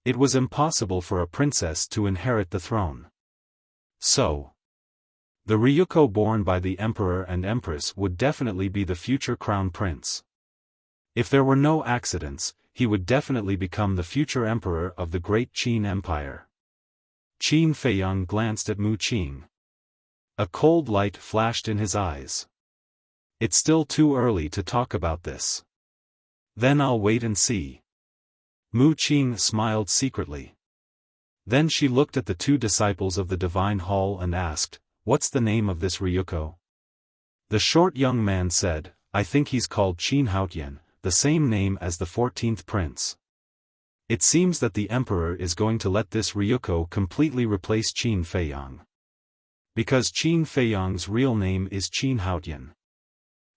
It was impossible for a princess to inherit the throne. So, the Ryuko born by the emperor and empress would definitely be the future crown prince. If there were no accidents, he would definitely become the future emperor of the great Qin Empire. Qin Feiyang glanced at Mu Qing. A cold light flashed in his eyes. It's still too early to talk about this. Then I'll wait and see. Mu Qing smiled secretly. Then she looked at the two disciples of the Divine Hall and asked, "What's the name of this Ryuko?" The short young man said, "I think he's called Qin Haotian, the same name as the 14th prince. It seems that the emperor is going to let this Ryuko completely replace Qin Feiyang. Because Qin Feiyang's real name is Qin Haotian.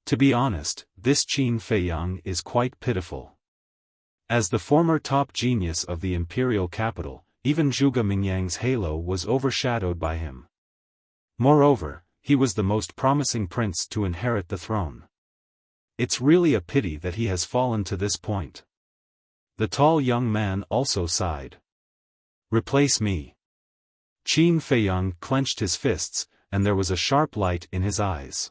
To be honest, this Qin Feiyang is quite pitiful. As the former top genius of the imperial capital, even Zhuge Mingyang's halo was overshadowed by him. Moreover, he was the most promising prince to inherit the throne. It's really a pity that he has fallen to this point." The tall young man also sighed. "Replace me." Qin Feiyang clenched his fists, and there was a sharp light in his eyes.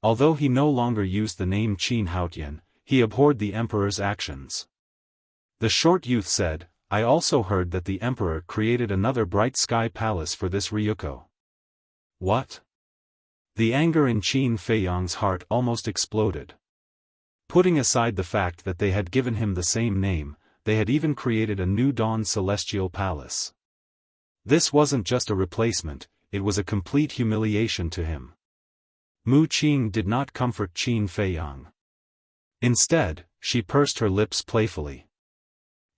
Although he no longer used the name Qin Haotian, he abhorred the emperor's actions. The short youth said, "I also heard that the emperor created another bright sky palace for this Ryuko." "What?" The anger in Qin Feiyang's heart almost exploded. Putting aside the fact that they had given him the same name, they had even created a new dawn celestial palace. This wasn't just a replacement, it was a complete humiliation to him. Mu Qing did not comfort Qin Feiyang. Instead, she pursed her lips playfully.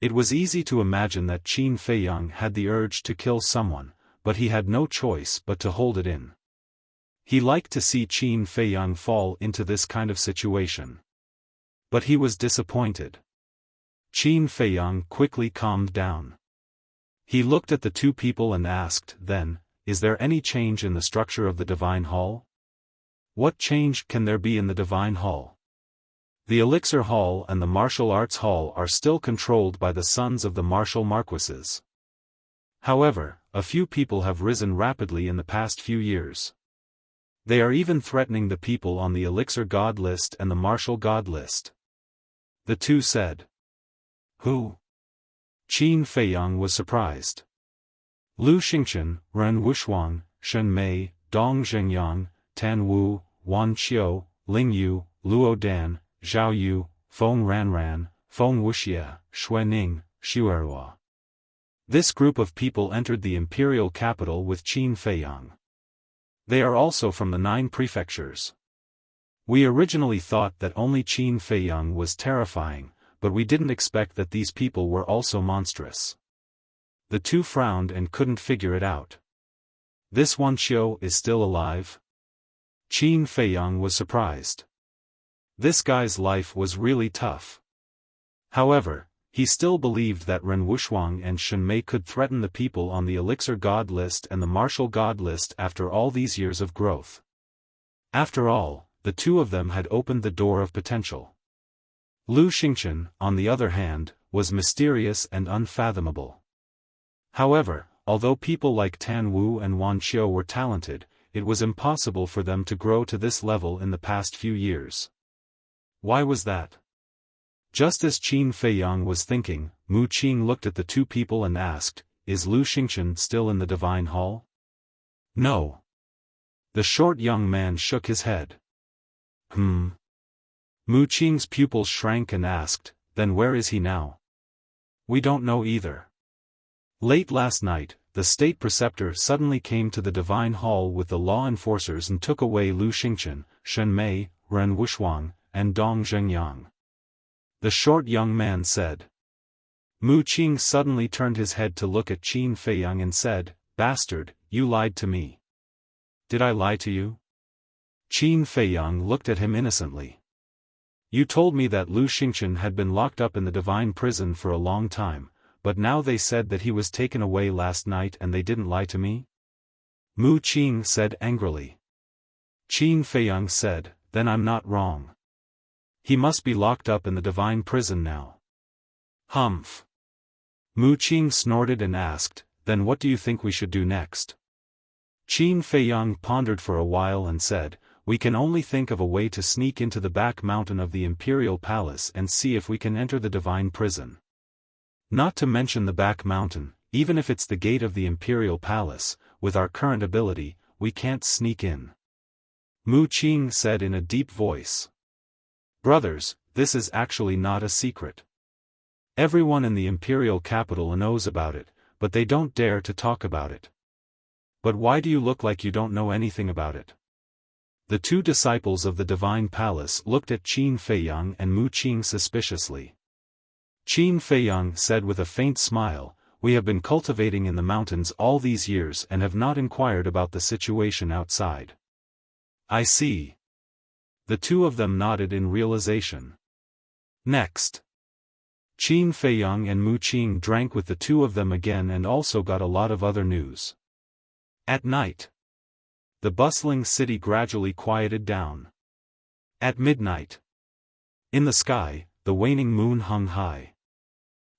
It was easy to imagine that Qin Feiyang had the urge to kill someone, but he had no choice but to hold it in. He liked to see Qin Feiyang fall into this kind of situation. But he was disappointed. Qin Feiyang quickly calmed down. He looked at the two people and asked, "Then, is there any change in the structure of the Divine Hall?" "What change can there be in the Divine Hall? The Elixir Hall and the Martial Arts Hall are still controlled by the sons of the martial marquises. However, a few people have risen rapidly in the past few years. They are even threatening the people on the Elixir God list and the Martial God list." The two said. "Who?" Qin Feiyang was surprised. Lu Xingchen, Ren Wuxuang, Shen Mei, Dong Zhengyang, Tan Wu, Wan Qiu, Ling Yu, Luo Dan, Zhao Yu, Feng Ranran, Feng Wuxia, Xuening, Xuerhua. This group of people entered the imperial capital with Qin Feiyang. They are also from the 9 prefectures. We originally thought that only Qin Feiyang was terrifying, but we didn't expect that these people were also monstrous. The two frowned and couldn't figure it out. "This Wan Qiu is still alive?" Qin Feiyang was surprised. This guy's life was really tough. However, he still believed that Ren Wuxuang and Shen Mei could threaten the people on the Elixir God list and the Martial God list after all these years of growth. After all, the two of them had opened the door of potential. Lu Xingchen, on the other hand, was mysterious and unfathomable. However, although people like Tan Wu and Wan Qiu were talented, it was impossible for them to grow to this level in the past few years. Why was that? Just as Qin Feiyang was thinking, Mu Qing looked at the two people and asked, "Is Lu Xingchen still in the Divine Hall?" "No." The short young man shook his head. Mu Qing's pupils shrank and asked, "Then where is he now?" "We don't know either." Late last night, the state preceptor suddenly came to the Divine Hall with the law enforcers and took away Lu Xingchen, Shen Mei, Ren Wuxuang, and Dong Zhengyang. The short young man said. Mu Qing suddenly turned his head to look at Qin Feiyang and said, "Bastard, you lied to me." "Did I lie to you?" Qin Feiyang looked at him innocently. "You told me that Lu Xingchen had been locked up in the divine prison for a long time, but now they said that he was taken away last night and they didn't lie to me?" Mu Qing said angrily. Qin Feiyang said, "Then I'm not wrong. He must be locked up in the divine prison now." "Humph." Mu Qing snorted and asked, "Then what do you think we should do next?" Qin Feiyang pondered for a while and said, we can only think of a way to sneak into the back mountain of the Imperial Palace and see if we can enter the divine prison. Not to mention the back mountain, even if it's the gate of the Imperial Palace, with our current ability, we can't sneak in. Mu Qing said in a deep voice. Brothers, this is actually not a secret. Everyone in the Imperial capital knows about it, but they don't dare to talk about it. But why do you look like you don't know anything about it? The two disciples of the Divine Palace looked at Qin Feiyang and Mu Qing suspiciously. Qin Feiyang said with a faint smile, "We have been cultivating in the mountains all these years and have not inquired about the situation outside." I see. The two of them nodded in realization. Next. Qin Feiyang and Mu Qing drank with the two of them again and also got a lot of other news. At night. The bustling city gradually quieted down. At midnight. In the sky, the waning moon hung high.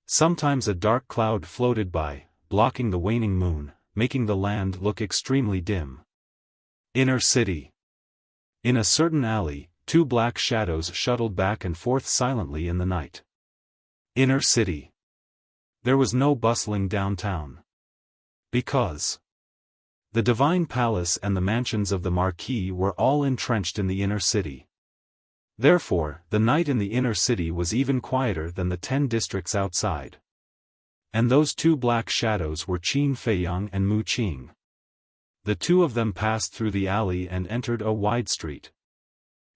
Sometimes a dark cloud floated by, blocking the waning moon, making the land look extremely dim. Inner city. In a certain alley, two black shadows shuttled back and forth silently in the night. Inner city. There was no bustling downtown. Because the Divine Palace and the mansions of the Marquis were all entrenched in the inner city. Therefore, the night in the inner city was even quieter than the 10 districts outside. And those two black shadows were Qin Feiyang and Mu Qing. The two of them passed through the alley and entered a wide street.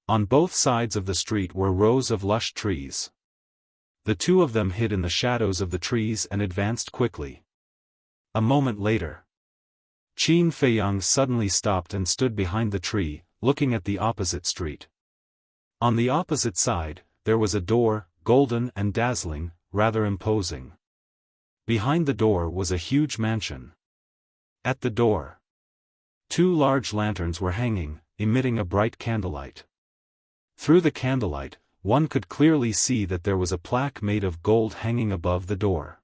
On both sides of the street were rows of lush trees. The two of them hid in the shadows of the trees and advanced quickly. A moment later, Qin Feiyang suddenly stopped and stood behind the tree, looking at the opposite street. On the opposite side, there was a door, golden and dazzling, rather imposing. Behind the door was a huge mansion. At the door, two large lanterns were hanging, emitting a bright candlelight. Through the candlelight, one could clearly see that there was a plaque made of gold hanging above the door.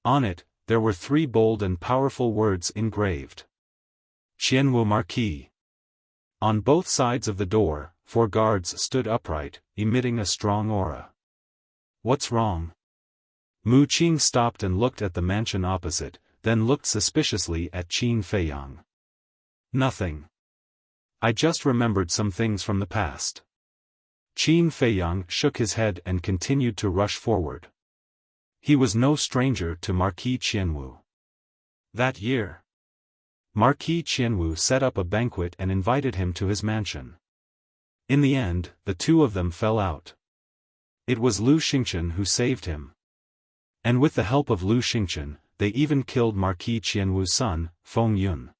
On it, there were 3 bold and powerful words engraved. Qianwu Marquis. On both sides of the door, 4 guards stood upright, emitting a strong aura. What's wrong? Mu Qing stopped and looked at the mansion opposite, then looked suspiciously at Qin Feiyang. Nothing. I just remembered some things from the past. Qin Feiyang shook his head and continued to rush forward. He was no stranger to Marquis Qianwu. That year, Marquis Qianwu set up a banquet and invited him to his mansion. In the end, the two of them fell out. It was Lu Xingchen who saved him. And with the help of Lu Xingchen, they even killed Marquis Qianwu's son, Feng Yun.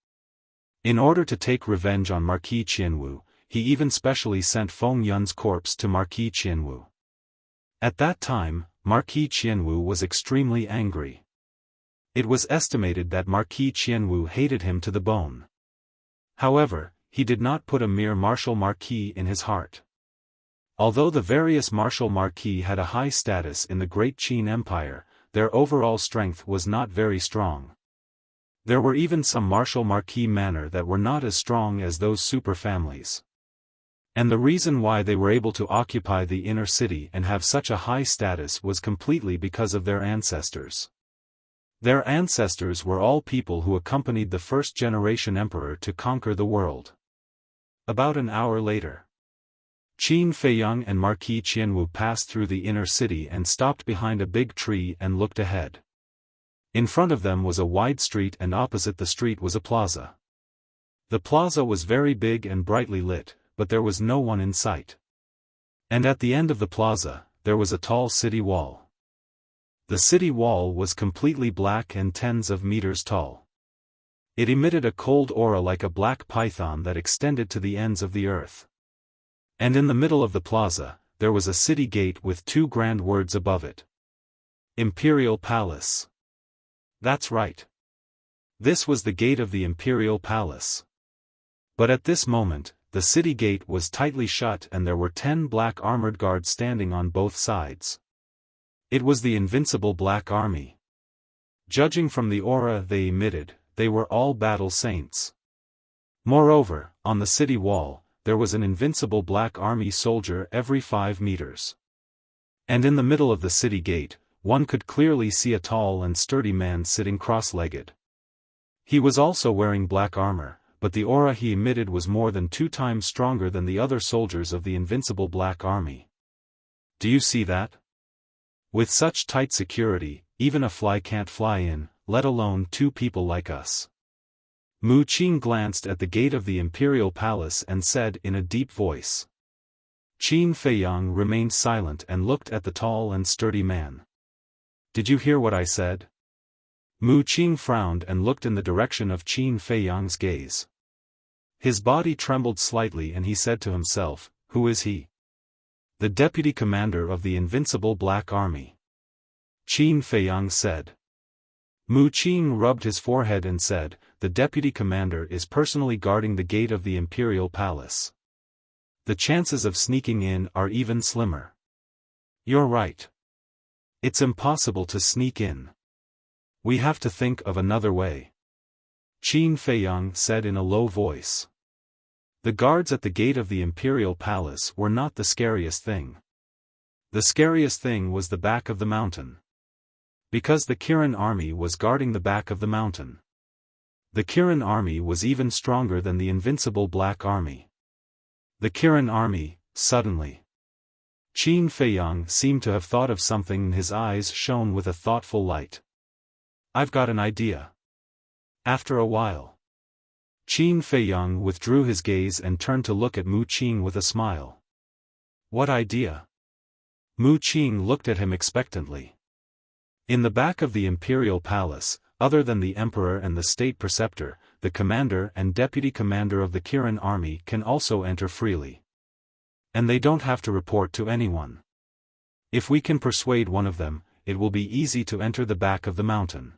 In order to take revenge on Marquis Qianwu, he even specially sent Feng Yun's corpse to Marquis Qianwu. At that time, Marquis Qianwu was extremely angry. It was estimated that Marquis Qianwu hated him to the bone. However, he did not put a mere martial marquis in his heart. Although the various martial marquis had a high status in the Great Qin Empire, their overall strength was not very strong. There were even some martial marquis manor that were not as strong as those super families. And the reason why they were able to occupy the inner city and have such a high status was completely because of their ancestors. Their ancestors were all people who accompanied the first-generation emperor to conquer the world. About an hour later, Qin Feiyang and Marquis Qianwu passed through the inner city and stopped behind a big tree and looked ahead. In front of them was a wide street and opposite the street was a plaza. The plaza was very big and brightly lit, but there was no one in sight. And at the end of the plaza, there was a tall city wall. The city wall was completely black and tens of meters tall. It emitted a cold aura like a black python that extended to the ends of the earth. And in the middle of the plaza, there was a city gate with 2 grand words above it. Imperial Palace. That's right. This was the gate of the Imperial Palace. But at this moment, the city gate was tightly shut and there were 10 black armored guards standing on both sides. It was the invincible Black Army. Judging from the aura they emitted, they were all battle saints. Moreover, on the city wall, there was an invincible black army soldier every 5 meters. And in the middle of the city gate, one could clearly see a tall and sturdy man sitting cross-legged. He was also wearing black armor, but the aura he emitted was more than 2 times stronger than the other soldiers of the invincible black army. Do you see that? With such tight security, even a fly can't fly in, let alone 2 people like us. Mu Qing glanced at the gate of the imperial palace and said in a deep voice. Qin Feiyang remained silent and looked at the tall and sturdy man. Did you hear what I said? Mu Qing frowned and looked in the direction of Qin Feiyang's gaze. His body trembled slightly and he said to himself, who is he? The deputy commander of the invincible black army. Qin Feiyang said. Mu Qing rubbed his forehead and said, the deputy commander is personally guarding the gate of the imperial palace. The chances of sneaking in are even slimmer. You're right. It's impossible to sneak in. We have to think of another way. Qin Feiyang said in a low voice. The guards at the gate of the imperial palace were not the scariest thing. The scariest thing was the back of the mountain. Because the Kirin army was guarding the back of the mountain. The Kirin army was even stronger than the invincible black army. The Kirin army, suddenly. Qin Feiyang seemed to have thought of something and his eyes shone with a thoughtful light. I've got an idea. After a while. Qin Feiyang withdrew his gaze and turned to look at Mu Qing with a smile. What idea? Mu Qing looked at him expectantly. In the back of the imperial palace, other than the emperor and the state preceptor, the commander and deputy commander of the Kirin army can also enter freely. And they don't have to report to anyone. If we can persuade one of them, it will be easy to enter the back of the mountain.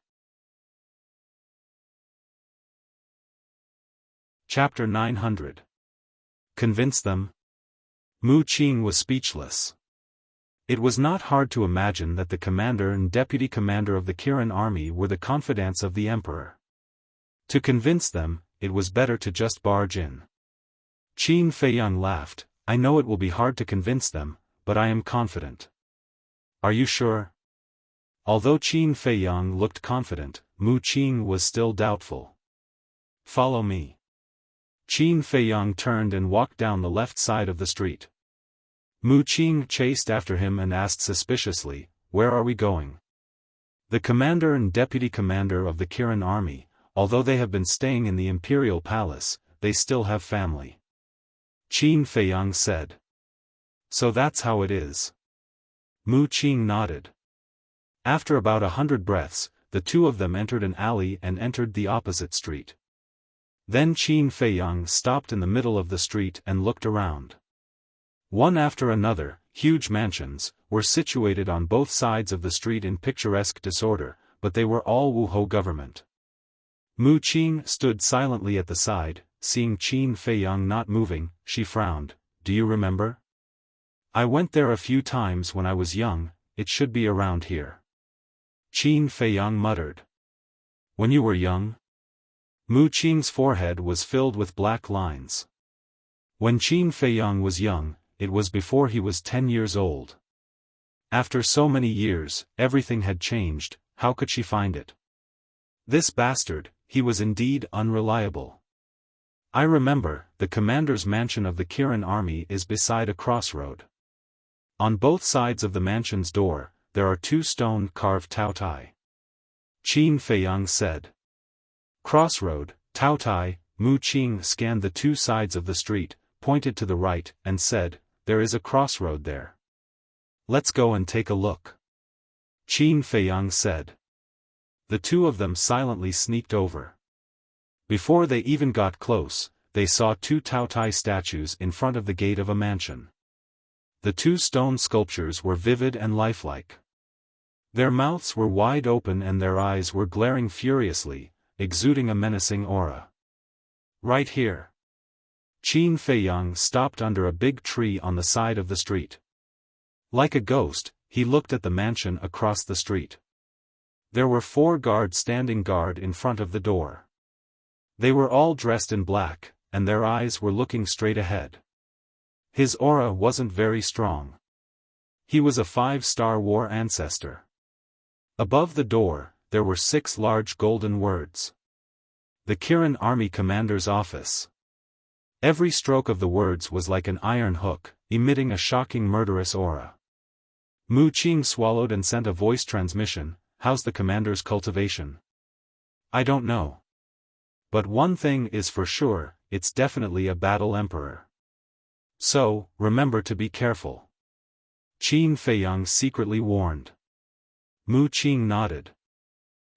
Chapter 900. Convince them? Mu Qing was speechless. It was not hard to imagine that the commander and deputy commander of the Kirin army were the confidants of the emperor. To convince them, it was better to just barge in. Qin Feiyang laughed. I know it will be hard to convince them, but I am confident. Are you sure? Although Qin Feiyang looked confident, Mu Qing was still doubtful. Follow me. Qin Feiyang turned and walked down the left side of the street. Mu Qing chased after him and asked suspiciously, where are we going? The commander and deputy commander of the Kirin army, although they have been staying in the imperial palace, they still have family. Qin Feiyang said. So that's how it is. Mu Qing nodded. After about 100 breaths, the two of them entered an alley and entered the opposite street. Then Qin Feiyang stopped in the middle of the street and looked around. One after another, huge mansions, were situated on both sides of the street in picturesque disorder, but they were all Wuhou government. Mu Qing stood silently at the side, seeing Qin Feiyang not moving, she frowned. Do you remember? I went there a few times when I was young, it should be around here. Qin Feiyang muttered. When you were young? Mu Qing's forehead was filled with black lines. When Qin Feiyang was young, it was before he was 10 years old. After so many years, everything had changed, how could she find it? This bastard, he was indeed unreliable. I remember, the commander's mansion of the Kirin army is beside a crossroad. On both sides of the mansion's door, there are 2 stone-carved taotai. Qin Feiyang said. Crossroad, taotai. Mu Qing scanned the 2 sides of the street, pointed to the right, and said, there is a crossroad there. Let's go and take a look. Qin Feiyang said. The two of them silently sneaked over. Before they even got close, they saw 2 taotai statues in front of the gate of a mansion. The 2 stone sculptures were vivid and lifelike. Their mouths were wide open and their eyes were glaring furiously, exuding a menacing aura. Right here. Qin Feiyang stopped under a big tree on the side of the street. Like a ghost, he looked at the mansion across the street. There were 4 guards standing guard in front of the door. They were all dressed in black, and their eyes were looking straight ahead. His aura wasn't very strong. He was a 5-star war ancestor. Above the door, there were 6 large golden words. The Kirin Army Commander's Office. Every stroke of the words was like an iron hook, emitting a shocking murderous aura. Mu Qing swallowed and sent a voice transmission. How's the commander's cultivation? I don't know. But one thing is for sure, it's definitely a battle emperor. So, remember to be careful. Qin Feiyang secretly warned. Mu Qing nodded.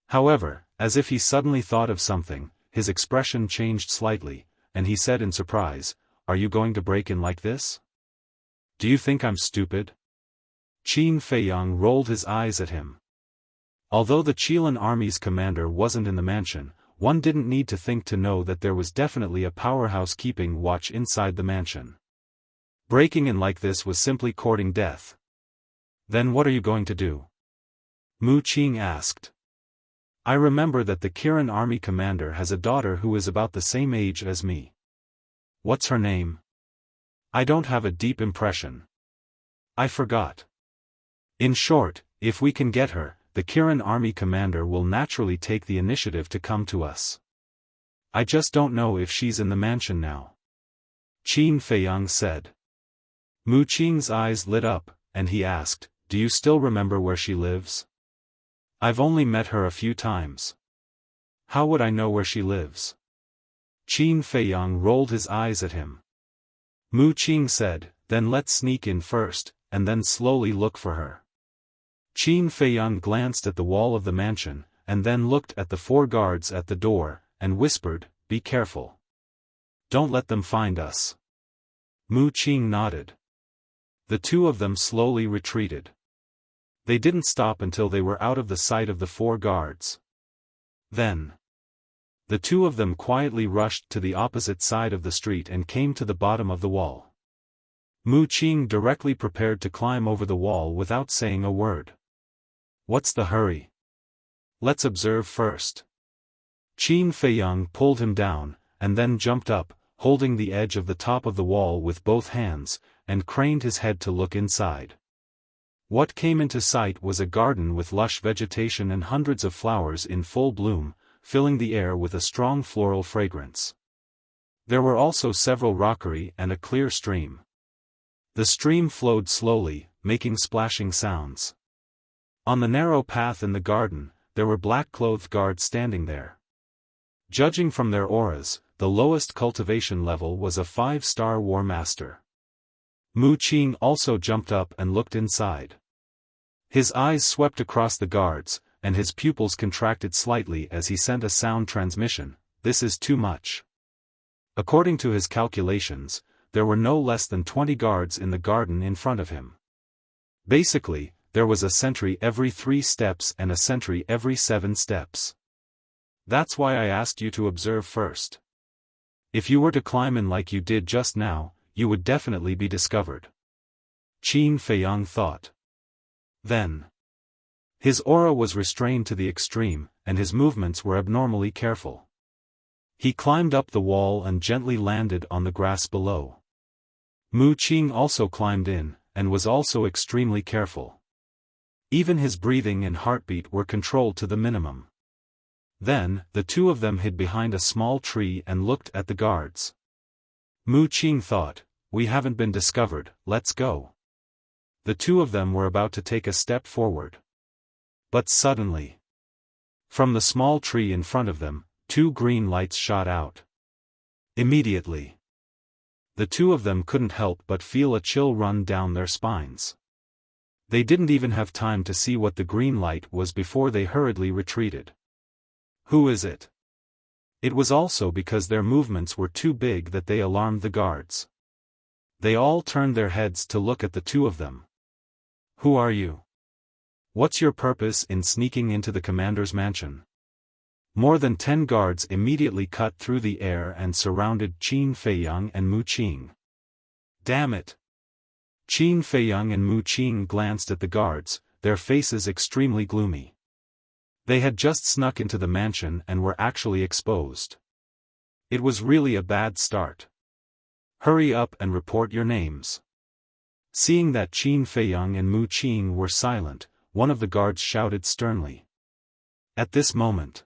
However, as if he suddenly thought of something, his expression changed slightly, and he said in surprise, "Are you going to break in like this? Do you think I'm stupid?" Qin Feiyang rolled his eyes at him. Although the Qilin army's commander wasn't in the mansion, one didn't need to think to know that there was definitely a powerhouse keeping watch inside the mansion. Breaking in like this was simply courting death. Then what are you going to do? Mu Qing asked. I remember that the Kirin army commander has a daughter who is about the same age as me. What's her name? I don't have a deep impression. I forgot. In short, if we can get her, the Kirin army commander will naturally take the initiative to come to us. I just don't know if she's in the mansion now. Qin Feiyang said. Mu Qing's eyes lit up, and he asked, do you still remember where she lives? I've only met her a few times. How would I know where she lives? Qin Feiyang rolled his eyes at him. Mu Qing said, then let's sneak in first, and then slowly look for her. Qin Feiyang glanced at the wall of the mansion, and then looked at the 4 guards at the door, and whispered, be careful. Don't let them find us. Mu Qing nodded. The 2 of them slowly retreated. They didn't stop until they were out of the sight of the 4 guards. Then, the 2 of them quietly rushed to the opposite side of the street and came to the bottom of the wall. Mu Qing directly prepared to climb over the wall without saying a word. What's the hurry? Let's observe first. Qin Feiyang pulled him down, and then jumped up, holding the edge of the top of the wall with both hands, and craned his head to look inside. What came into sight was a garden with lush vegetation and hundreds of flowers in full bloom, filling the air with a strong floral fragrance. There were also several rockery and a clear stream. The stream flowed slowly, making splashing sounds. On the narrow path in the garden, there were black-clothed guards standing there. Judging from their auras, the lowest cultivation level was a 5-star war master. Mu Qing also jumped up and looked inside. His eyes swept across the guards, and his pupils contracted slightly as he sent a sound transmission. This is too much. According to his calculations, there were no less than 20 guards in the garden in front of him. Basically, there was a sentry every 3 steps and a sentry every 7 steps. That's why I asked you to observe first. If you were to climb in like you did just now, you would definitely be discovered. Qin Feiyang thought. Then, his aura was restrained to the extreme, and his movements were abnormally careful. He climbed up the wall and gently landed on the grass below. Mu Qing also climbed in, and was also extremely careful. Even his breathing and heartbeat were controlled to the minimum. Then, the 2 of them hid behind a small tree and looked at the guards. Mu Qing thought, we haven't been discovered, let's go. The 2 of them were about to take a step forward. But suddenly, from the small tree in front of them, 2 green lights shot out. Immediately, the 2 of them couldn't help but feel a chill run down their spines. They didn't even have time to see what the green light was before they hurriedly retreated. Who is it? It was also because their movements were too big that they alarmed the guards. They all turned their heads to look at the 2 of them. Who are you? What's your purpose in sneaking into the commander's mansion? More than 10 guards immediately cut through the air and surrounded Qin Feiyang and Mu Qing. Damn it! Qin Feiyang and Mu Qing glanced at the guards, their faces extremely gloomy. They had just snuck into the mansion and were actually exposed. It was really a bad start. Hurry up and report your names. Seeing that Qin Feiyang and Mu Qing were silent, one of the guards shouted sternly. At this moment,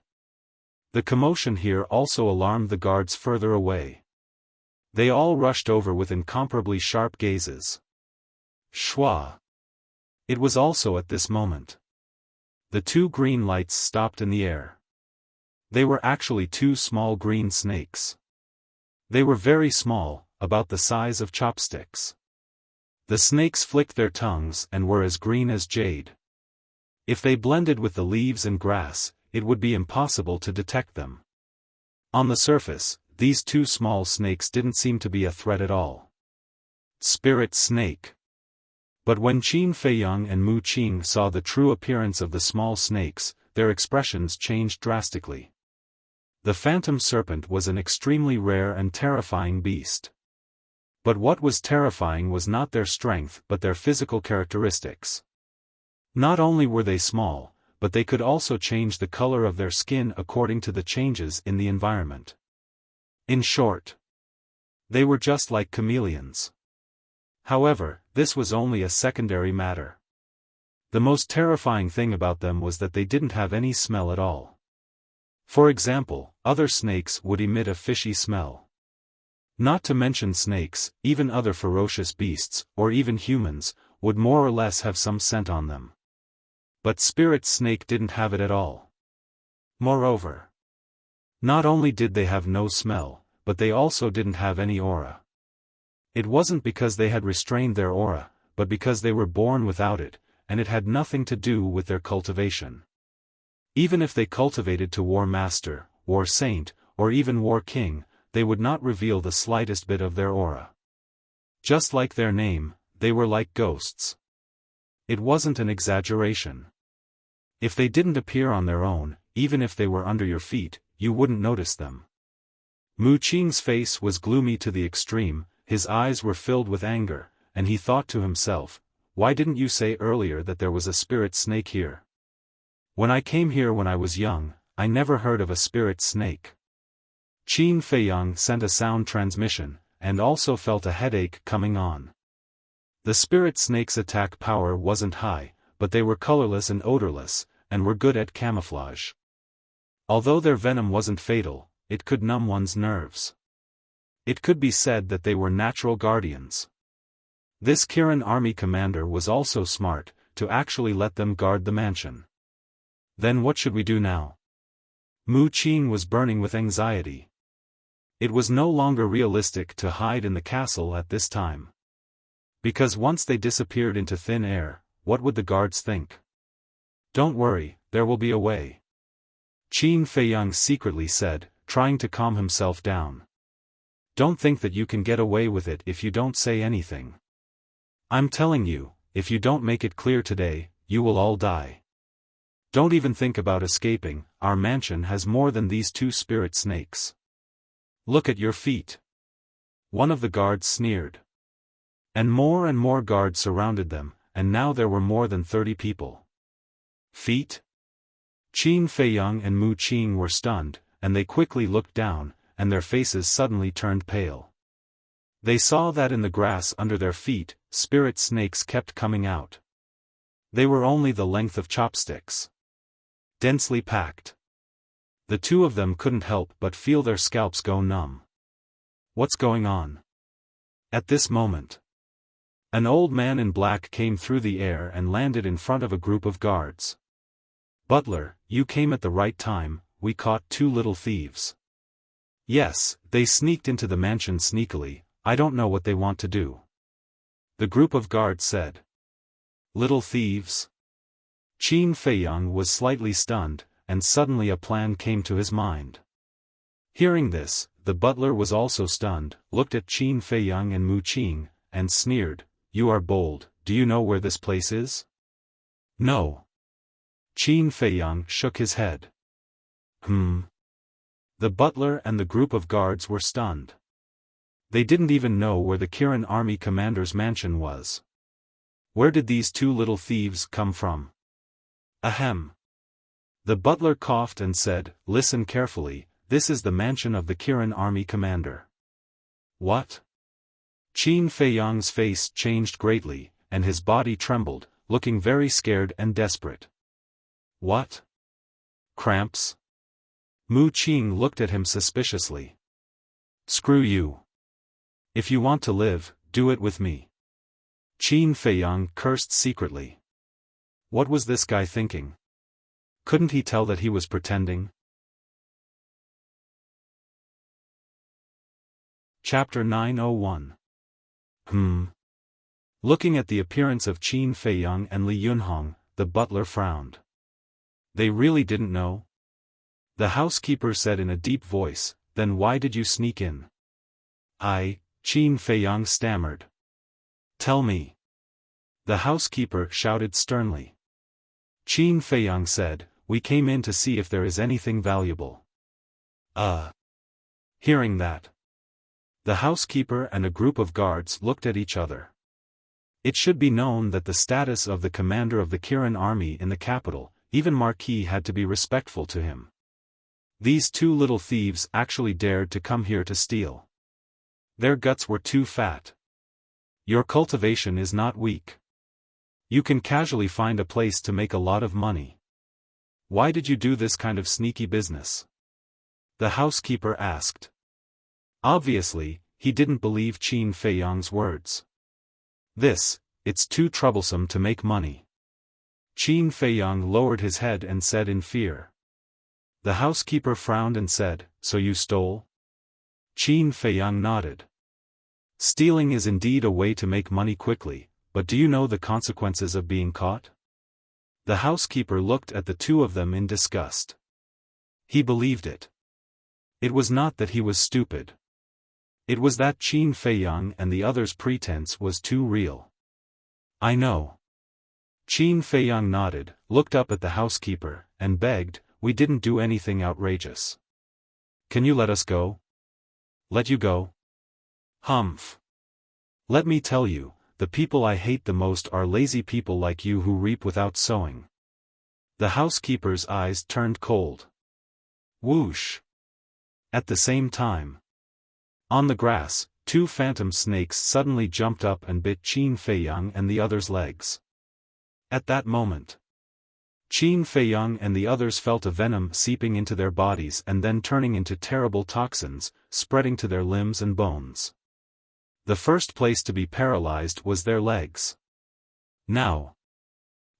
the commotion here also alarmed the guards further away. They all rushed over with incomparably sharp gazes. Shua! It was also at this moment. The two green lights stopped in the air. They were actually two small green snakes. They were very small, about the size of chopsticks. The snakes flicked their tongues and were as green as jade. If they blended with the leaves and grass, it would be impossible to detect them. On the surface, these two small snakes didn't seem to be a threat at all. Spirit snake. But when Qin Feiyang and Mu Qing saw the true appearance of the small snakes, their expressions changed drastically. The phantom serpent was an extremely rare and terrifying beast. But what was terrifying was not their strength but their physical characteristics. Not only were they small, but they could also change the color of their skin according to the changes in the environment. In short, they were just like chameleons. However, this was only a secondary matter. The most terrifying thing about them was that they didn't have any smell at all. For example, other snakes would emit a fishy smell. Not to mention snakes, even other ferocious beasts, or even humans, would more or less have some scent on them. But Spirit Snake didn't have it at all. Moreover, not only did they have no smell, but they also didn't have any aura. It wasn't because they had restrained their aura, but because they were born without it, and it had nothing to do with their cultivation. Even if they cultivated to War Master, War Saint, or even War King, they would not reveal the slightest bit of their aura. Just like their name, they were like ghosts. It wasn't an exaggeration. If they didn't appear on their own, even if they were under your feet, you wouldn't notice them. Mu Qing's face was gloomy to the extreme, his eyes were filled with anger, and he thought to himself, why didn't you say earlier that there was a spirit snake here? When I came here when I was young, I never heard of a spirit snake. Qin Feiyang sent a sound transmission, and also felt a headache coming on. The spirit snake's attack power wasn't high, but they were colorless and odorless, and were good at camouflage. Although their venom wasn't fatal, it could numb one's nerves. It could be said that they were natural guardians. This Kirin army commander was also smart, to actually let them guard the mansion. Then what should we do now? Mu Qing was burning with anxiety. It was no longer realistic to hide in the castle at this time. Because once they disappeared into thin air, what would the guards think? Don't worry, there will be a way. Qin Feiyang secretly said, trying to calm himself down. Don't think that you can get away with it if you don't say anything. I'm telling you, if you don't make it clear today, you will all die. Don't even think about escaping, our mansion has more than these two spirit snakes. Look at your feet. One of the guards sneered. And more guards surrounded them, and now there were more than 30 people. Feet? Qin Feiyang and Mu Qing were stunned, and they quickly looked down, and their faces suddenly turned pale. They saw that in the grass under their feet, spirit snakes kept coming out. They were only the length of chopsticks. Densely packed. The two of them couldn't help but feel their scalps go numb. What's going on? At this moment, an old man in black came through the air and landed in front of a group of guards. Butler, you came at the right time, we caught two little thieves. Yes, they sneaked into the mansion sneakily, I don't know what they want to do. The group of guards said. Little thieves? Qin Feiyang was slightly stunned, and suddenly a plan came to his mind. Hearing this, the butler was also stunned, looked at Qin Feiyang and Mu Qing, and sneered, you are bold, do you know where this place is? No. Qin Feiyang shook his head. The butler and the group of guards were stunned. They didn't even know where the Kirin army commander's mansion was. Where did these two little thieves come from? Ahem. The butler coughed and said, listen carefully, this is the mansion of the Kirin army commander. What? Qin Feiyang's face changed greatly, and his body trembled, looking very scared and desperate. What? Cramps? Mu Qing looked at him suspiciously. Screw you. If you want to live, do it with me. Qin Feiyang cursed secretly. What was this guy thinking? Couldn't he tell that he was pretending? Chapter 901. Looking at the appearance of Qin Feiyang and Li Yunhong, the butler frowned. They really didn't know? The housekeeper said in a deep voice, then why did you sneak in? Qin Feiyang stammered. Tell me. The housekeeper shouted sternly. Qin Feiyang said, we came in to see if there is anything valuable. Hearing that, the housekeeper and a group of guards looked at each other. It should be known that the status of the commander of the Kirin army in the capital, even Marquis, had to be respectful to him. These two little thieves actually dared to come here to steal. Their guts were too fat. Your cultivation is not weak. You can casually find a place to make a lot of money. Why did you do this kind of sneaky business? The housekeeper asked. Obviously, he didn't believe Qin Feiyang's words. It's too troublesome to make money. Qin Feiyang lowered his head and said in fear. The housekeeper frowned and said, so you stole? Qin Feiyang nodded. Stealing is indeed a way to make money quickly, but do you know the consequences of being caught? The housekeeper looked at the two of them in disgust. He believed it. It was not that he was stupid. It was that Qin Feiyang and the others' pretense was too real. I know. Qin Feiyang nodded, looked up at the housekeeper, and begged, we didn't do anything outrageous. Can you let us go? Let you go? Humph. Let me tell you, the people I hate the most are lazy people like you who reap without sowing. The housekeeper's eyes turned cold. Whoosh. At the same time, on the grass, two phantom snakes suddenly jumped up and bit Qin Feiyang and the others' legs. At that moment, Qin Feiyang and the others felt a venom seeping into their bodies and then turning into terrible toxins, spreading to their limbs and bones. The first place to be paralyzed was their legs. Now,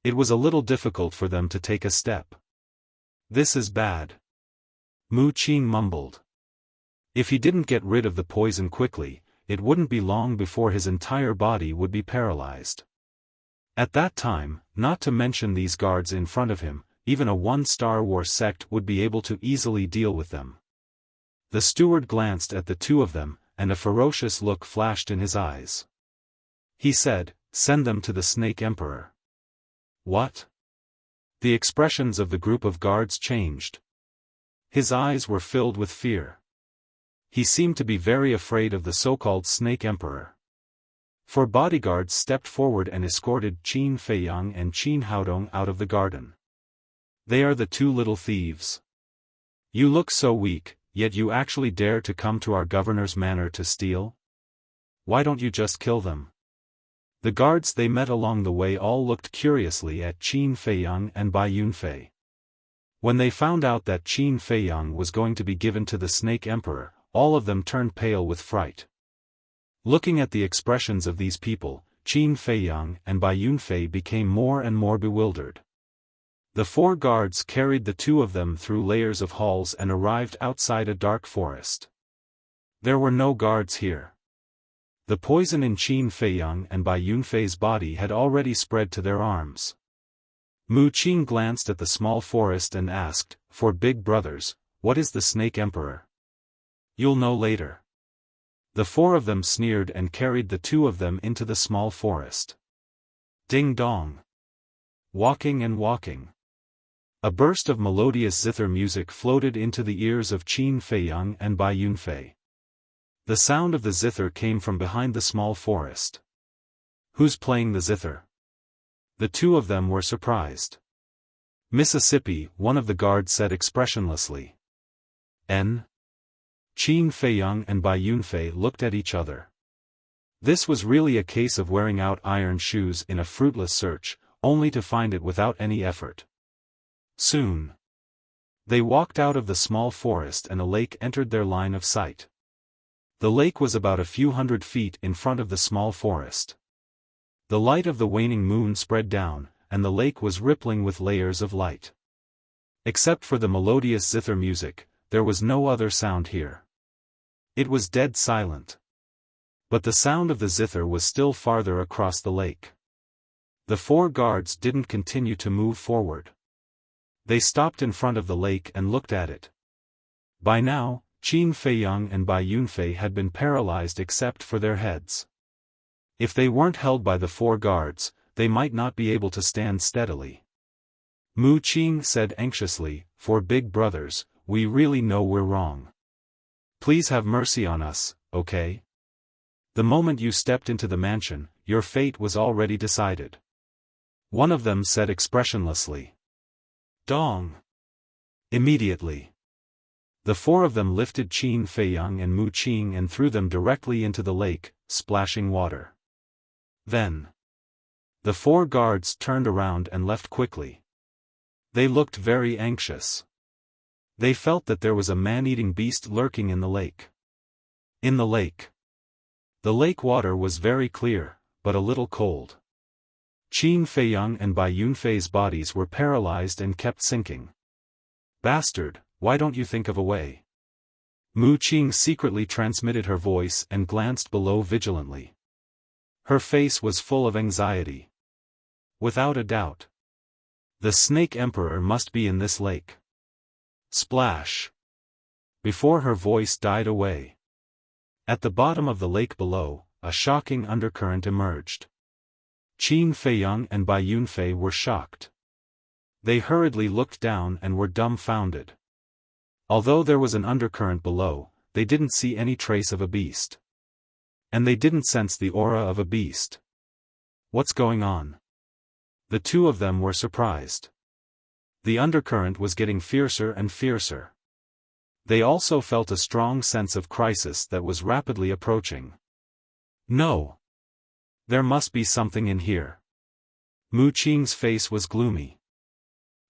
it was a little difficult for them to take a step. This is bad. Mu Qing mumbled. If he didn't get rid of the poison quickly, it wouldn't be long before his entire body would be paralyzed. At that time, not to mention these guards in front of him, even a one-star war sect would be able to easily deal with them. The steward glanced at the two of them, and a ferocious look flashed in his eyes. He said, send them to the Snake Emperor. What? The expressions of the group of guards changed. His eyes were filled with fear. He seemed to be very afraid of the so-called Snake Emperor. Four bodyguards stepped forward and escorted Qin Feiyang and Qin Haodong out of the garden. They are the two little thieves. You look so weak, yet you actually dare to come to our governor's manor to steal? Why don't you just kill them? The guards they met along the way all looked curiously at Qin Feiyang and Bai Yunfei. When they found out that Qin Feiyang was going to be given to the Snake Emperor, all of them turned pale with fright. Looking at the expressions of these people, Qin Feiyang and Bai Yunfei became more and more bewildered. The four guards carried the two of them through layers of halls and arrived outside a dark forest. There were no guards here. The poison in Qin Feiyang and Bai Yunfei's body had already spread to their arms. Mu Qing glanced at the small forest and asked, for big brothers, what is the Snake Emperor? You'll know later. The four of them sneered and carried the two of them into the small forest. Ding dong. Walking and walking. A burst of melodious zither music floated into the ears of Qin Feiyang and Bai Yunfei. The sound of the zither came from behind the small forest. Who's playing the zither? The two of them were surprised. Mississippi, one of the guards said expressionlessly. Qin Feiyang and Bai Yunfei looked at each other. This was really a case of wearing out iron shoes in a fruitless search, only to find it without any effort. Soon, they walked out of the small forest and a lake entered their line of sight. The lake was about a few hundred feet in front of the small forest. The light of the waning moon spread down, and the lake was rippling with layers of light. Except for the melodious zither music, there was no other sound here. It was dead silent. But the sound of the zither was still farther across the lake. The 4 guards didn't continue to move forward. They stopped in front of the lake and looked at it. By now, Qin Feiyang and Bai Yunfei had been paralyzed except for their heads. If they weren't held by the 4 guards, they might not be able to stand steadily. Mu Qing said anxiously, "For big brothers, we really know we're wrong. Please have mercy on us, okay? The moment you stepped into the mansion, your fate was already decided." One of them said expressionlessly. Dong! Immediately, the 4 of them lifted Qin Feiyang and Mu Qing and threw them directly into the lake, splashing water. Then, the 4 guards turned around and left quickly. They looked very anxious. They felt that there was a man-eating beast lurking in the lake. In the lake, the lake water was very clear, but a little cold. Qin Feiyang and Bai Yunfei's bodies were paralyzed and kept sinking. "Bastard, why don't you think of a way?" Mu Qing secretly transmitted her voice and glanced below vigilantly. Her face was full of anxiety. Without a doubt, the Snake Emperor must be in this lake. Splash! Before her voice died away, at the bottom of the lake below, a shocking undercurrent emerged. Qin Feiyang and Bai Yunfei were shocked. They hurriedly looked down and were dumbfounded. Although there was an undercurrent below, they didn't see any trace of a beast. And they didn't sense the aura of a beast. What's going on? The 2 of them were surprised. The undercurrent was getting fiercer and fiercer. They also felt a strong sense of crisis that was rapidly approaching. No! There must be something in here. Mu Qing's face was gloomy.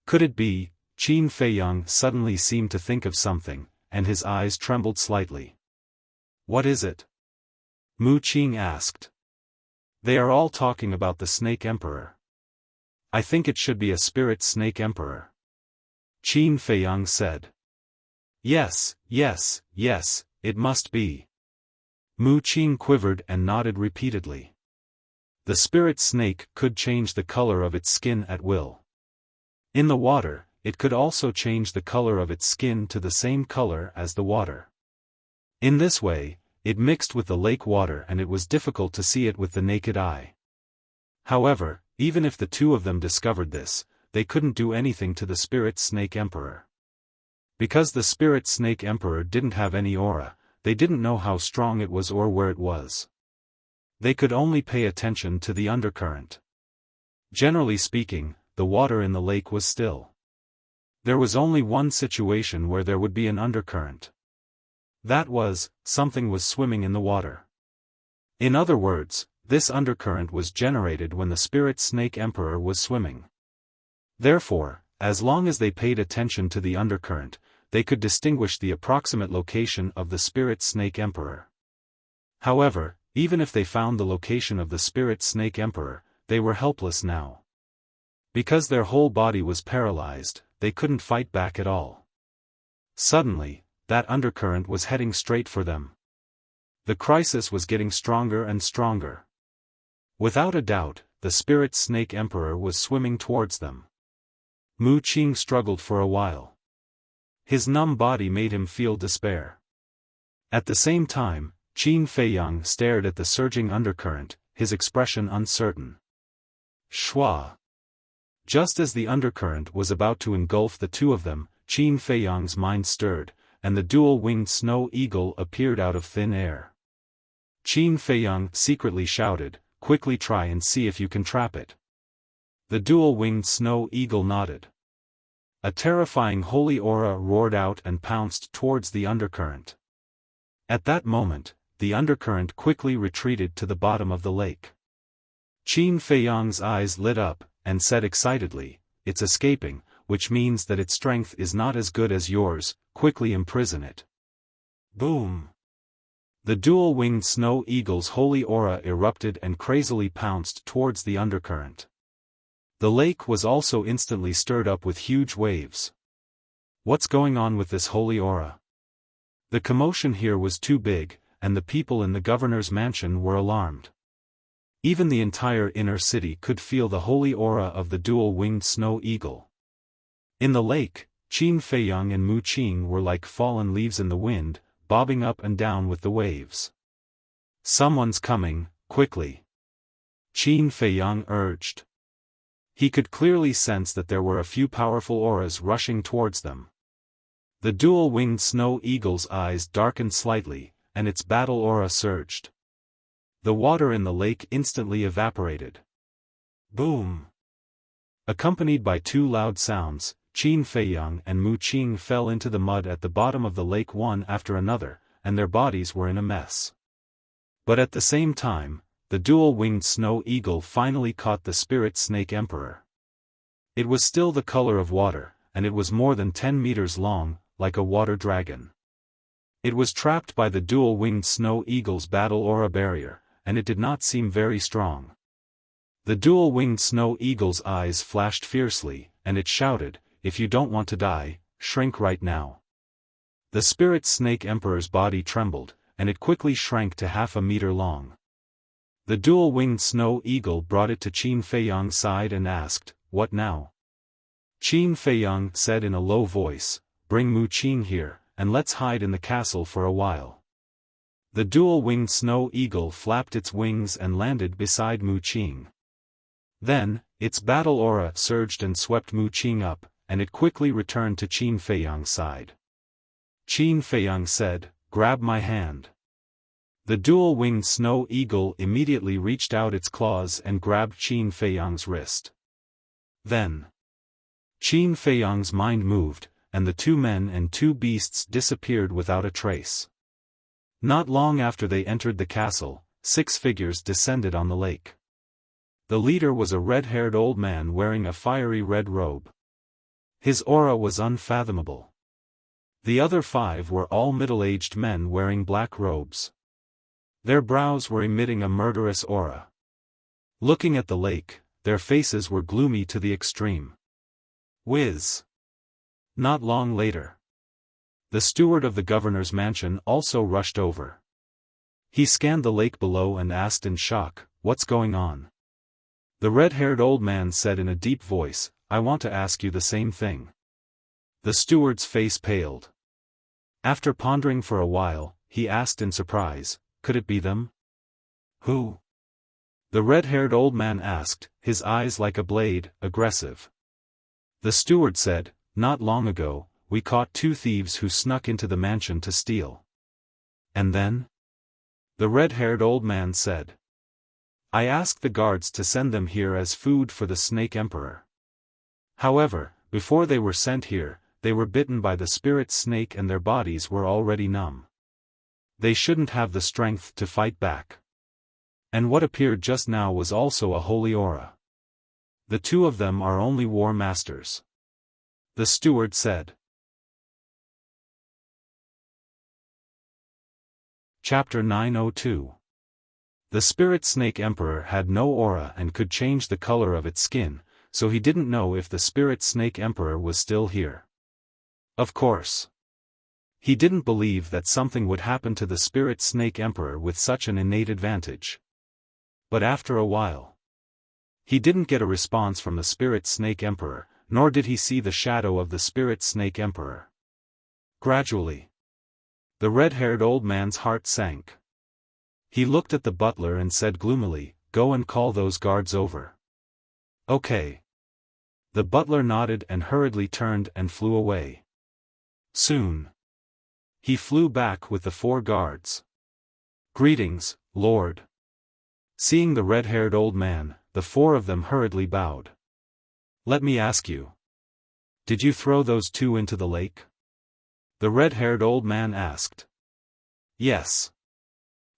Could it be? Qin Feiyang suddenly seemed to think of something, and his eyes trembled slightly. "What is it?" Mu Qing asked. "They are all talking about the Snake Emperor. I think it should be a spirit Snake Emperor," Qin Feiyang said. Yes, it must be." Mu Qing quivered and nodded repeatedly. The spirit snake could change the color of its skin at will. In the water, it could also change the color of its skin to the same color as the water. In this way, it mixed with the lake water and it was difficult to see it with the naked eye. However, even if the 2 of them discovered this, they couldn't do anything to the spirit snake emperor. Because the spirit snake emperor didn't have any aura, they didn't know how strong it was or where it was. They could only pay attention to the undercurrent. Generally speaking, the water in the lake was still. There was only one situation where there would be an undercurrent. That was, something was swimming in the water. In other words, this undercurrent was generated when the spirit snake emperor was swimming. Therefore, as long as they paid attention to the undercurrent, they could distinguish the approximate location of the spirit snake emperor. However, even if they found the location of the spirit snake emperor, they were helpless now. Because their whole body was paralyzed, they couldn't fight back at all. Suddenly, that undercurrent was heading straight for them. The crisis was getting stronger and stronger. Without a doubt, the spirit snake emperor was swimming towards them. Mu Qing struggled for a while. His numb body made him feel despair. At the same time, Qin Feiyang stared at the surging undercurrent, his expression uncertain. Shua! Just as the undercurrent was about to engulf the 2 of them, Qin Feiyang's mind stirred, and the dual-winged snow eagle appeared out of thin air. Qin Feiyang secretly shouted, "Quickly try and see if you can trap it." The dual-winged snow eagle nodded. A terrifying holy aura roared out and pounced towards the undercurrent. At that moment, the undercurrent quickly retreated to the bottom of the lake. Qin Feiyang's eyes lit up, and said excitedly, "It's escaping, which means that its strength is not as good as yours, quickly imprison it." Boom! The dual-winged snow eagle's holy aura erupted and crazily pounced towards the undercurrent. The lake was also instantly stirred up with huge waves. What's going on with this holy aura? The commotion here was too big, and the people in the governor's mansion were alarmed. Even the entire inner city could feel the holy aura of the dual-winged snow eagle. In the lake, Qin Feiyang and Mu Qing were like fallen leaves in the wind, bobbing up and down with the waves. "Someone's coming, quickly," Qin Feiyang urged. He could clearly sense that there were a few powerful auras rushing towards them. The dual-winged snow eagle's eyes darkened slightly, and its battle aura surged. The water in the lake instantly evaporated. Boom! Accompanied by two loud sounds, Qin Feiyang and Mu Qing fell into the mud at the bottom of the lake one after another, and their bodies were in a mess. But at the same time, the dual-winged snow eagle finally caught the spirit snake emperor. It was still the color of water, and it was more than 10 meters long, like a water dragon. It was trapped by the dual-winged snow eagle's battle aura barrier, and it did not seem very strong. The dual-winged snow eagle's eyes flashed fiercely, and it shouted, "If you don't want to die, shrink right now." The spirit snake emperor's body trembled, and it quickly shrank to half a meter long. The dual-winged snow eagle brought it to Qin Feiyang's side and asked, "What now?" Qin Feiyang said in a low voice, "Bring Mu Qing here, and let's hide in the castle for a while." The dual-winged snow eagle flapped its wings and landed beside Mu Qing. Then, its battle aura surged and swept Mu Qing up, and it quickly returned to Qin Feiyang's side. Qin Feiyang said, "Grab my hand." The dual-winged snow eagle immediately reached out its claws and grabbed Qin Feiyang's wrist. Then, Qin Feiyang's mind moved, and the two men and two beasts disappeared without a trace. Not long after they entered the castle, 6 figures descended on the lake. The leader was a red-haired old man wearing a fiery red robe. His aura was unfathomable. The other 5 were all middle-aged men wearing black robes. Their brows were emitting a murderous aura. Looking at the lake, their faces were gloomy to the extreme. Whiz! Not long later, the steward of the governor's mansion also rushed over. He scanned the lake below and asked in shock, "What's going on?" The red-haired old man said in a deep voice, "I want to ask you the same thing." The steward's face paled. After pondering for a while, he asked in surprise, "Could it be them?" "Who?" The red-haired old man asked, his eyes like a blade, aggressive. The steward said, "Not long ago, we caught 2 thieves who snuck into the mansion to steal." "And then?" The red-haired old man said, "I asked the guards to send them here as food for the Snake Emperor. However, before they were sent here, they were bitten by the spirit snake and their bodies were already numb. They shouldn't have the strength to fight back. And what appeared just now was also a holy aura. The 2 of them are only war masters." The steward said. Chapter 902. The Spirit Snake Emperor had no aura and could change the color of its skin, so he didn't know if the Spirit Snake Emperor was still here. Of course, he didn't believe that something would happen to the Spirit Snake Emperor with such an innate advantage. But after a while, he didn't get a response from the Spirit Snake Emperor, nor did he see the shadow of the Spirit Snake Emperor. Gradually, the red-haired old man's heart sank. He looked at the butler and said gloomily, "Go and call those guards over." "Okay." The butler nodded and hurriedly turned and flew away. Soon, he flew back with the 4 guards. "Greetings, Lord." Seeing the red-haired old man, the 4 of them hurriedly bowed. "Let me ask you. Did you throw those 2 into the lake?" The red-haired old man asked. "Yes.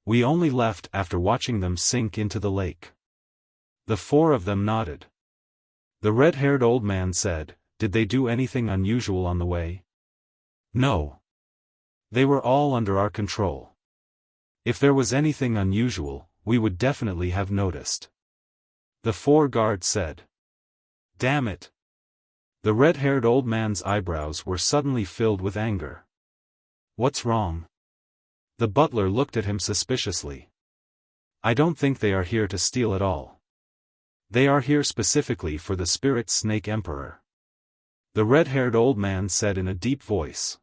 We only left after watching them sink into the lake. The four of them nodded. The red-haired old man said, "Did they do anything unusual on the way?" "No. They were all under our control. If there was anything unusual, we would definitely have noticed." The four guards said. "Damn it." The red-haired old man's eyebrows were suddenly filled with anger. "What's wrong?" The butler looked at him suspiciously. "I don't think they are here to steal at all. They are here specifically for the Spirit Snake Emperor," the red-haired old man said in a deep voice.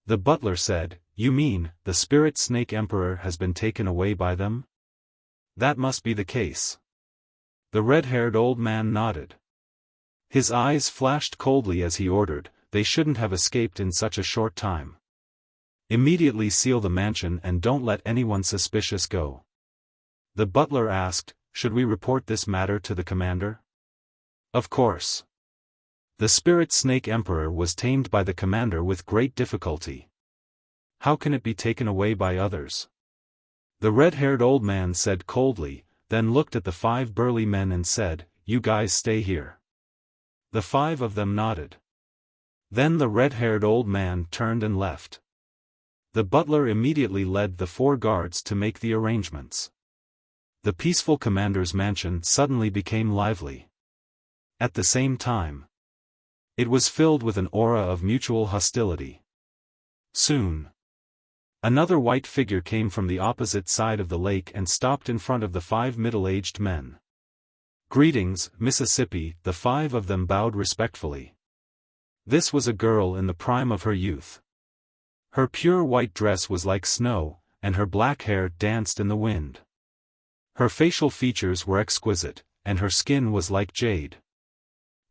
The butler said, "You mean, the Spirit Snake Emperor has been taken away by them?" "That must be the case." The red-haired old man nodded. His eyes flashed coldly as he ordered, "They shouldn't have escaped in such a short time. Immediately seal the mansion and don't let anyone suspicious go." The butler asked, "Should we report this matter to the commander?" "Of course." The Spirit Snake Emperor was tamed by the commander with great difficulty. How can it be taken away by others? The red-haired old man said coldly, then looked at the 5 burly men and said, "You guys stay here." The 5 of them nodded. Then the red-haired old man turned and left. The butler immediately led the 4 guards to make the arrangements. The peaceful commander's mansion suddenly became lively. At the same time, it was filled with an aura of mutual hostility. Soon, another white figure came from the opposite side of the lake and stopped in front of the 5 middle-aged men. "Greetings, Mississippi," the 5 of them bowed respectfully. This was a girl in the prime of her youth. Her pure white dress was like snow, and her black hair danced in the wind. Her facial features were exquisite, and her skin was like jade.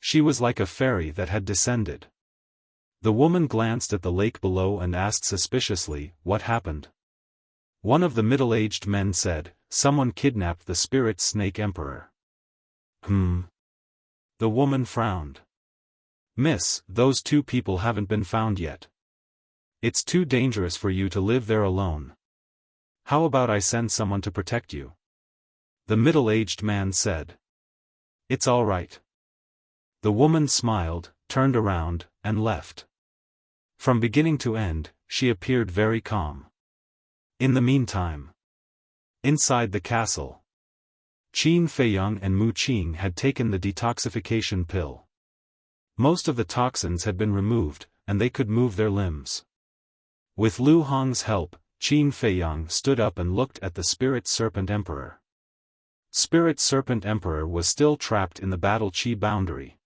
She was like a fairy that had descended. The woman glanced at the lake below and asked suspiciously, "What happened?" One of the middle-aged men said, "Someone kidnapped the Spirit Snake Emperor." The woman frowned. "Miss, those 2 people haven't been found yet. It's too dangerous for you to live there alone. How about I send someone to protect you?" The middle-aged man said. "It's all right." The woman smiled, turned around, and left. From beginning to end, she appeared very calm. In the meantime, inside the castle, Qin Feiyang and Mu Qing had taken the detoxification pill. Most of the toxins had been removed, and they could move their limbs. With Lu Hong's help, Qin Feiyang stood up and looked at the Spirit Serpent Emperor. Spirit Serpent Emperor was still trapped in the battle chi boundary.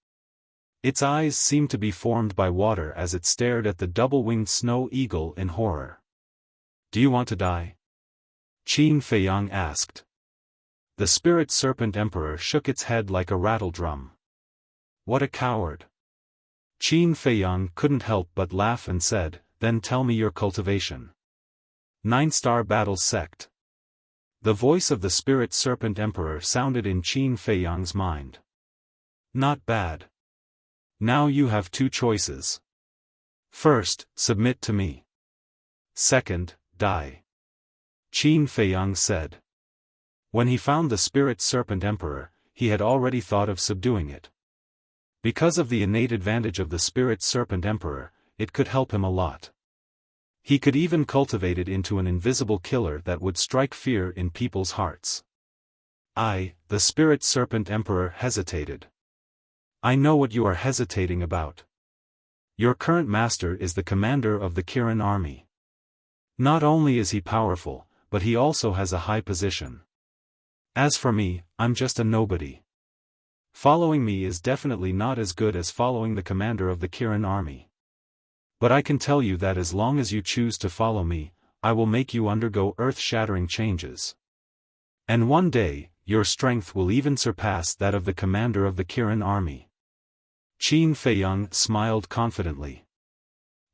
Its eyes seemed to be formed by water as it stared at the double-winged snow eagle in horror. "Do you want to die?" Qin Feiyang asked. The Spirit Serpent Emperor shook its head like a rattledrum. "What a coward." Qin Feiyang couldn't help but laugh and said, "Then tell me your cultivation." 9-star battle sect. The voice of the Spirit Serpent Emperor sounded in Qin Feiyang's mind. "Not bad. Now you have 2 choices. First, submit to me. Second, die." Qin Feiyang said. When he found the Spirit Serpent Emperor, he had already thought of subduing it. Because of the innate advantage of the Spirit Serpent Emperor, it could help him a lot. He could even cultivate it into an invisible killer that would strike fear in people's hearts. The Spirit Serpent Emperor hesitated. "I know what you are hesitating about. Your current master is the commander of the Kirin army. Not only is he powerful, but he also has a high position. As for me, I'm just a nobody. Following me is definitely not as good as following the commander of the Kirin army. But I can tell you that as long as you choose to follow me, I will make you undergo earth-shattering changes. And one day, your strength will even surpass that of the commander of the Kirin army." Qin Feiyang smiled confidently.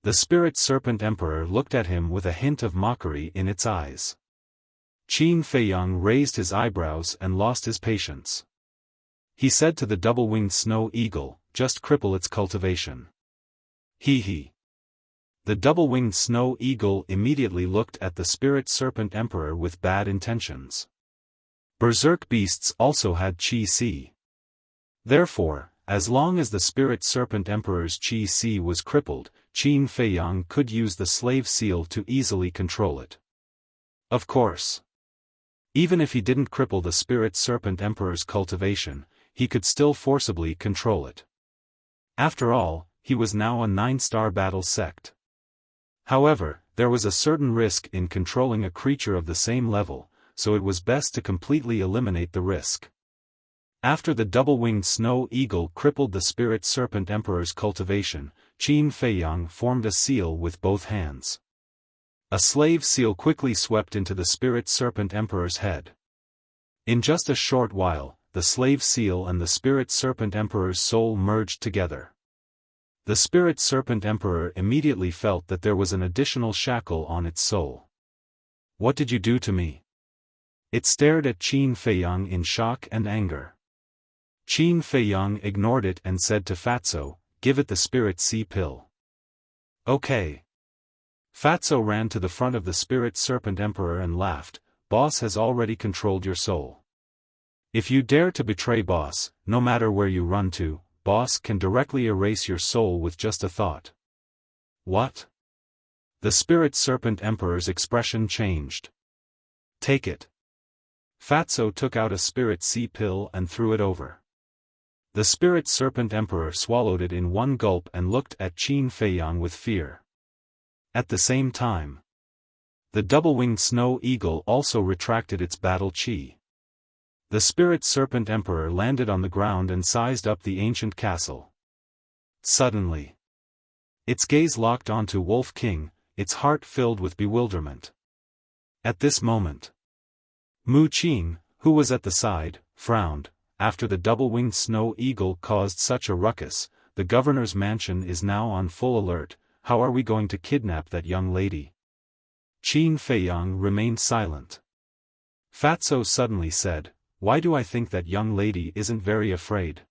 The Spirit Serpent Emperor looked at him with a hint of mockery in its eyes. Qin Feiyang raised his eyebrows and lost his patience. He said to the double-winged snow eagle, "Just cripple its cultivation." He. The double-winged snow eagle immediately looked at the spirit serpent emperor with bad intentions. Berserk beasts also had qi. Therefore, as long as the spirit serpent emperor's qi was crippled, Qin Feiyang could use the slave seal to easily control it. Of course. Even if he didn't cripple the spirit serpent emperor's cultivation, he could still forcibly control it. After all, he was now a 9-star battle sect. However, there was a certain risk in controlling a creature of the same level, so it was best to completely eliminate the risk. After the double-winged snow eagle crippled the spirit serpent emperor's cultivation, Qin Feiyang formed a seal with both hands. A slave seal quickly swept into the spirit serpent emperor's head. In just a short while, the slave seal and the spirit serpent emperor's soul merged together. The spirit serpent emperor immediately felt that there was an additional shackle on its soul. "What did you do to me?" It stared at Qin Feiyang in shock and anger. Qin Feiyang ignored it and said to Fatso, "Give it the spirit sea pill." "Okay." Fatso ran to the front of the spirit serpent emperor and laughed, "Boss has already controlled your soul. If you dare to betray Boss, no matter where you run to, Boss can directly erase your soul with just a thought." "What?" The spirit serpent emperor's expression changed. "Take it." Fatso took out a spirit sea pill and threw it over. The spirit serpent emperor swallowed it in one gulp and looked at Qin Feiyang with fear. At the same time, the double-winged snow eagle also retracted its battle qi. The spirit serpent emperor landed on the ground and sized up the ancient castle. Suddenly, its gaze locked onto Wolf King, its heart filled with bewilderment. At this moment, Mu Qin, who was at the side, frowned. After the double-winged snow eagle caused such a ruckus, the governor's mansion is now on full alert. How are we going to kidnap that young lady? Qin Feiyang remained silent. Fatso suddenly said, "Why do I think that young lady isn't very afraid?"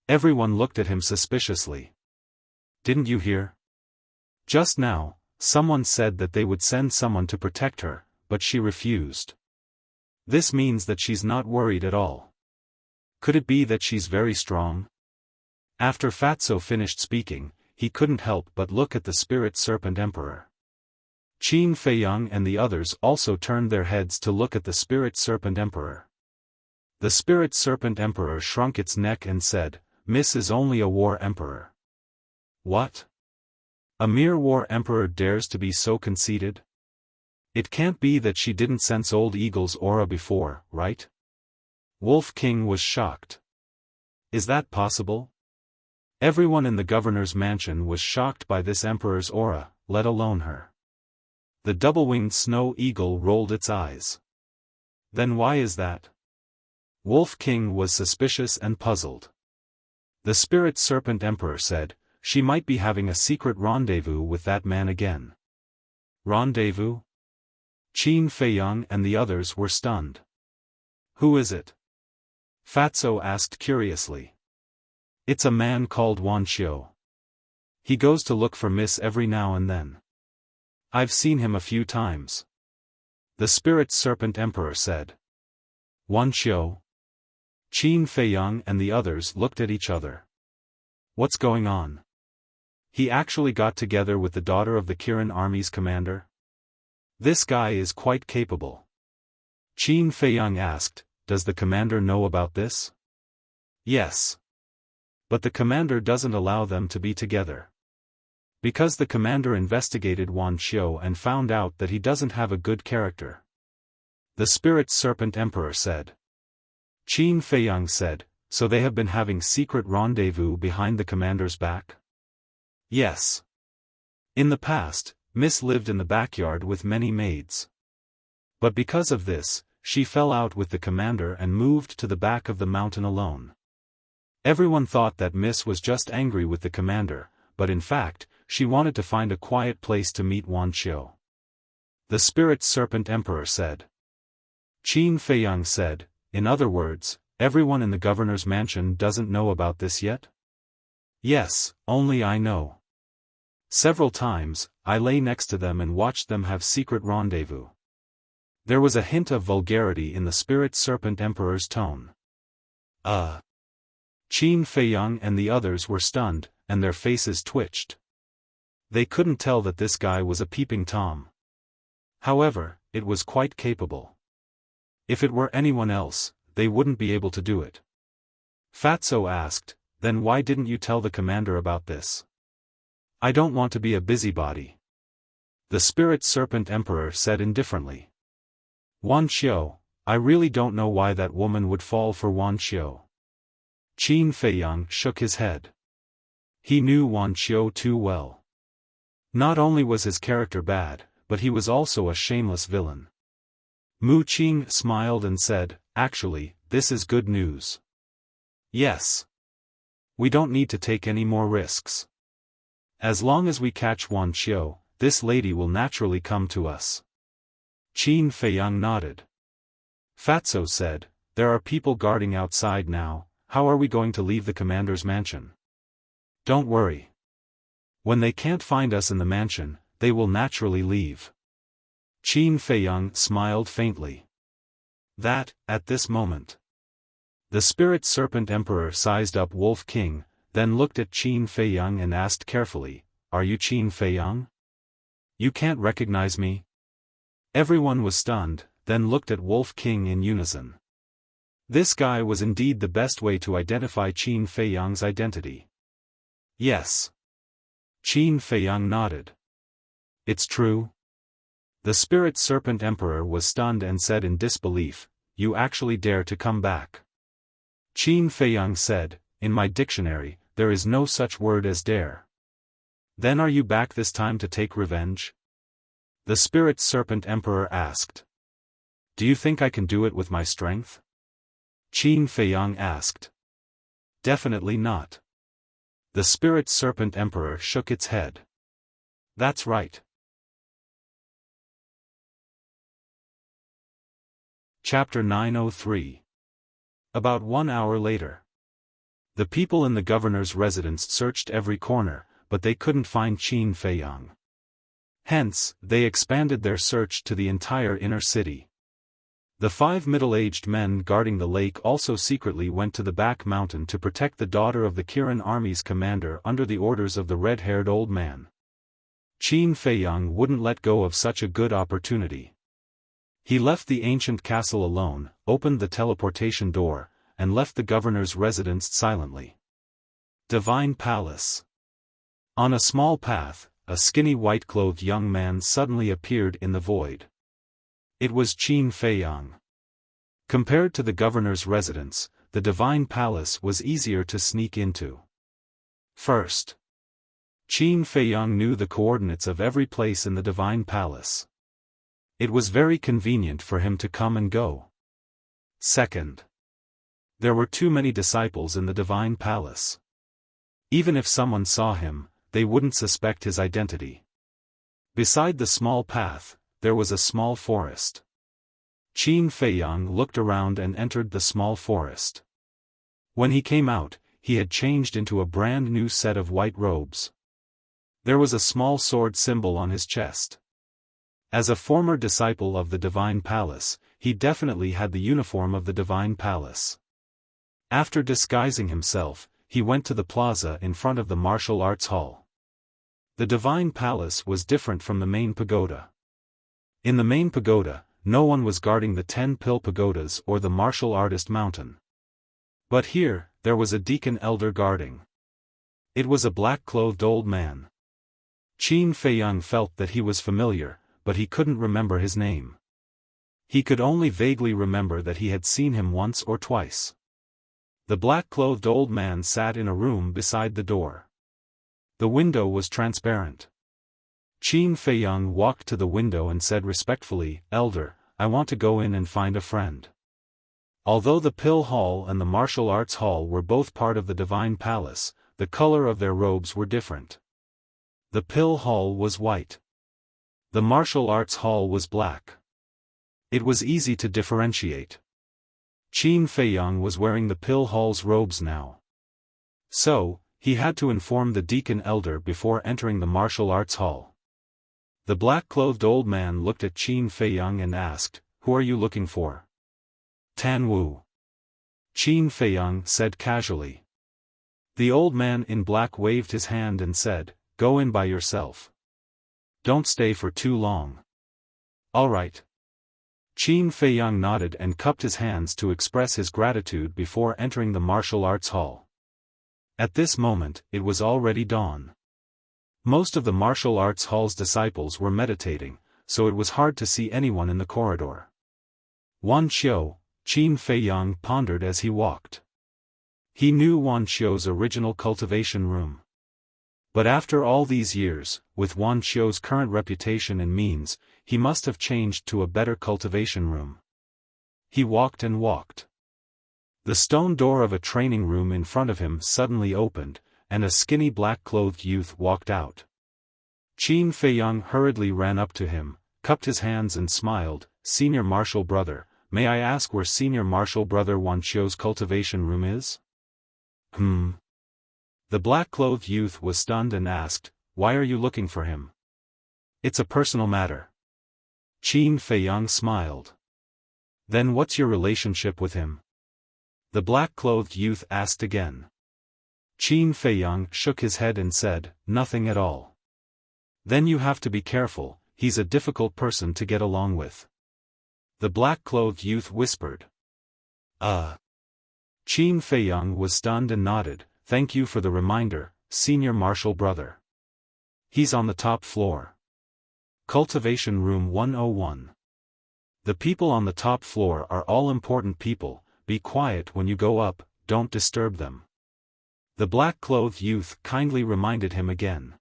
Everyone looked at him suspiciously. "Didn't you hear? Just now, someone said that they would send someone to protect her, but she refused. This means that she's not worried at all. Could it be that she's very strong?" After Fatso finished speaking, he couldn't help but look at the spirit serpent emperor. Qin Feiyang and the others also turned their heads to look at the spirit serpent emperor. The spirit serpent emperor shrunk its neck and said, "Miss is only a war emperor." "What? A mere war emperor dares to be so conceited? It can't be that she didn't sense Old Eagle's aura before, right?" Wolf King was shocked. "Is that possible?" Everyone in the governor's mansion was shocked by this emperor's aura, let alone her. The double-winged snow eagle rolled its eyes. "Then why is that?" Wolf King was suspicious and puzzled. The spirit serpent emperor said, "She might be having a secret rendezvous with that man again." "Rendezvous?" Qin Feiyang and the others were stunned. "Who is it?" Fatso asked curiously. "It's a man called Wuxia. He goes to look for Miss every now and then. I've seen him a few times." The spirit serpent emperor said. "Wuxia?" Qin Feiyang and the others looked at each other. "What's going on? He actually got together with the daughter of the Kirin army's commander? This guy is quite capable." Qin Feiyang asked, "Does the commander know about this?" "Yes. But the commander doesn't allow them to be together. Because the commander investigated Wuxia and found out that he doesn't have a good character." The spirit serpent emperor said. Qin Feiyang said, "So they have been having secret rendezvous behind the commander's back?" "Yes. In the past, Miss lived in the backyard with many maids. But because of this, she fell out with the commander and moved to the back of the mountain alone. Everyone thought that Miss was just angry with the commander, but in fact, she wanted to find a quiet place to meet Wuxia." The spirit serpent emperor said. Qin Feiyang said, "In other words, everyone in the governor's mansion doesn't know about this yet?" "Yes, only I know." Several times, I lay next to them and watched them have secret rendezvous. There was a hint of vulgarity in the Spirit Serpent Emperor's tone. Qin Feiyang and the others were stunned, and their faces twitched. They couldn't tell that this guy was a peeping Tom. However, it was quite capable. If it were anyone else, they wouldn't be able to do it. Fatso asked, "Then why didn't you tell the commander about this?" "I don't want to be a busybody," the Spirit Serpent Emperor said indifferently. "Wan Xiao, I really don't know why that woman would fall for Wan Xiao." Qin Feiyang shook his head. He knew Wan Xiao too well. Not only was his character bad, but he was also a shameless villain. Mu Qing smiled and said, "Actually, this is good news. Yes. We don't need to take any more risks. As long as we catch Wan Xiao, this lady will naturally come to us." Qin Feiyang nodded. Fatso said, "There are people guarding outside now, how are we going to leave the commander's mansion?" "Don't worry. When they can't find us in the mansion, they will naturally leave." Qin Feiyang smiled faintly. At this moment, the Spirit Serpent Emperor sized up Wolf King, then looked at Qin Feiyang and asked carefully, "Are you Qin Feiyang? You can't recognize me?" Everyone was stunned, then looked at Wolf King in unison. This guy was indeed the best way to identify Qin Feiyang's identity. "Yes." Qin Feiyang nodded. "It's true?" The Spirit Serpent Emperor was stunned and said in disbelief, "You actually dare to come back?" Qin Feiyang said, "In my dictionary, there is no such word as dare." "Then are you back this time to take revenge?" the Spirit Serpent Emperor asked. "Do you think I can do it with my strength?" Qin Feiyang asked. "Definitely not." The Spirit Serpent Emperor shook its head. "That's right." Chapter 903. About 1 hour later. The people in the governor's residence searched every corner, but they couldn't find Qin Feiyang. Hence, they expanded their search to the entire inner city. The 5 middle-aged men guarding the lake also secretly went to the back mountain to protect the daughter of the Kirin army's commander under the orders of the red-haired old man. Qin Feiyang wouldn't let go of such a good opportunity. He left the ancient castle alone, opened the teleportation door, and left the governor's residence silently. Divine Palace. On a small path, a skinny white-clothed young man suddenly appeared in the void. It was Qin Feiyang. Compared to the governor's residence, the Divine Palace was easier to sneak into. First, Qin Feiyang knew the coordinates of every place in the Divine Palace. It was very convenient for him to come and go. Second, there were too many disciples in the Divine Palace. Even if someone saw him, they wouldn't suspect his identity. Beside the small path, there was a small forest. Qin Feiyang looked around and entered the small forest. When he came out, he had changed into a brand new set of white robes. There was a small sword symbol on his chest. As a former disciple of the Divine Palace, he definitely had the uniform of the Divine Palace. After disguising himself, he went to the plaza in front of the martial arts hall. The Divine Palace was different from the main pagoda. In the main pagoda, no one was guarding the 10 pill pagodas or the martial artist mountain. But here, there was a deacon elder guarding. It was a black-clothed old man. Qin Feiyang felt that he was familiar, but he couldn't remember his name. He could only vaguely remember that he had seen him once or twice. The black-clothed old man sat in a room beside the door. The window was transparent. Qin Feiyang walked to the window and said respectfully, "Elder, I want to go in and find a friend." Although the Pill Hall and the Martial Arts Hall were both part of the Divine Palace, the color of their robes were different. The Pill Hall was white. The Martial Arts Hall was black. It was easy to differentiate. Qin Feiyang was wearing the Pill Hall's robes now. So, He had to inform the deacon elder before entering the martial arts hall. The black-clothed old man looked at Qin Feiyang and asked, "Who are you looking for?" "Tan Wu," Qin Feiyang said casually. The old man in black waved his hand and said, "Go in by yourself. Don't stay for too long." "All right." Qin Feiyang nodded and cupped his hands to express his gratitude before entering the martial arts hall. At this moment, it was already dawn. Most of the martial arts hall's disciples were meditating, so it was hard to see anyone in the corridor. Wan Xiu, Qin Feiyang pondered as he walked. He knew Wan Xiu's original cultivation room. But after all these years, with Wan Xiu's current reputation and means, he must have changed to a better cultivation room. He walked and walked. The stone door of a training room in front of him suddenly opened, and a skinny black-clothed youth walked out. Qin Feiyang hurriedly ran up to him, cupped his hands and smiled, "Senior Martial Brother, may I ask where Senior Martial Brother Wan Xiu's cultivation room is?" The black-clothed youth was stunned and asked, "Why are you looking for him?" "It's a personal matter." Qin Feiyang smiled. "Then what's your relationship with him?" The black-clothed youth asked again. Qin Feiyang shook his head and said, "Nothing at all." "Then you have to be careful, he's a difficult person to get along with." The black-clothed youth whispered. Qin Feiyang was stunned and nodded, "Thank you for the reminder, Senior Martial Brother. He's on the top floor. Cultivation Room 101. The people on the top floor are all important people, be quiet when you go up, don't disturb them." The black-clothed youth kindly reminded him again.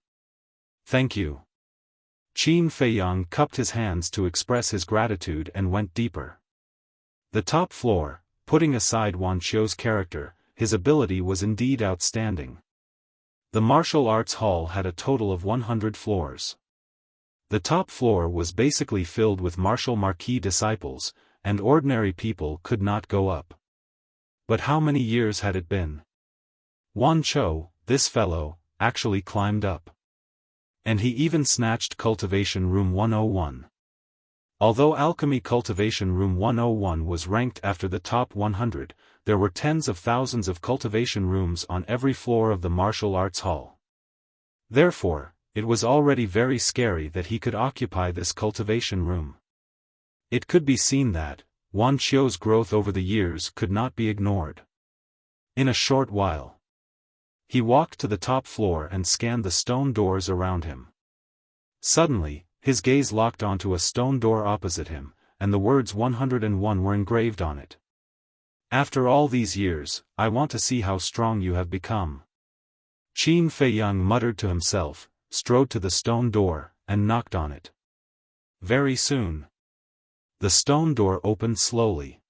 "Thank you." Qin Feiyang cupped his hands to express his gratitude and went deeper. The top floor, putting aside Wan Xiu's character, his ability was indeed outstanding. The martial arts hall had a total of 100 floors. The top floor was basically filled with martial marquis disciples, and ordinary people could not go up. But how many years had it been? Wan Xiu, this fellow, actually climbed up. And he even snatched Cultivation Room 101. Although Alchemy Cultivation Room 101 was ranked after the top 100, there were tens of thousands of cultivation rooms on every floor of the martial arts hall. Therefore, it was already very scary that he could occupy this cultivation room. It could be seen that, Wan Xiu's growth over the years could not be ignored. In a short while, he walked to the top floor and scanned the stone doors around him. Suddenly, his gaze locked onto a stone door opposite him, and the words 101 were engraved on it. "After all these years, I want to see how strong you have become." Qin Feiyang muttered to himself, strode to the stone door, and knocked on it. Very soon, the stone door opened slowly.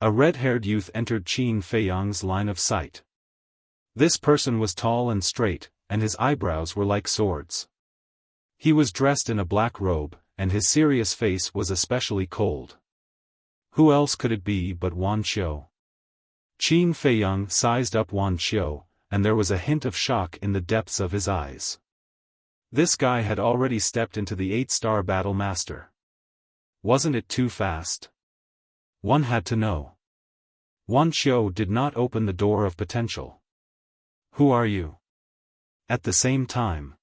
A red-haired youth entered Qin Feiyang's line of sight. This person was tall and straight, and his eyebrows were like swords. He was dressed in a black robe, and his serious face was especially cold. Who else could it be but Wan Xiu? Qin Feiyang sized up Wan Xiu, and there was a hint of shock in the depths of his eyes. This guy had already stepped into the 8-star Battle Master. Wasn't it too fast? One had to know. Wan Xiu did not open the door of potential. "Who are you?" At the same time,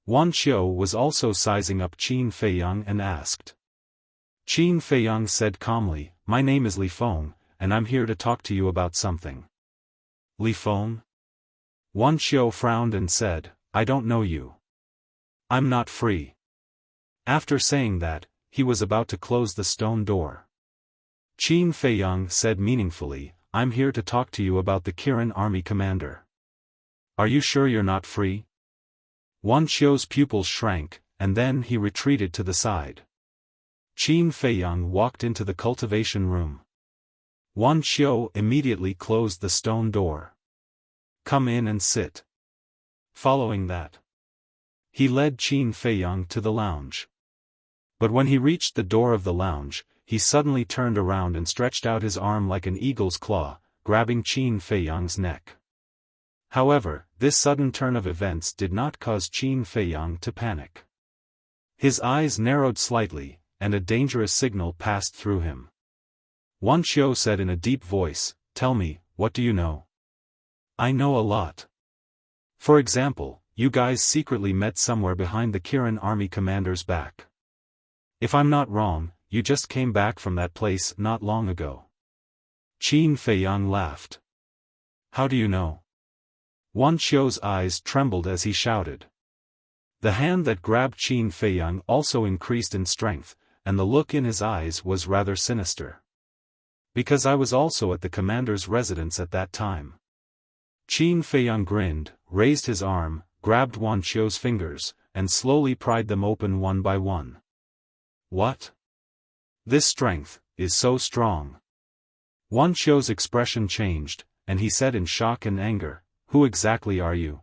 Wan Xiu was also sizing up Qin Feiyang and asked. Qin Feiyang said calmly, "My name is Li Feng, and I'm here to talk to you about something." "Li Feng?" Wan Xiu frowned and said, "I don't know you. I'm not free." After saying that, he was about to close the stone door. Qin Feiyang said meaningfully, "I'm here to talk to you about the Kirin army commander. Are you sure you're not free?" Wan Xiu's pupils shrank, and then he retreated to the side. Qin Feiyang walked into the cultivation room. Wan Xiu immediately closed the stone door. "Come in and sit." Following that, he led Qin Feiyang to the lounge. But when he reached the door of the lounge, he suddenly turned around and stretched out his arm like an eagle's claw, grabbing Qin Feiyang's neck. However, this sudden turn of events did not cause Qin Feiyang to panic. His eyes narrowed slightly, and a dangerous signal passed through him. Wan Qiu said in a deep voice, "Tell me, what do you know?" "I know a lot. For example, you guys secretly met somewhere behind the Kirin army commander's back. If I'm not wrong, you just came back from that place not long ago." Qin Feiyang laughed. "How do you know?" Wan Qiu's eyes trembled as he shouted. The hand that grabbed Qin Feiyang also increased in strength, and the look in his eyes was rather sinister. "Because I was also at the commander's residence at that time." Qin Feiyang grinned, raised his arm, grabbed Wan Qiu's fingers, and slowly pried them open one by one. "What? This strength is so strong." Wan Qiu's expression changed, and he said in shock and anger, "Who exactly are you?"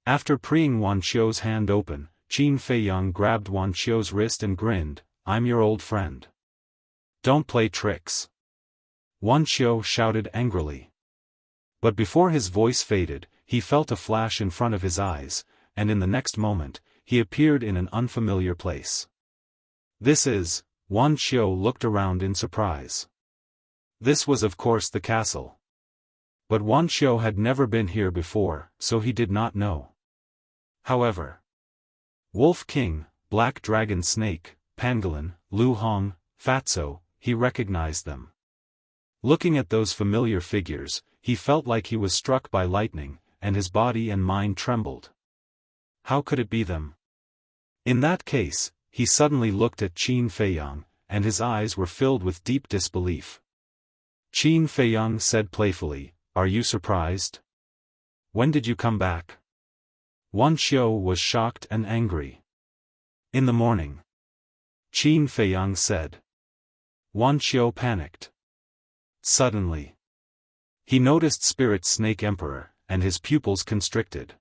After preeing Wan Qiu's hand open, Qin Feiyang grabbed Wan Qiu's wrist and grinned, "I'm your old friend. Don't play tricks." Wan Qiu shouted angrily. But before his voice faded, he felt a flash in front of his eyes, and in the next moment, he appeared in an unfamiliar place. "This is..." Wan Qiu looked around in surprise. This was of course the castle. But Wan Qiu had never been here before, so he did not know. However, Wolf King, Black Dragon Snake, Pangolin, Lu Hong, Fatso, he recognized them. Looking at those familiar figures, he felt like he was struck by lightning, and his body and mind trembled. How could it be them? In that case, he suddenly looked at Qin Feiyang, and his eyes were filled with deep disbelief. Qin Feiyang said playfully, "Are you surprised? When did you come back?" Wan Qiu was shocked and angry. "In the morning," Qin Feiyang said. Wan Qiu panicked. Suddenly, he noticed Spirit Snake Emperor, and his pupils constricted.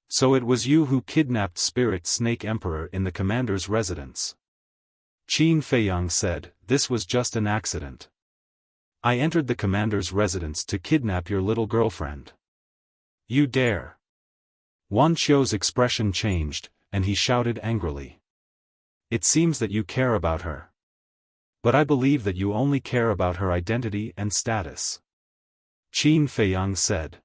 "So it was you who kidnapped Spirit Snake Emperor in the commander's residence?" Qin Feiyang said, "This was just an accident. I entered the commander's residence to kidnap your little girlfriend." "You dare!" Wan Qiu's expression changed, and he shouted angrily. "It seems that you care about her. But I believe that you only care about her identity and status." Qin Feiyang said.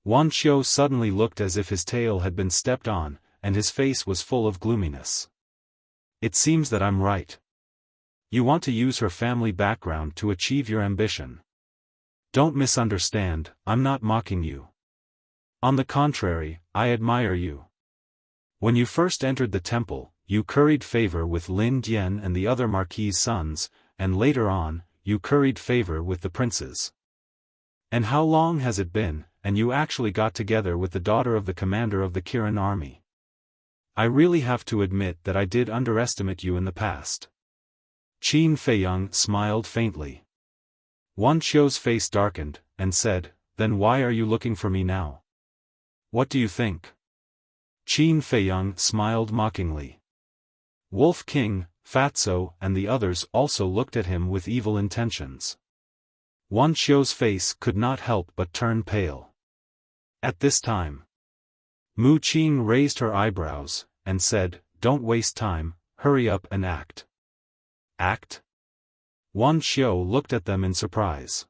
Wan Qiu suddenly looked as if his tail had been stepped on, and his face was full of gloominess. "It seems that I'm right. You want to use her family background to achieve your ambition. Don't misunderstand, I'm not mocking you. On the contrary, I admire you. When you first entered the temple, you curried favor with Lin Dian and the other marquis' sons, and later on, you curried favor with the princes. And how long has it been, and you actually got together with the daughter of the commander of the Kirin army? I really have to admit that I did underestimate you in the past." Qin Feiyang smiled faintly. Wan Qiu's face darkened, and said, "Then why are you looking for me now? What do you think?" Qin Feiyang smiled mockingly. Wolf King, Fatso, and the others also looked at him with evil intentions. Wan Qiu's face could not help but turn pale. At this time, Mu Qing raised her eyebrows, and said, "Don't waste time, hurry up and act." "Act?" Wan Qiu looked at them in surprise.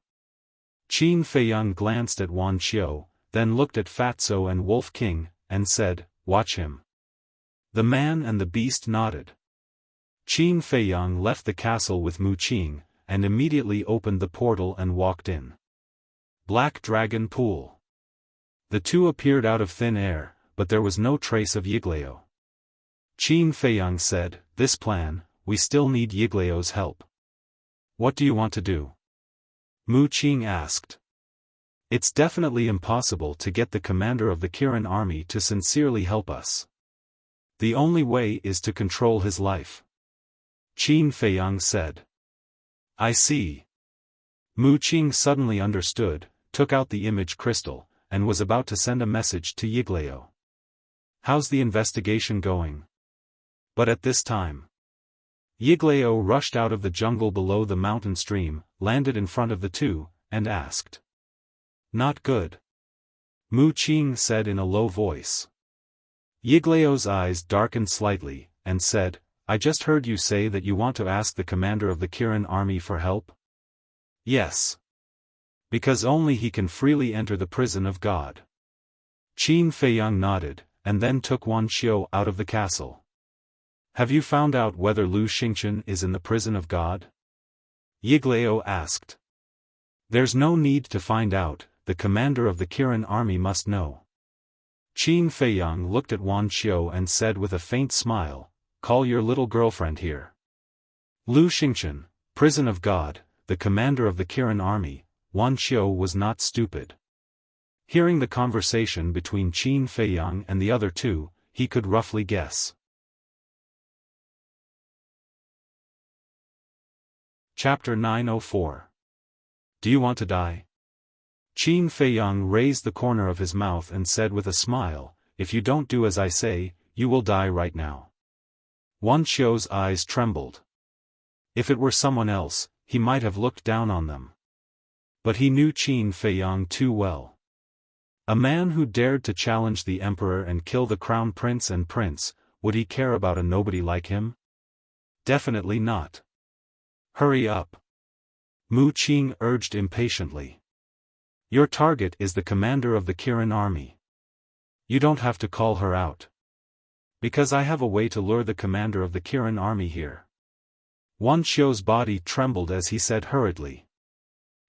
Qin Feiyang glanced at Wan Qiu, then looked at Fatso and Wolf King, and said, "Watch him." The man and the beast nodded. Qin Feiyang left the castle with Mu Qing, and immediately opened the portal and walked in. Black Dragon Pool. The two appeared out of thin air, but there was no trace of Yiglao. Qin Feiyang said, "This plan, we still need Yiglao's help." "What do you want to do?" Mu Qing asked. "It's definitely impossible to get the commander of the Kirin army to sincerely help us. The only way is to control his life." Qin Feiyang said. "I see." Mu Qing suddenly understood, took out the image crystal, and was about to send a message to Yiglao. "How's the investigation going?" But at this time, Yiglao rushed out of the jungle below the mountain stream, landed in front of the two, and asked. "Not good. Mu Qing said in a low voice. Yigleo's eyes darkened slightly, and said, I just heard you say that you want to ask the commander of the Kirin army for help? Yes. Because only he can freely enter the prison of God. Qin Feiyang nodded, and then took Wan Xiu out of the castle. Have you found out whether Lu Xingchen is in the prison of God? Yigleo asked. There's no need to find out, the commander of the Kirin army must know. Qin Feiyang looked at Wan Xiu and said with a faint smile, Call your little girlfriend here. Lu Xingchen, prison of God, the commander of the Kirin army. Wan Xiu was not stupid. Hearing the conversation between Qin Feiyang and the other two, he could roughly guess. Chapter 904. Do you want to die? Qin Feiyang raised the corner of his mouth and said with a smile, If you don't do as I say, you will die right now. Wan Xiu's eyes trembled. If it were someone else, he might have looked down on them. But he knew Qin Feiyang too well. A man who dared to challenge the emperor and kill the crown prince and prince, would he care about a nobody like him? Definitely not. Hurry up. Mu Qing urged impatiently. Your target is the commander of the Kirin army. You don't have to call her out. Because I have a way to lure the commander of the Kirin army here. Wan Xiu's body trembled as he said hurriedly.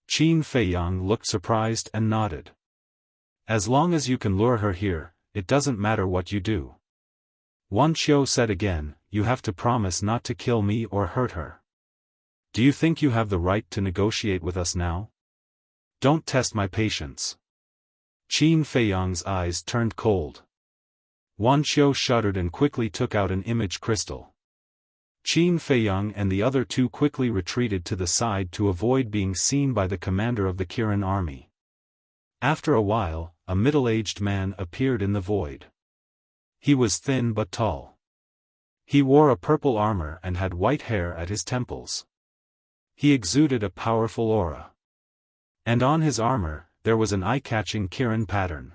Qin Feiyang looked surprised and nodded. As long as you can lure her here, it doesn't matter what you do. Wan Xiu said again, you have to promise not to kill me or hurt her. Do you think you have the right to negotiate with us now? Don't test my patience. Qin Feiyang's eyes turned cold. Wan Xiu shuddered and quickly took out an image crystal. Qin Feiyang and the other two quickly retreated to the side to avoid being seen by the commander of the Kirin army. After a while, a middle-aged man appeared in the void. He was thin but tall. He wore a purple armor and had white hair at his temples. He exuded a powerful aura. And on his armor, there was an eye-catching Kirin pattern.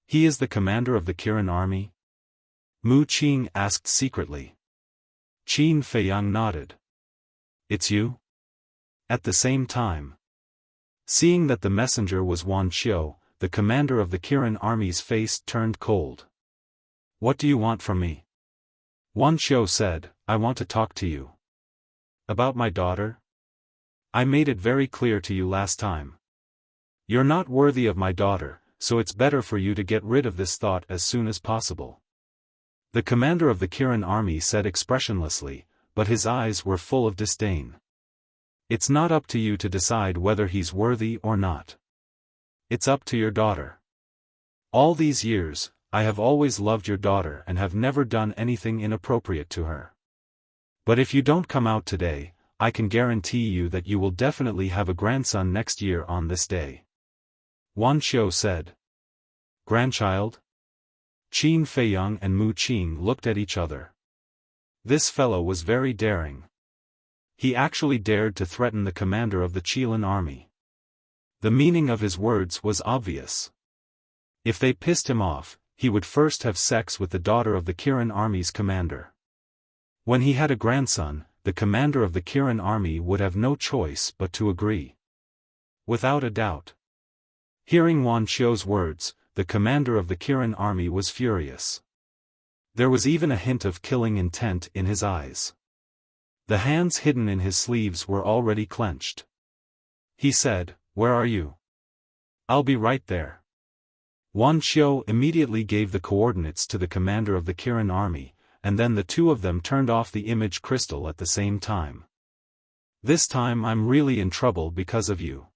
He is the commander of the Kirin army? Mu Qing asked secretly. Qin Feiyang nodded. It's you? At the same time. Seeing that the messenger was Wan Xiu, the commander of the Kirin army's face turned cold. What do you want from me? Wan Xiu said, I want to talk to you. About my daughter? I made it very clear to you last time. You're not worthy of my daughter, so it's better for you to get rid of this thought as soon as possible. The commander of the Kirin army said expressionlessly, but his eyes were full of disdain. It's not up to you to decide whether he's worthy or not. It's up to your daughter. All these years, I have always loved your daughter and have never done anything inappropriate to her. But if you don't come out today, I can guarantee you that you will definitely have a grandson next year on this day. Wan Xiu said. Grandchild? Qin Feiyang and Mu Qing looked at each other. This fellow was very daring. He actually dared to threaten the commander of the Qilin army. The meaning of his words was obvious. If they pissed him off, he would first have sex with the daughter of the Kirin army's commander. When he had a grandson, the commander of the Kirin army would have no choice but to agree. Without a doubt. Hearing Wan Xiu's words, the commander of the Kirin army was furious. There was even a hint of killing intent in his eyes. The hands hidden in his sleeves were already clenched. He said, Where are you? I'll be right there. Wan Xiu immediately gave the coordinates to the commander of the Kirin army, and then the two of them turned off the image crystal at the same time. This time I'm really in trouble because of you.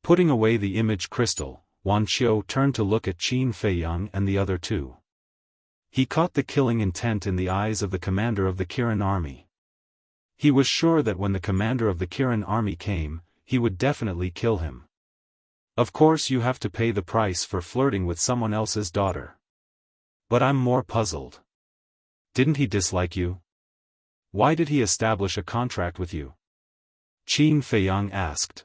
Putting away the image crystal, Wan Xiu turned to look at Qin Feiyang and the other two. He caught the killing intent in the eyes of the commander of the Kirin army. He was sure that when the commander of the Kirin army came, he would definitely kill him. Of course you have to pay the price for flirting with someone else's daughter. But I'm more puzzled. Didn't he dislike you? Why did he establish a contract with you? Qin Feiyang asked.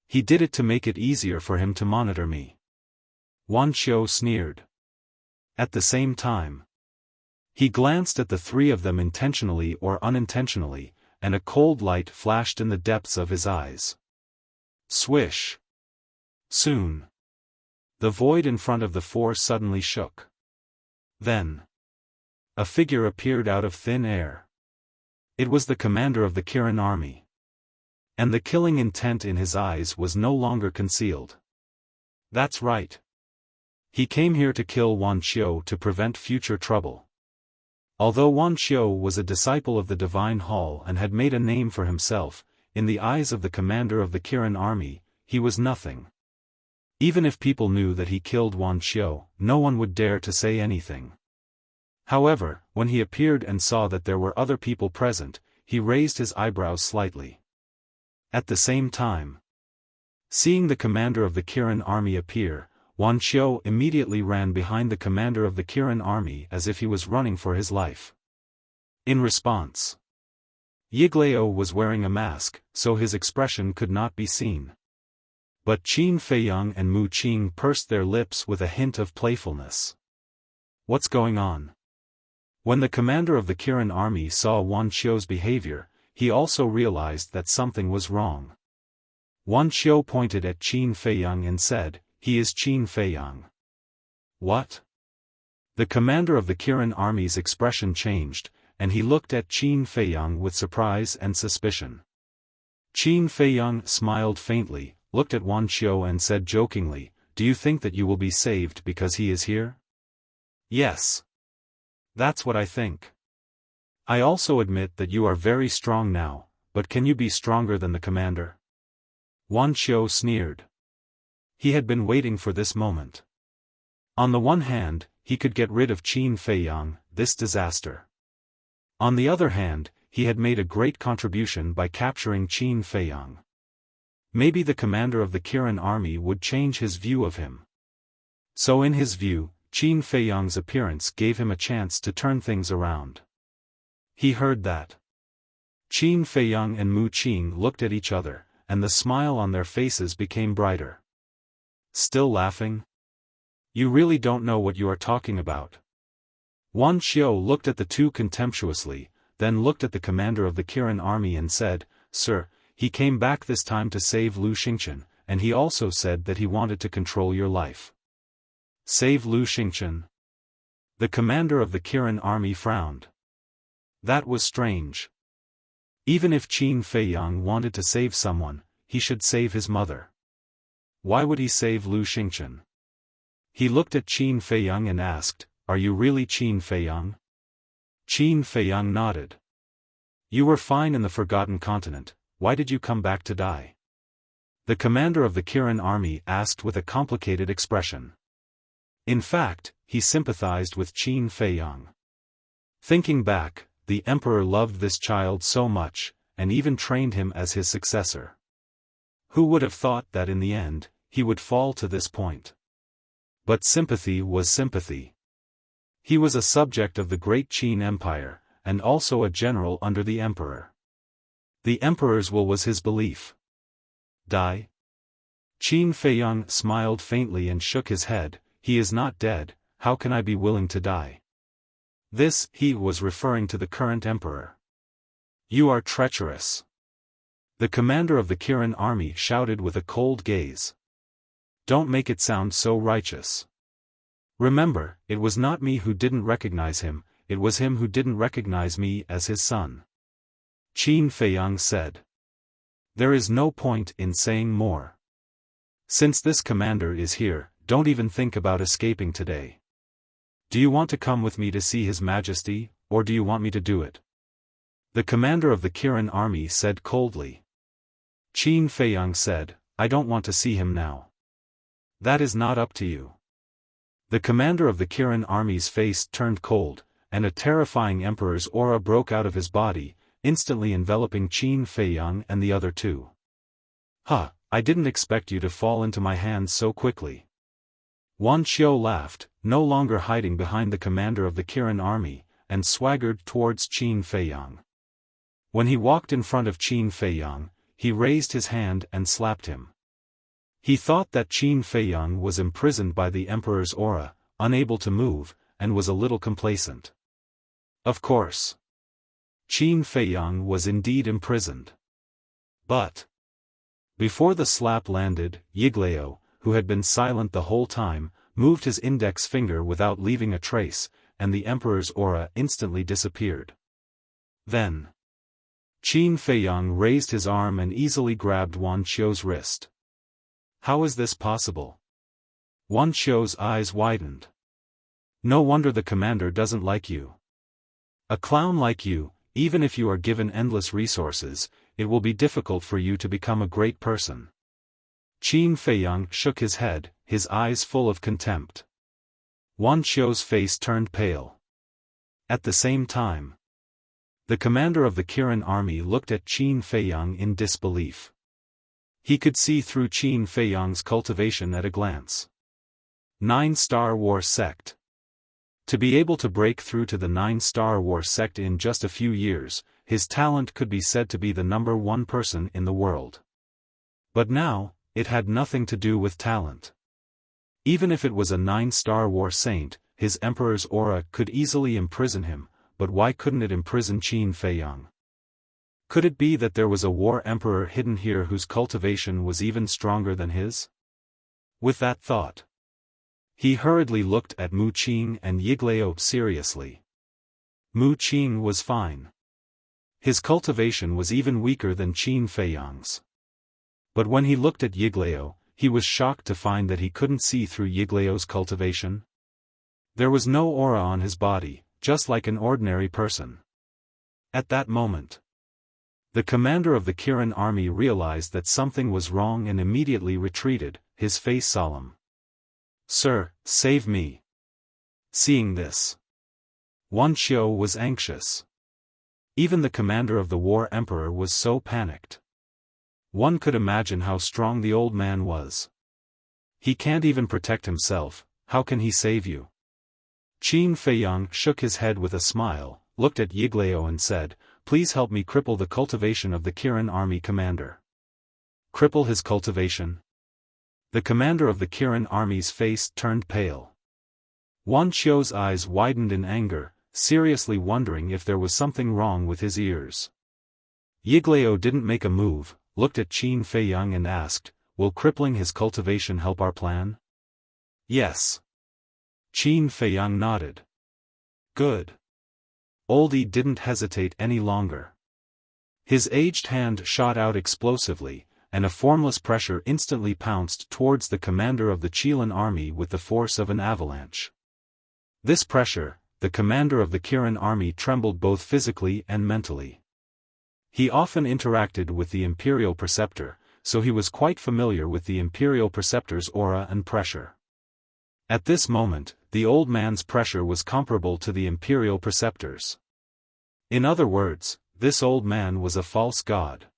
He did it to make it easier for him to monitor me. Wan Xiu sneered. At the same time, he glanced at the three of them intentionally or unintentionally, and a cold light flashed in the depths of his eyes. Swish! Soon, the void in front of the four suddenly shook. Then, a figure appeared out of thin air. It was the commander of the Kirin army. And the killing intent in his eyes was no longer concealed. That's right. He came here to kill Wan Xiu to prevent future trouble. Although Wan Xiu was a disciple of the Divine Hall and had made a name for himself, in the eyes of the commander of the Kirin army, he was nothing. Even if people knew that he killed Wan Xiu, no one would dare to say anything. However, when he appeared and saw that there were other people present, he raised his eyebrows slightly. At the same time, seeing the commander of the Kirin army appear, Wan Xiu immediately ran behind the commander of the Kirin army as if he was running for his life. In response, Yiglao was wearing a mask, so his expression could not be seen. But Qin Feiyang and Mu Qing pursed their lips with a hint of playfulness. What's going on? When the commander of the Kirin army saw Wan Xiu's behavior, he also realized that something was wrong. Wan Xiu pointed at Qin Feiyang and said, "He is Qin Feiyang." What? The commander of the Kirin army's expression changed, and he looked at Qin Feiyang with surprise and suspicion. Qin Feiyang smiled faintly, looked at Wan Xiu and said jokingly, "Do you think that you will be saved because he is here?" "Yes. That's what I think. I also admit that you are very strong now, but can you be stronger than the commander?" Wan Xiu sneered. He had been waiting for this moment. On the one hand, he could get rid of Qin Feiyang, this disaster. On the other hand, he had made a great contribution by capturing Qin Feiyang. Maybe the commander of the Kirin army would change his view of him. So in his view, Qin Feiyang's appearance gave him a chance to turn things around. He heard that. Qin Feiyang and Mu Qing looked at each other, and the smile on their faces became brighter. Still laughing? You really don't know what you are talking about. Wan Xiu looked at the two contemptuously, then looked at the commander of the Kirin army and said, "Sir, he came back this time to save Lu Xingchen, and he also said that he wanted to control your life." Save Lu Xingchen? The commander of the Kirin army frowned. That was strange. Even if Qin Feiyang wanted to save someone, he should save his mother. Why would he save Lu Xingchen? He looked at Qin Feiyang and asked, "Are you really Qin Feiyang?" Qin Feiyang nodded. "You were fine in the Forgotten Continent, why did you come back to die?" The commander of the Kirin army asked with a complicated expression. In fact, he sympathized with Qin Feiyang. Thinking back, the emperor loved this child so much, and even trained him as his successor. Who would have thought that in the end, he would fall to this point? But sympathy was sympathy. He was a subject of the great Qin Empire, and also a general under the emperor. The emperor's will was his belief. Die? Qin Feiyang smiled faintly and shook his head. "He is not dead, how can I be willing to die?" This, he was referring to the current emperor. "You are treacherous." The commander of the Kirin army shouted with a cold gaze. "Don't make it sound so righteous. Remember, it was not me who didn't recognize him, it was him who didn't recognize me as his son." Qin Feiyang said. "There is no point in saying more. Since this commander is here, don't even think about escaping today. Do you want to come with me to see His Majesty, or do you want me to do it?" The commander of the Kirin army said coldly. Qin Feiyang said, "I don't want to see him now." "That is not up to you." The commander of the Kirin army's face turned cold, and a terrifying emperor's aura broke out of his body, instantly enveloping Qin Feiyang and the other two. "Huh, I didn't expect you to fall into my hands so quickly." Wan Xiu laughed, no longer hiding behind the commander of the Kirin army, and swaggered towards Qin Feiyang. When he walked in front of Qin Feiyang, he raised his hand and slapped him. He thought that Qin Feiyang was imprisoned by the emperor's aura, unable to move, and was a little complacent. Of course, Qin Feiyang was indeed imprisoned. But before the slap landed, Yiglao, who had been silent the whole time, moved his index finger without leaving a trace, and the emperor's aura instantly disappeared. Then Qin Feiyang raised his arm and easily grabbed Wan Qiu's wrist. How is this possible? Wan Qiu's eyes widened. No wonder the commander doesn't like you. A clown like you, even if you are given endless resources, it will be difficult for you to become a great person. Qin Feiyang shook his head, his eyes full of contempt. Wan Qiu's face turned pale. At the same time, the commander of the Kirin army looked at Qin Feiyang in disbelief. He could see through Qin Feiyang's cultivation at a glance. 9-Star War Sect. To be able to break through to the 9-Star War Sect in just a few years, his talent could be said to be the #1 person in the world. But now, it had nothing to do with talent. Even if it was a 9-Star War Saint, his emperor's aura could easily imprison him, but why couldn't it imprison Qin Feiyang? Could it be that there was a war emperor hidden here whose cultivation was even stronger than his? With that thought, he hurriedly looked at Mu Qing and Yiglao seriously. Mu Qing was fine. His cultivation was even weaker than Qin Feiyang's. But when he looked at Yiglao, he was shocked to find that he couldn't see through Yiglao's cultivation. There was no aura on his body, just like an ordinary person. At that moment, the commander of the Kirin army realized that something was wrong and immediately retreated, his face solemn. "Sir, save me." Seeing this, Wan Qiu was anxious. Even the commander of the war emperor was so panicked. One could imagine how strong the old man was. He can't even protect himself, how can he save you? Qin Feiyang shook his head with a smile, looked at Yiglao and said, "Please help me cripple the cultivation of the Kirin army commander." Cripple his cultivation? The commander of the Kirin army's face turned pale. Wan Qiu's eyes widened in anger, seriously wondering if there was something wrong with his ears. Yiglao didn't make a move, looked at Qin Feiyang and asked, "Will crippling his cultivation help our plan?" "Yes." Qin Feiyang nodded. "Good." Oldie didn't hesitate any longer. His aged hand shot out explosively, and a formless pressure instantly pounced towards the commander of the Qilin army with the force of an avalanche. This pressure, the commander of the Kirin army trembled both physically and mentally. He often interacted with the Imperial Preceptor, so he was quite familiar with the Imperial Preceptor's aura and pressure. At this moment, the old man's pressure was comparable to the Imperial Preceptor's. In other words, this old man was a false god.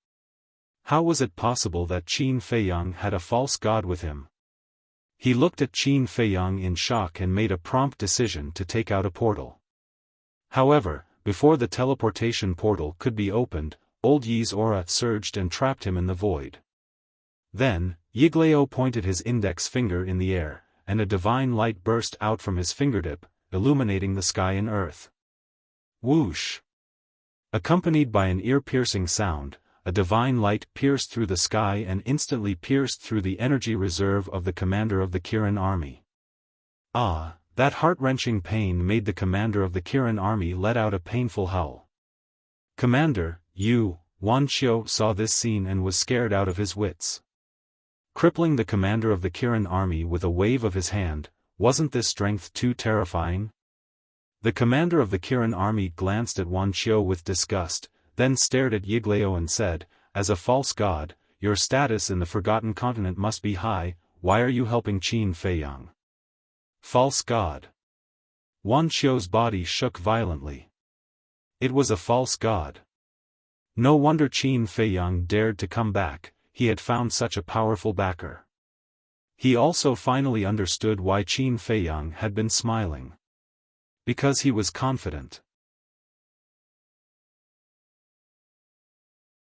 How was it possible that Qin Feiyang had a false god with him? He looked at Qin Feiyang in shock and made a prompt decision to take out a portal. However, before the teleportation portal could be opened, Old Yi's aura surged and trapped him in the void. Then, Yiglao pointed his index finger in the air, and a divine light burst out from his fingertip, illuminating the sky and earth. Whoosh! Accompanied by an ear-piercing sound, a divine light pierced through the sky and instantly pierced through the energy reserve of the commander of the Kirin army. Ah, that heart-wrenching pain made the commander of the Kirin army let out a painful howl. "Commander, you," Wan Qiu saw this scene and was scared out of his wits. Crippling the commander of the Kirin army with a wave of his hand, wasn't this strength too terrifying? The commander of the Kirin army glanced at Wan Qiu with disgust, then stared at Yiglao and said, "As a false god, your status in the Forgotten Continent must be high, why are you helping Qin Feiyang?" False god. Wan Qiu's body shook violently. It was a false god. No wonder Qin Feiyang dared to come back, he had found such a powerful backer. He also finally understood why Qin Feiyang had been smiling. Because he was confident.